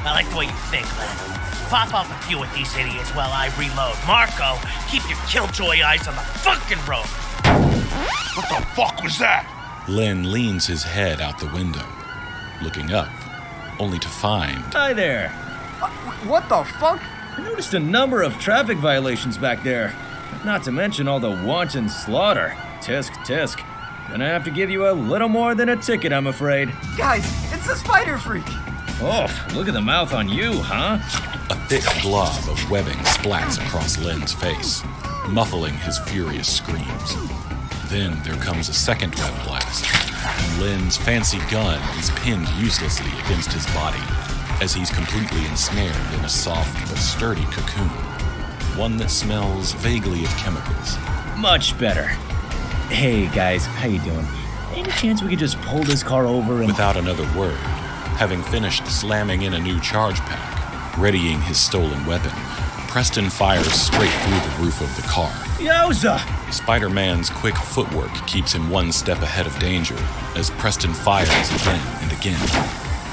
I like the way you think, Len. Pop off a few of these idiots while I reload. Marco, keep your killjoy eyes on the fucking road. What the fuck was that? Len leans his head out the window, looking up, only to find... Hi there. What the fuck? I noticed a number of traffic violations back there. Not to mention all the wanton slaughter. Tisk. Gonna have to give you a little more than a ticket, I'm afraid. Guys, it's the Spider Freak! Oh, look at the mouth on you, huh? A thick glob of webbing splats across Len's face, muffling his furious screams. Then there comes a second web blast, and Len's fancy gun is pinned uselessly against his body as he's completely ensnared in a soft but sturdy cocoon, one that smells vaguely of chemicals. Much better. Hey guys, how you doing? Any chance we could just pull this car over and... Without another word, having finished slamming in a new charge pack, readying his stolen weapon, Preston fires straight through the roof of the car. Yowza! Spider-Man's quick footwork keeps him one step ahead of danger as Preston fires again and again,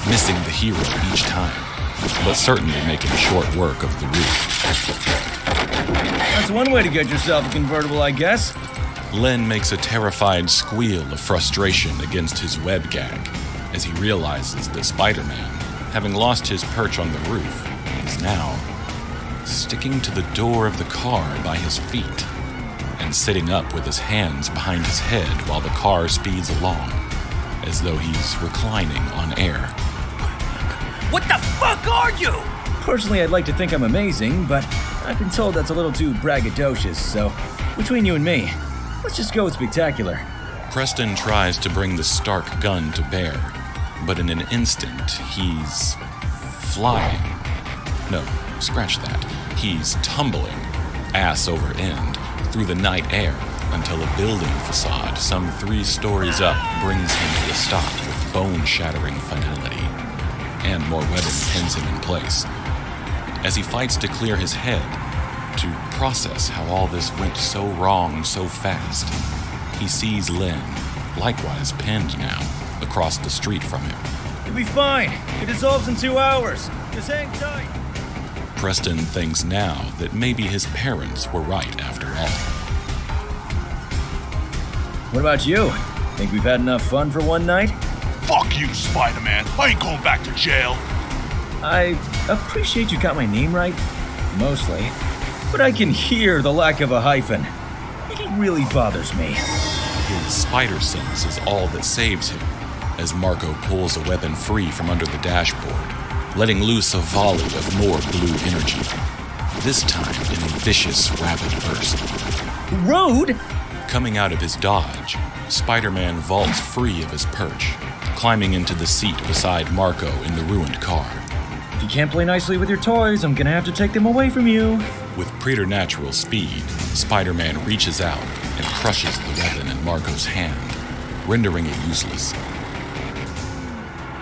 missing the hero each time, but certainly making short work of the roof. That's one way to get yourself a convertible, I guess. Len makes a terrified squeal of frustration against his web gag as he realizes that Spider-Man, having lost his perch on the roof, is now sticking to the door of the car by his feet, and sitting up with his hands behind his head while the car speeds along, as though he's reclining on air. What the fuck are you? Personally, I'd like to think I'm amazing, but I've been told that's a little too braggadocious, so between you and me, let's just go with spectacular. Preston tries to bring the Stark gun to bear, but in an instant, he's flying. No, scratch that. He's tumbling, ass over end, through the night air until a building facade some 3 stories up brings him to a stop with bone-shattering finality, and more webbing pins him in place. As he fights to clear his head, to process how all this went so wrong so fast, he sees Lynn, likewise pinned now, across the street from him. You'll be fine. It dissolves in 2 hours. Just hang tight. Preston thinks now that maybe his parents were right after all. What about you? Think we've had enough fun for one night? Fuck you, Spider-Man. I ain't going back to jail. I appreciate you got my name right, mostly, but I can hear the lack of a hyphen. It really bothers me. His spider sense is all that saves him, as Marco pulls a weapon free from under the dashboard, letting loose a volley of more blue energy, this time in a vicious, rapid burst. Road? Coming out of his dodge, Spider-Man vaults free of his perch, climbing into the seat beside Marco in the ruined car. If you can't play nicely with your toys, I'm gonna have to take them away from you. With preternatural speed, Spider-Man reaches out and crushes the weapon in Marco's hand, rendering it useless.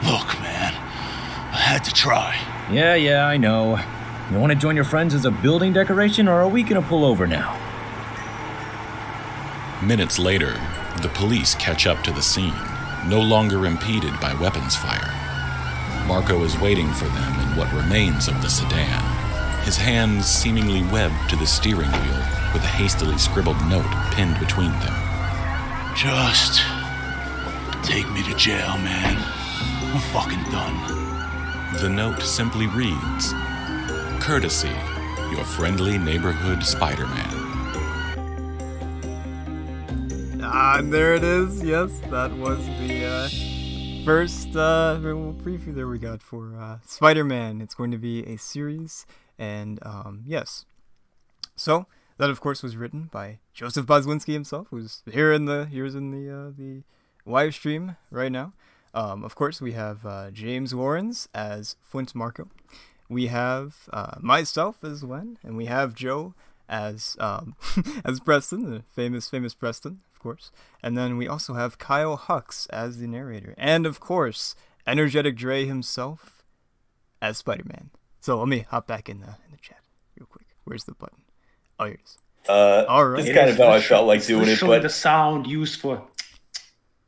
Look, man, I had to try. Yeah, I know. You want to join your friends as a building decoration, or are we gonna pull over now? Minutes later, the police catch up to the scene, no longer impeded by weapons fire. Marco is waiting for them in what remains of the sedan, his hands seemingly webbed to the steering wheel with a hastily scribbled note pinned between them. Just take me to jail, man. I'm fucking done. The note simply reads, "Courtesy, your friendly neighborhood Spider-Man." And there it is. Yes, that was the first little preview there we got for Spider-Man. It's going to be a series, and yes. So that, of course, was written by Joseph Boswinski himself, who's here's in the live stream right now. Of course, we have James Lawrence as Flint Marco. We have myself as Len, and we have Joe as as Preston, the famous Preston, of course. And then we also have Kyle Hux as the narrator, and of course, Energetic Dre himself as Spider-Man. So let me hop back in the chat real quick. Where's the button? Oh, here it is. All right. This is kind of how I felt like doing it, but the sound used for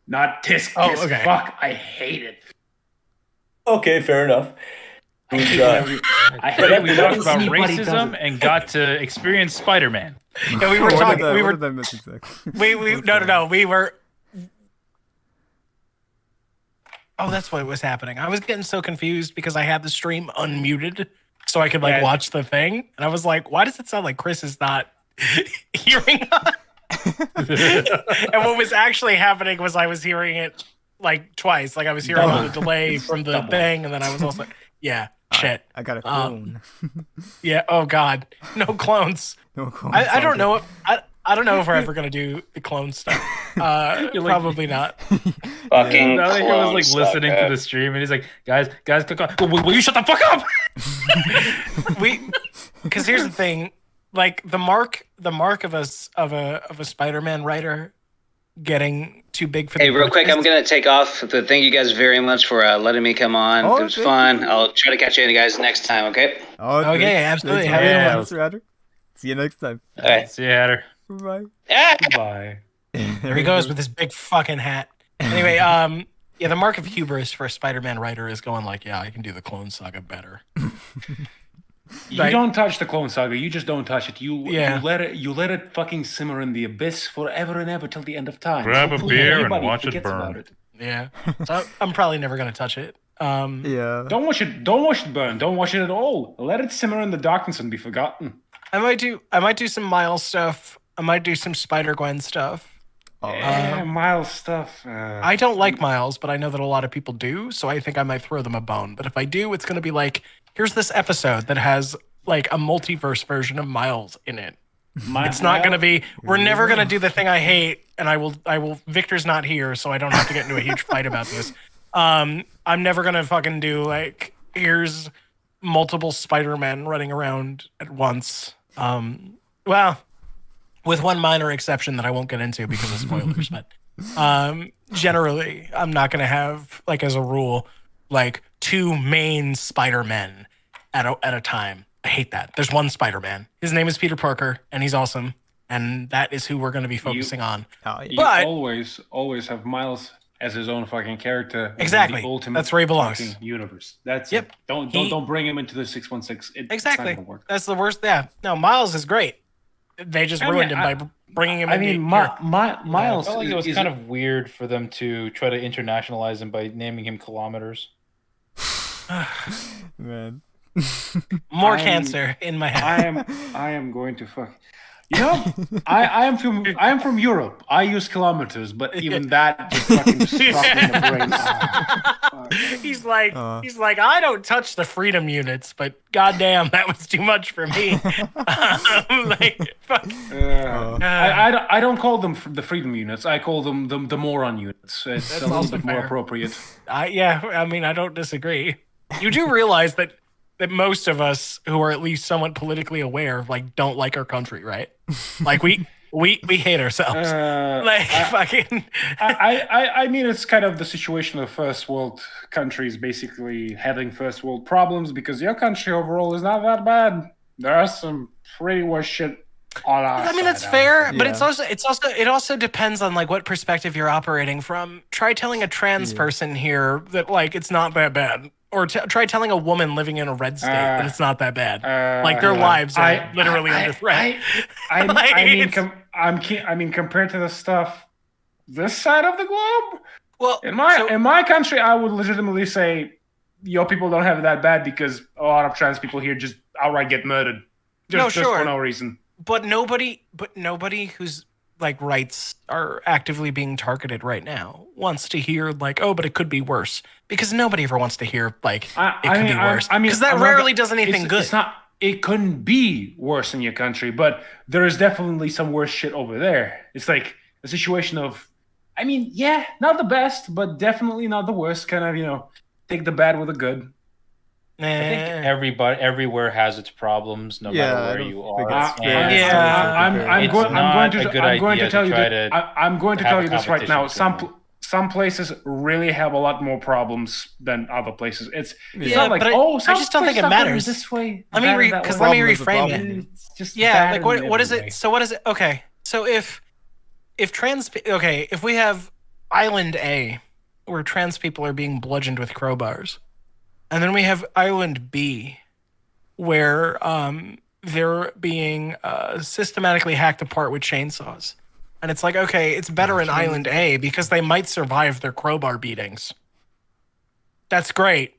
not tisk. Oh, tisk, okay. Fuck, I hate it. okay, fair enough. I hate it. We talked about racism and got to experience Spider-Man. Yeah, we were talking. We were. What did I miss exactly? No. We were. Oh, that's what was happening. I was getting so confused because I had the stream unmuted so I could watch the thing, and I was like, "Why does it sound like Chris is not hearing us?" And what was actually happening was I was hearing it like twice. Like I was hearing the delay from the thing, and then I was also like, "Yeah, shit." I got a clone. Yeah. Oh God, no clones. No clone. I don't know. I don't know if we're ever gonna do the clone stuff. Probably not. Fucking I think I was like clone listening sucker. to the stream, and he's like, "Guys, click on. Will you shut the fuck up?" Because here's the thing, like the mark of a Spider-Man writer getting too big for. Hey, real quick, I'm gonna take off. Thank you guys very much for letting me come on. Oh, it was thank fun. you. I'll try to catch you guys next time. Okay. Oh, Okay, thanks. absolutely. Thanks, Yeah. Mr. Adder. See you next time. All right. See you, Hatter. Bye. Ah! Bye. There he goes with his big fucking hat. Anyway, yeah, the mark of hubris for a Spider-Man writer is going like, yeah, I can do the Clone Saga better. You Like- don't touch the Clone Saga. You just don't touch it. You Yeah. you let it fucking simmer in the abyss forever and ever till the end of time. Grab a Hopefully beer and everybody watch it forgets burn. about it. Yeah, so I'm probably never gonna touch it. Yeah. Don't watch it. Don't watch it burn. Don't watch it at all. Let it simmer in the darkness and be forgotten. I might do some Miles stuff. I might do some Spider-Gwen stuff. Yeah, Miles stuff. I don't like Miles, but I know that a lot of people do, so I think I might throw them a bone. But if I do, it's going to be like, here's this episode that has like a multiverse version of Miles in it. It's not going to be, we're never going to do the thing I hate, and I will, Victor's not here, so I don't have to get into a huge fight about this. I'm never going to fucking do like, here's multiple Spider-Men running around at once. Well, with one minor exception that I won't get into because of spoilers, but generally, I'm not going to have, like, as a rule, like, two main Spider-Men at a time. I hate that. There's one Spider-Man. His name is Peter Parker, and he's awesome, and that is who we're going to be focusing on. You always have Miles as his own fucking character. Exactly. The ultimate That's where he belongs. fucking universe. That's it. Don't bring him into the 616. Exactly. It's not gonna work. That's the worst. Yeah. No, Miles is great. They just ruined him by bringing him. Miles. I felt like it was kind of weird for them to try to internationalize him by naming him Kilometers. Man. More cancer in my head. I am going to fuck. You know, I am from Europe. I use kilometers, but even that just fucking struck me in the brain. He's like, I don't touch the freedom units, but goddamn, that was too much for me. I don't call them the freedom units. I call them the moron units. It's a little bit more appropriate. I mean, I don't disagree. You do realize that most of us who are at least somewhat politically aware, like, don't like our country, right? Like, we hate ourselves. I mean, it's kind of the situation of first world countries basically having first world problems because your country overall is not that bad. There are some pretty worse shit on our I mean, that's fair, but it also depends on like what perspective you're operating from. Try telling a trans person here that like it's not that bad. Or try telling a woman living in a red state that it's not that bad. Like their lives are literally under threat. I mean, compared to the stuff this side of the globe. Well, in my country, I would legitimately say your people don't have it that bad because a lot of trans people here just outright get murdered, just for no reason. But nobody who's like rights are actively being targeted right now wants to hear like, oh, but it could be worse, because nobody ever wants to hear like it could be worse. I mean, because that rarely does anything good. It's not. It couldn't be worse in your country, but there is definitely some worse shit over there. It's like a situation of, I mean, yeah, not the best, but definitely not the worst. Kind of, take the bad with the good. I think everywhere has its problems, no matter where you are. I'm going to tell you this right now. Some places really have a lot more problems than other places. It's not like, I just don't think it matters this way. Let me reframe it. It's just like what is it? So what is it? Okay, so if we have Island A, where trans people are being bludgeoned with crowbars. And then we have Island B, where they're being systematically hacked apart with chainsaws. And it's like, okay, it's better in Island A because they might survive their crowbar beatings. That's great.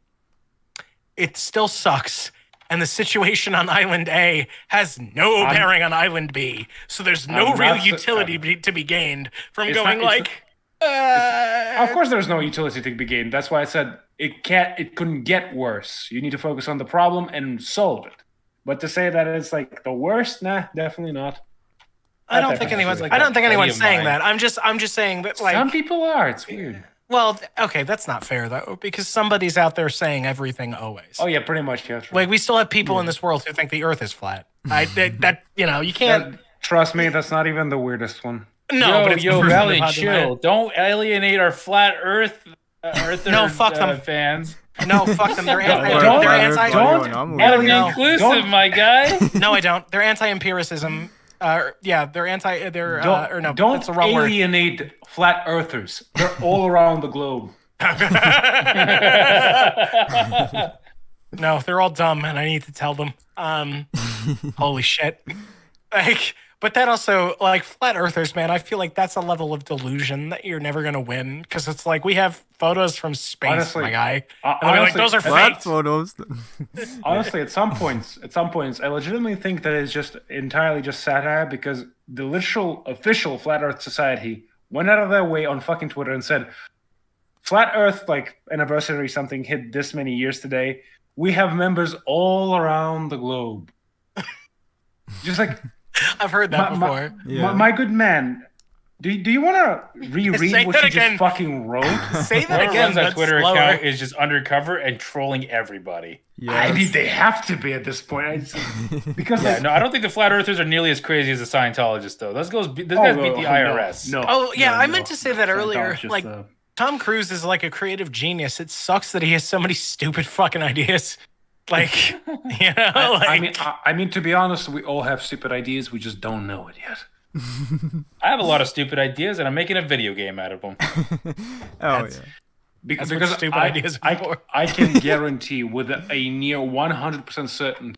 It still sucks. And the situation on Island A has no bearing on Island B. So there's no real utility to be gained from going of course there's no utility to be gained. That's why I said it couldn't get worse. You need to focus on the problem and solve it. But to say that it's like the worst, nah, definitely not. I don't think anyone's saying that. I'm just saying that like some people are. It's weird. Well, okay, that's not fair though, because somebody's out there saying everything always. Oh yeah, pretty much. Yeah, like we still have people in this world who think the Earth is flat. You can't. Trust me, that's not even the weirdest one. No, but it's Valiant, chill. Don't alienate our flat Earth fuck them. fans. No, fuck them. They're inclusive, my guy. No, I don't. They're anti-empiricism. They're anti. Don't alienate flat Earthers. They're all around the globe. No, they're all dumb, and I need to tell them. Holy shit! Like, But that also, like, flat earthers, man, I feel like that's a level of delusion that you're never going to win. Because it's like, we have photos from space, Honestly, my guy. And honestly, we're like, those are Flat fake. photos. Honestly, at some points, I legitimately think that it's just entirely just satire because the literal official Flat Earth Society went out of their way on fucking Twitter and said, Flat Earth, like, anniversary something hit this many years today. We have members all around the globe. Just like... I've heard that before. My good man, do you want to reread what you just fucking wrote? Say that again. That Twitter account is just undercover and trolling everybody. Yes. I mean, they have to be at this point. Because no, I don't think the flat earthers are nearly as crazy as the Scientologists, though. Those guys beat the IRS. No. Oh yeah, I meant to say that earlier. Like, Tom Cruise is like a creative genius. It sucks that he has so many stupid fucking ideas. Like, you know, I mean, to be honest, we all have stupid ideas. We just don't know it yet. I have a lot of stupid ideas, and I'm making a video game out of them. Because stupid ideas I can guarantee with a near 100% certain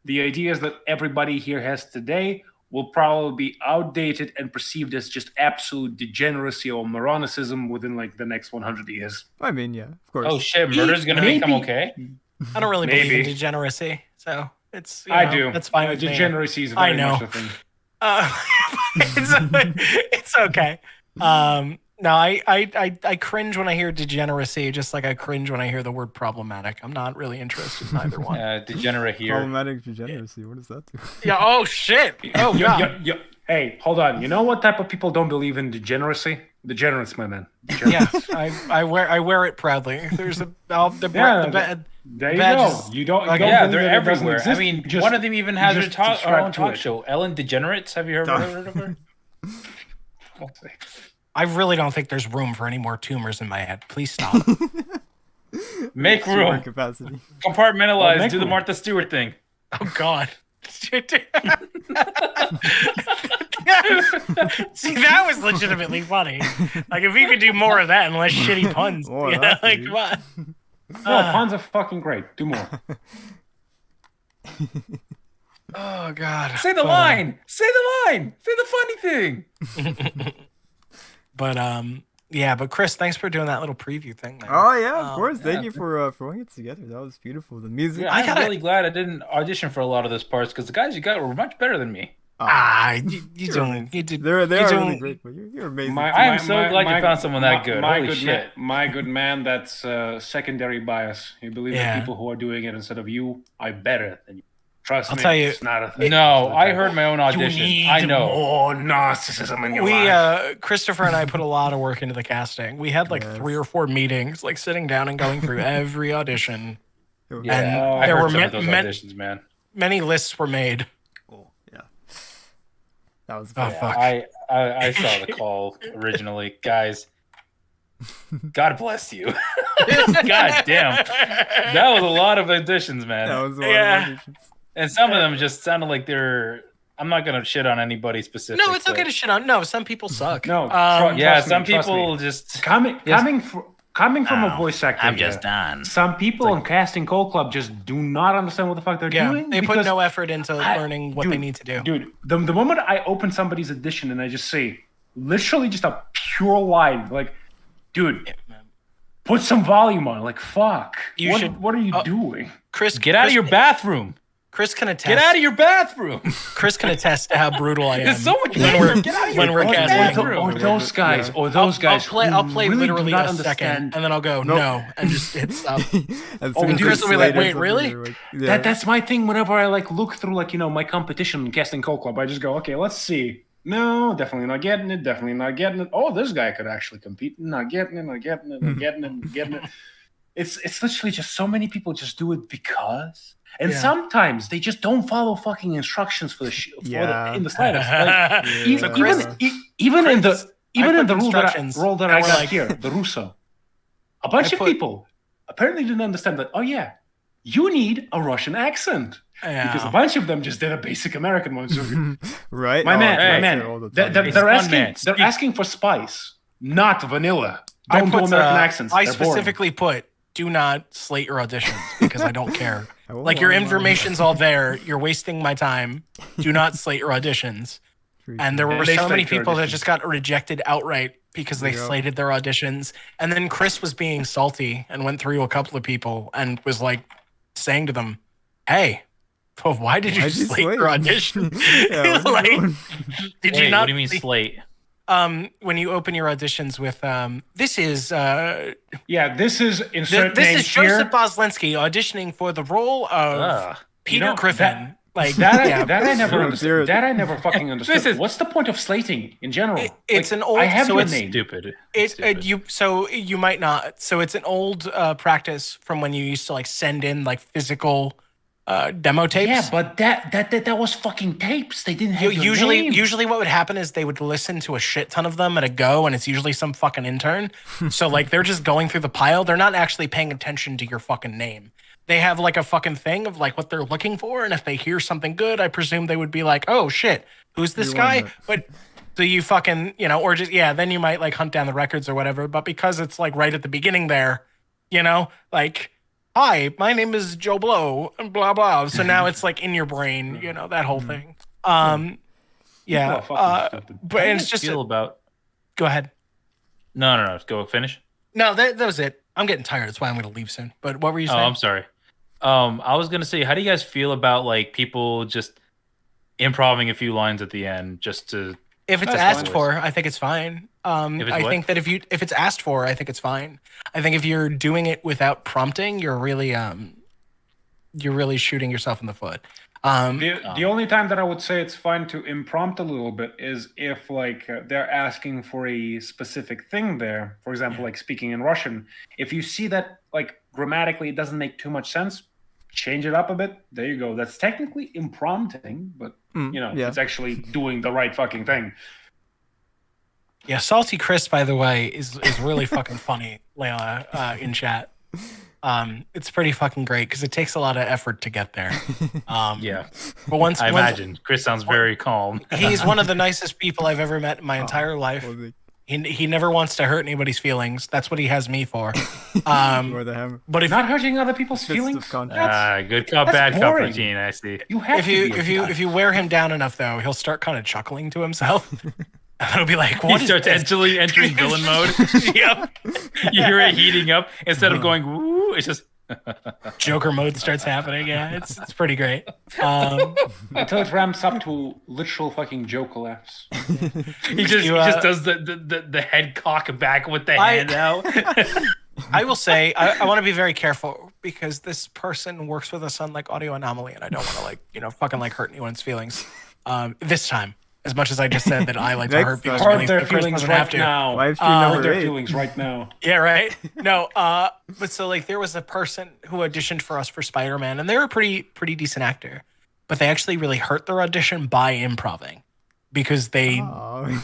the ideas that everybody here has today will probably be outdated and perceived as just absolute degeneracy or moronicism within like the next 100 years. I mean, yeah, of course. Oh shit, murder's gonna become okay? I don't really believe in degeneracy, so it's. I do. That's fine. Degeneracy is very much a thing. It's okay. No, I cringe when I hear degeneracy, just like I cringe when I hear the word problematic. I'm not really interested in either one. Degenerate here. Problematic degeneracy. What does that do? Yeah. Oh shit. Oh god. Hey, hold on. You know what type of people don't believe in degeneracy? Degenerates, my man. Yeah, I wear it proudly. There's there you go. You don't. They're everywhere. I mean, one of them even has her own talk show, Ellen DeGenerates. Have you heard of her? I really don't think there's room for any more tumors in my head. Please stop. Make room. Capacity. Compartmentalize. Do the Martha Stewart thing. Oh God. See, that was legitimately funny. Like, if you could do more of that and less shitty puns, you know, like, what? Puns are fucking great. Do more. Oh God. Say the line. Say the line. Say the funny thing. But Chris, thanks for doing that little preview thing there. Oh yeah, of course. Thank you for putting it together. That was beautiful. The music. Yeah, I'm really glad I didn't audition for a lot of those parts because the guys you got were much better than me. You did. They're really great, but you're amazing. I am so glad you found someone that good. Holy shit. My good man, that's secondary bias. You believe that people who are doing it instead of you are better than you. Trust me, I'll tell you, it's not a thing. No, I heard my own audition. I know. More narcissism in your life. Christopher and I put a lot of work into the casting. We had like 3 or 4 meetings, like sitting down and going through every audition. Yeah, and there were those auditions, man. Many lists were made. Cool. Yeah. That was fuck. I saw the call originally, guys. God bless you. God damn. That was a lot of auditions, man. That was a lot of auditions. And some of them just sounded like they're. I'm not gonna shit on anybody specific. No, it's okay to shit on. No, some people suck. No, some people just coming from a voice actor. I'm just done. Some people in Casting Call Club just do not understand what the fuck they're doing. They put no effort into learning what they need to do. Dude, the moment I open somebody's audition and I just say, literally just a pure line, like, dude, put some volume on. Like, fuck. What are you doing? Chris, get out of your bathroom. Chris can attest. Get out of your bathroom. Chris can attest to how brutal I am. It's so much when we're casting. Or those guys. I'll play really literally a second, and then I'll go no, and just hit stop. And Chris will be like, "Wait, really?" That's my thing. Whenever I like look through my competition Casting Call Club, I just go, okay, let's see. No, definitely not getting it. Definitely not getting it. Oh, this guy could actually compete. Not getting it. Not getting it. Not getting it. Not getting it. It's literally just so many people just do it because. And sometimes they just don't follow fucking instructions for in the slightest. Like, even in the role that I got here, the Russo, a bunch of people apparently didn't understand that. Oh yeah, you need a Russian accent because a bunch of them just did a basic American one. So, right, my man. They're asking for spice, not vanilla. Don't do American accents. I specifically put do not slate your auditions because I don't care. won't Your lie, Mom. information's all there. You're wasting my time. Do not slate your auditions. And there were They so many slate your people that auditions. just got rejected outright because they slated their auditions. And then Chris was being salty and went through a couple of people and was like saying to them, "Hey, well, why did you slate your audition?" Yeah, Did Wait, you not? what do you mean slate? When you open your auditions with this is this is insert this name is here. Joseph Boslensky auditioning for the role of Peter know, Griffin. That I never understood. Jared. That I never fucking understood. What's the point of slating in general? It's an old. I have so your it's name. Stupid. you might not. So it's an old practice from when you used to like send in like physical demo tapes. Yeah, but that was fucking tapes. They didn't have your usually name. usually what would happen is they would listen to a shit ton of them at a go, and it's usually some fucking intern. So like they're just going through the pile. They're not actually paying attention to your fucking name. They have like a fucking thing of like what they're looking for, and if they hear something good, I presume they would be like, "Oh shit, who's this guy?" But so you fucking or just then you might like hunt down the records or whatever. But because it's like right at the beginning there, like, "Hi, my name is Joe Blow," and blah blah. So now it's like in your brain, that whole thing. But it's just feel about. Go ahead. No. Go finish. No, that was it. I'm getting tired. That's why I'm going to leave soon. But what were you saying? Oh, I'm sorry. I was gonna say, how do you guys feel about like people just improving a few lines at the end just to? If it's asked for, I think it's fine. I what? think that if it's asked for, I think it's fine. I think if you're doing it without prompting, you're really shooting yourself in the foot. The only time that I would say it's fine to impromptu a little bit is if like they're asking for a specific thing there. For example, like speaking in Russian. If you see that like grammatically it doesn't make too much sense, change it up a bit. There you go. That's technically imprompting, but it's actually doing the right fucking thing. Yeah, Salty Chris, by the way, is really fucking funny, Layla, in chat. It's pretty fucking great because it takes a lot of effort to get there. Yeah, but once I imagine Chris sounds very calm. He's one of the nicest people I've ever met in my entire life. He never wants to hurt anybody's feelings. That's what he has me for. But if not hurting other people's feelings, good cop, bad cop routine. I see. You have if you wear him down enough, though, he'll start kind of chuckling to himself. And it'll be like, what he starts entering villain mode. Yep. You hear it heating up instead of going woo. It's just Joker mode starts happening. Yeah, it's pretty great. Until it ramps up to literal fucking Joker laughs. He just does the head cock back with the hand out. I will say I want to be very careful because this person works with us on like Audio Anomaly, and I don't want to fucking hurt anyone's feelings. This time. As much as I just said that I like to hurt people's feelings, their feelings right now. Hurt their feelings right now. Yeah, right. No, but so like there was a person who auditioned for us for Spider-Man, and they were a pretty decent actor, but they actually really hurt their audition by improving because they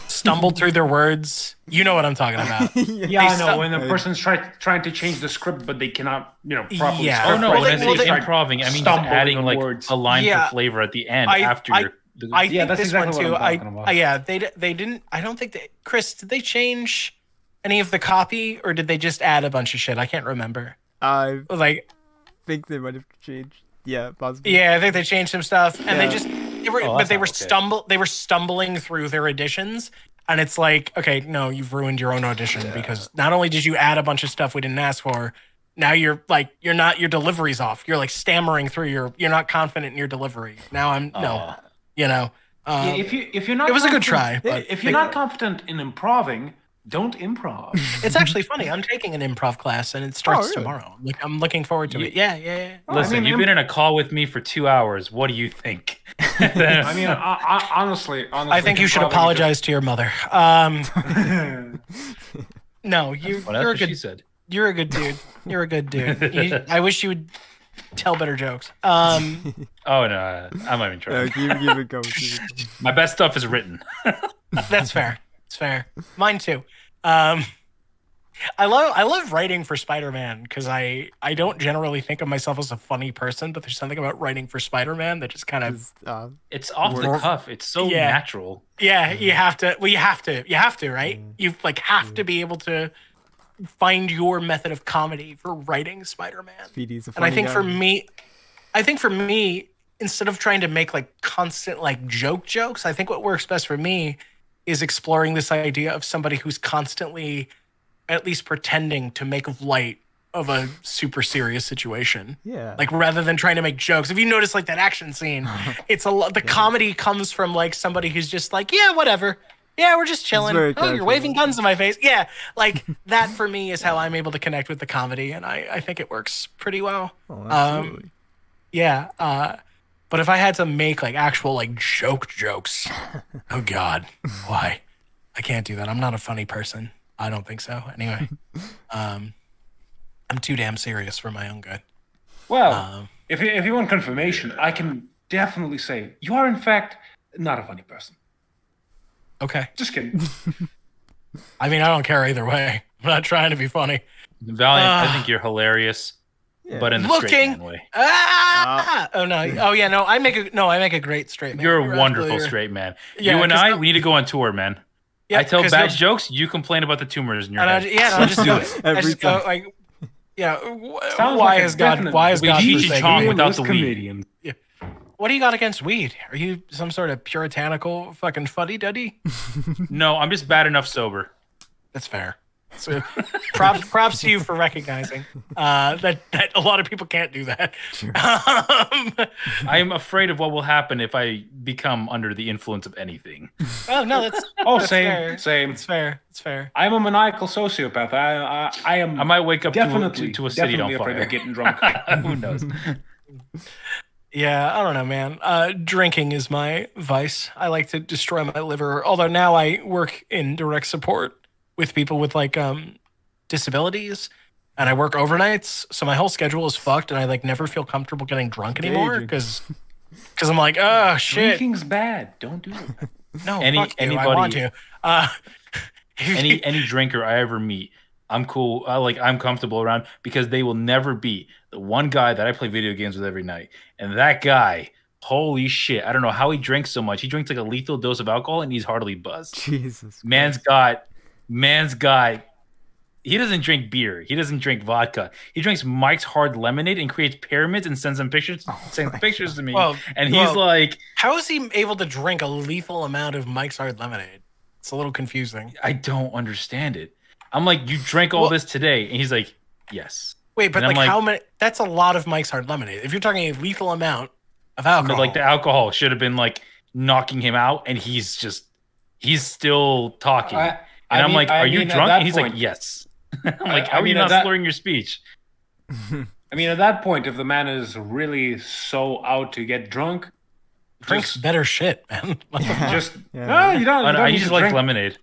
stumbled through their words. You know what I'm talking about? Yeah, I know. When a person's trying to change the script, but they cannot, properly. Yeah. Oh no, when I say they improving, I mean just adding like words. A line for flavor at the end after you're. I think that's this exactly one what too. I'm talking about. They didn't. I don't think they. Chris, did they change any of the copy, or did they just add a bunch of shit? I can't remember. I like think they might have changed. Yeah, possibly. Yeah, I think they changed some stuff, and they were stumbling through their auditions, and it's like, okay, no, you've ruined your own audition because not only did you add a bunch of stuff we didn't ask for, now your delivery's off. You're like stammering through you're not confident in your delivery. Now if you're not, it was a good try. But if you're not confident in improving, don't improv. It's actually funny. I'm taking an improv class, and it starts tomorrow. I'm looking forward to it. Yeah. Listen, you've been in a call with me for 2 hours. What do you think? I mean, honestly, I think you should apologize to your mother. No, you're a good. She said. You're a good dude. You're a good dude. I wish you would tell better jokes. Oh no, I'm not even trying. Keep it going. My best stuff is written. That's fair. It's fair. Mine too. I love writing for Spider-Man because I don't generally think of myself as a funny person, but there's something about writing for Spider-Man that just kind of it's off the cuff. It's so natural. Yeah, you have to. Well, you have to, right? You have to be able to find your method of comedy for writing Spider-Man. PD's a And I funny think guy. for me, instead of trying to make like constant like jokes, I think what works best for me is exploring this idea of somebody who's constantly at least pretending to make light of a super serious situation. Yeah. Like rather than trying to make jokes. If you notice like that action scene, it's a lot. The comedy comes from like somebody who's just like, yeah, whatever. Yeah, we're just chilling. very Oh, you're casual. waving guns in my face. Yeah, like that for me is how I'm able to connect with the comedy, and I think it works pretty well. Oh, absolutely. Yeah. But if I had to make like actual like jokes, oh God, why? I can't do that. I'm not a funny person. I don't think so. Anyway, I'm too damn serious for my own good. Well, if you want confirmation, I can definitely say you are in fact not a funny person. Okay. Just kidding. I mean, I don't care either way. I'm not trying to be funny. Valiant, I think you're hilarious, but in the straight man way. Oh no! Oh yeah, no. I make a great straight man. You're a wonderful absolutely straight man. Yeah, you and 'cause we need to go on tour, man. Yeah, I tell 'cause bad you'll- jokes. You complain about the tumors in your And head. I'll just do it. I Every just go time. like, yeah. Sounds Why like a is God? definite- Why is We God Cheech and forsaken Chong you? without the weed. comedian. What do you got against weed? Are you some sort of puritanical fucking fuddy-duddy? No, I'm just bad enough sober. That's fair. So, props to you for recognizing that a lot of people can't do that. I'm afraid of what will happen if I become under the influence of anything. Oh no, that's Same. fair. Same. It's fair. It's fair. I'm a maniacal sociopath. I am. I might wake up definitely to a city definitely on afraid fire. of getting drunk. Who knows? Yeah, I don't know, man. Drinking is my vice. I like to destroy my liver. Although now I work in direct support with people with like disabilities, and I work overnights, so my whole schedule is fucked, and I like never feel comfortable getting drunk anymore because I'm like, oh shit, Drinking's bad. Don't do it. no, Any- fuck you. I want to. any drinker I ever meet, I'm cool. I'm comfortable around because they will never beat the one guy that I play video games with every night. And that guy, holy shit! I don't know how he drinks so much. He drinks like a lethal dose of alcohol, and he's hardly buzzed. Jesus. Man's got. He doesn't drink beer. He doesn't drink vodka. He drinks Mike's Hard Lemonade and creates pyramids and sends them pictures. Sends pictures to me. And he's like, how is he able to drink a lethal amount of Mike's Hard Lemonade? It's a little confusing. I don't understand it. I'm like, you drank all this today, and he's like, yes. Wait, but And I'm like how many? That's a lot of Mike's Hard Lemonade. If you're talking a lethal amount of alcohol, Like the alcohol should have been like knocking him out, and he's still talking. And I'm like, are you drunk? And he's like, yes. I'm like, how are you not slurring your speech? I mean, at that point, if the man is really so out to get drunk, drinks better shit, man. Just Yeah. no, you don't. You don't I need just to like drink. lemonade.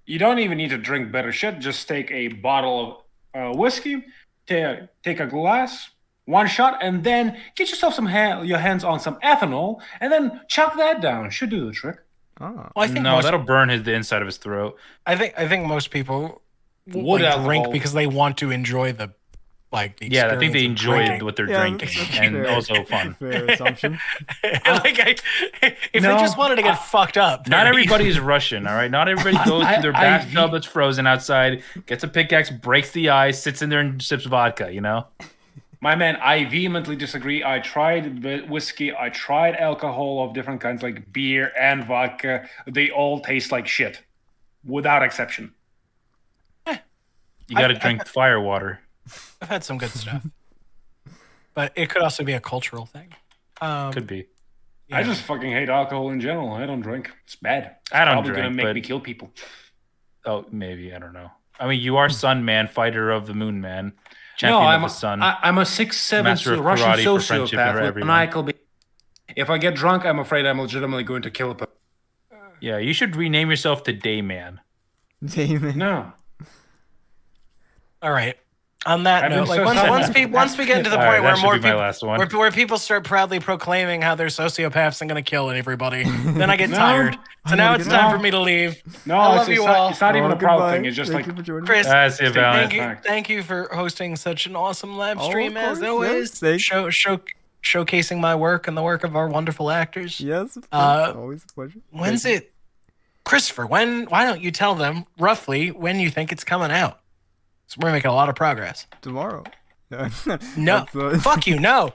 You don't even need to drink better shit. Just take a bottle of whiskey, take a glass, one shot, and then get yourself your hands on some ethanol, and then chuck that down. Should do the trick. Oh. Well, I think No, that'll burn the inside of his throat. I think most people Would like, alcohol- drink because they want to enjoy the the Yeah, I think they experience of enjoyed drinking. what they're Yeah, drinking, that's and fair. also fun. Fair assumption. If they just wanted to get fucked up, Not they're- everybody is Russian, all right? Not everybody goes to their bathtub that's frozen outside, gets a pickaxe, breaks the ice, sits in there and sips vodka, you know? My man, I vehemently disagree. I tried whiskey, I tried alcohol of different kinds, like beer and vodka. They all taste like shit, without exception. You got to drink fire water. I've had some good stuff, but it could also be a cultural thing. Could be. I just fucking hate alcohol in general. I don't drink. It's bad. It's I don't probably drink, gonna make but- me kill people. Oh, maybe. I don't know. I mean, you are Sun Man, fighter of the Moon Man, No, champion I'm of the sun. I'm a 6'7" Master of Russian karate for friendship and sociopath with everyone. maniacal. If I get drunk, I'm afraid I'm legitimately going to kill a person. Yeah, you should rename yourself to Dayman. Damon. No. All right. On that I've been note, like so once we get to the All right, point where that should more be my people, last one. where people start proudly proclaiming how they're sociopaths and going to kill everybody, then I get No. tired. So I now gotta it's get time out. for me to leave. No, I it's, love it's you not, all. it's not even Oh, a proud goodbye. thing. It's just Thank like you for joining. Chris, That's it, Valiant. thank you for hosting such an awesome live Oh, stream of as course, always. yes, Showcasing my work and the work of our wonderful actors. Yes, of course. Always a pleasure. When's Thank you. it, Christopher? Why don't you tell them roughly when you think it's coming out? So we're making a lot of progress. Tomorrow. No, That's, fuck you, no.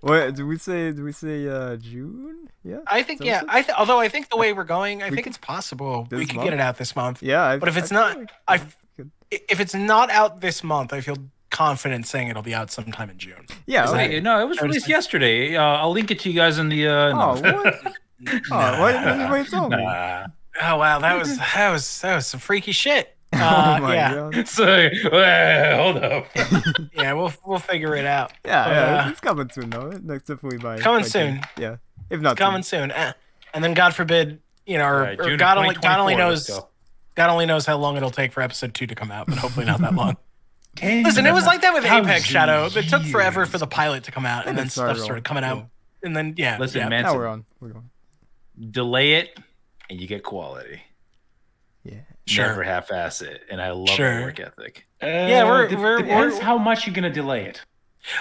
What do we say? Do we say June? Yeah. I think Sounds yeah. good? Although I think the way we're going, I think could- it's possible we this could month? get it out this month. Yeah. But if it's feel not, like we could. if it's not out this month, I feel confident saying it'll be out sometime in June. Yeah. Is okay. Hey, no, it was released yesterday. I'll link it to you guys in the. Oh, no. what? Oh, why didn't anybody tell me? Nah. Oh wow, that was some freaky shit. Oh my yeah, god. So, hold up. yeah, we'll figure it out. Yeah, it's coming soon though. Next definitely by Coming by soon. June. Yeah. If not Coming soon. And then God forbid, or Alright, June of God only 2024, let's knows go. God only knows how long it'll take for episode 2 to come out, but hopefully not that long. Listen, it was like that with Apex Shadow. It took forever for the pilot to come out, and then stuff started coming out. And then Listen, yeah. man, Now we're on. We're going. delay it and you get quality. Yeah. Sure. Never half-ass it, and I love Sure. that work ethic. Yeah, we're depends how much you're gonna delay it.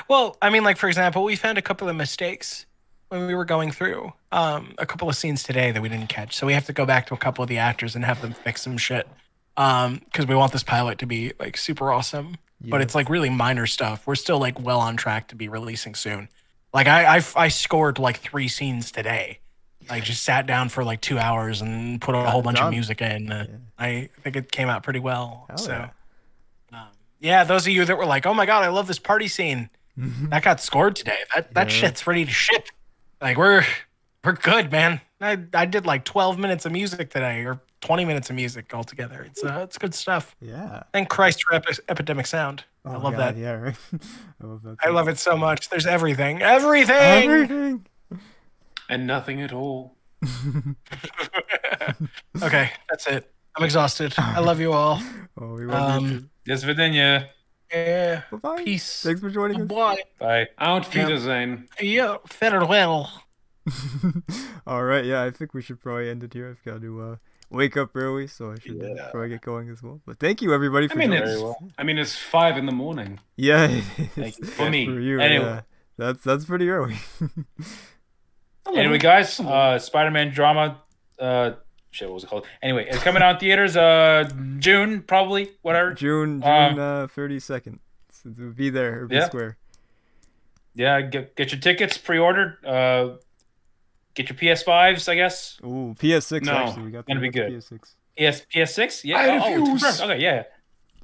Well, I mean, like for example, we found a couple of mistakes when we were going through a couple of scenes today that we didn't catch. So we have to go back to a couple of the actors and have them fix some shit. Because we want this pilot to be like super awesome, but it's like really minor stuff. We're still like well on track to be releasing soon. Like I scored like 3 scenes today. Like just sat down for like 2 hours and put a whole bunch of music in. I think it came out pretty well. Hell so yeah. yeah, those of you that were like, "Oh my god, I love this party scene," that got scored today. That shit's ready to ship. Like we're good, man. I did like 12 minutes of music today, or 20 minutes of music altogether. It's good stuff. Yeah. Thank Christ for Epidemic Sound. I love that. Yeah, right. I love that. I love it so much. There's everything. Everything. And nothing at all. Okay, that's it. I'm exhausted. I love you all. Oh, we love you too. Yes, Vidania. Yeah. Bye-bye. Peace. Thanks for joining us. Bye. Bye. Auf Wiedersehen. Yeah. Farewell. All right, yeah, I think we should probably end it here. I've got to wake up early, so I should probably get going as well. But thank you everybody for joining. It's 5 in the morning. Yeah, Thank you. For me. for you. Anyway. Yeah. That's pretty early. Anyway, guys, Spider-Man drama. Shit, what was it called? Anyway, it's coming out in theaters. June, probably, whatever. June 32nd. So it'll be there, Urban Yeah. Square. Yeah, get your tickets pre-ordered. Get your PS5s, I guess. Ooh, PS6 No, actually. We got gonna be the good. PS6. PS6? Yeah. I refuse. Confirmed. Okay, yeah.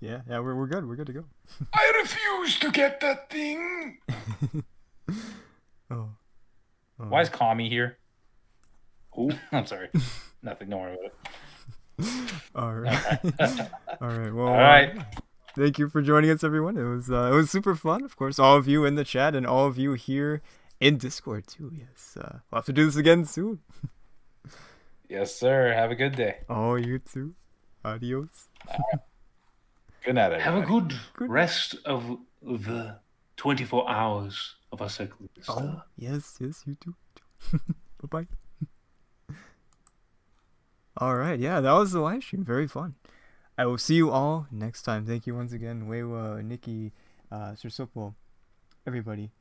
Yeah, we're good. We're good to go. I refuse to get that thing. Oh. Why is Kami here? Ooh, I'm sorry. Nothing. Don't worry about it. All right. All right. Well, All right. thank you for joining us, everyone. It was super fun. Of course, all of you in the chat and all of you here in Discord too. Yes. We'll have to do this again soon. Yes, sir. Have a good day. Oh, you too. Adios. Good night, Have a everybody. good rest of the 24 hours of our cycle. Oh, yes, you too. Bye-bye. All right, yeah, that was the live stream. Very fun. I will see you all next time. Thank you once again, Wewa, Nikki, Sir Sopo, everybody.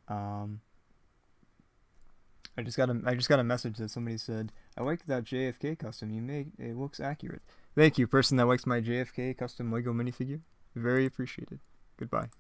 I just got a message that somebody said, "I like that JFK custom you made. It looks accurate." Thank you, person that likes my JFK custom Lego minifigure. Very appreciated. Goodbye.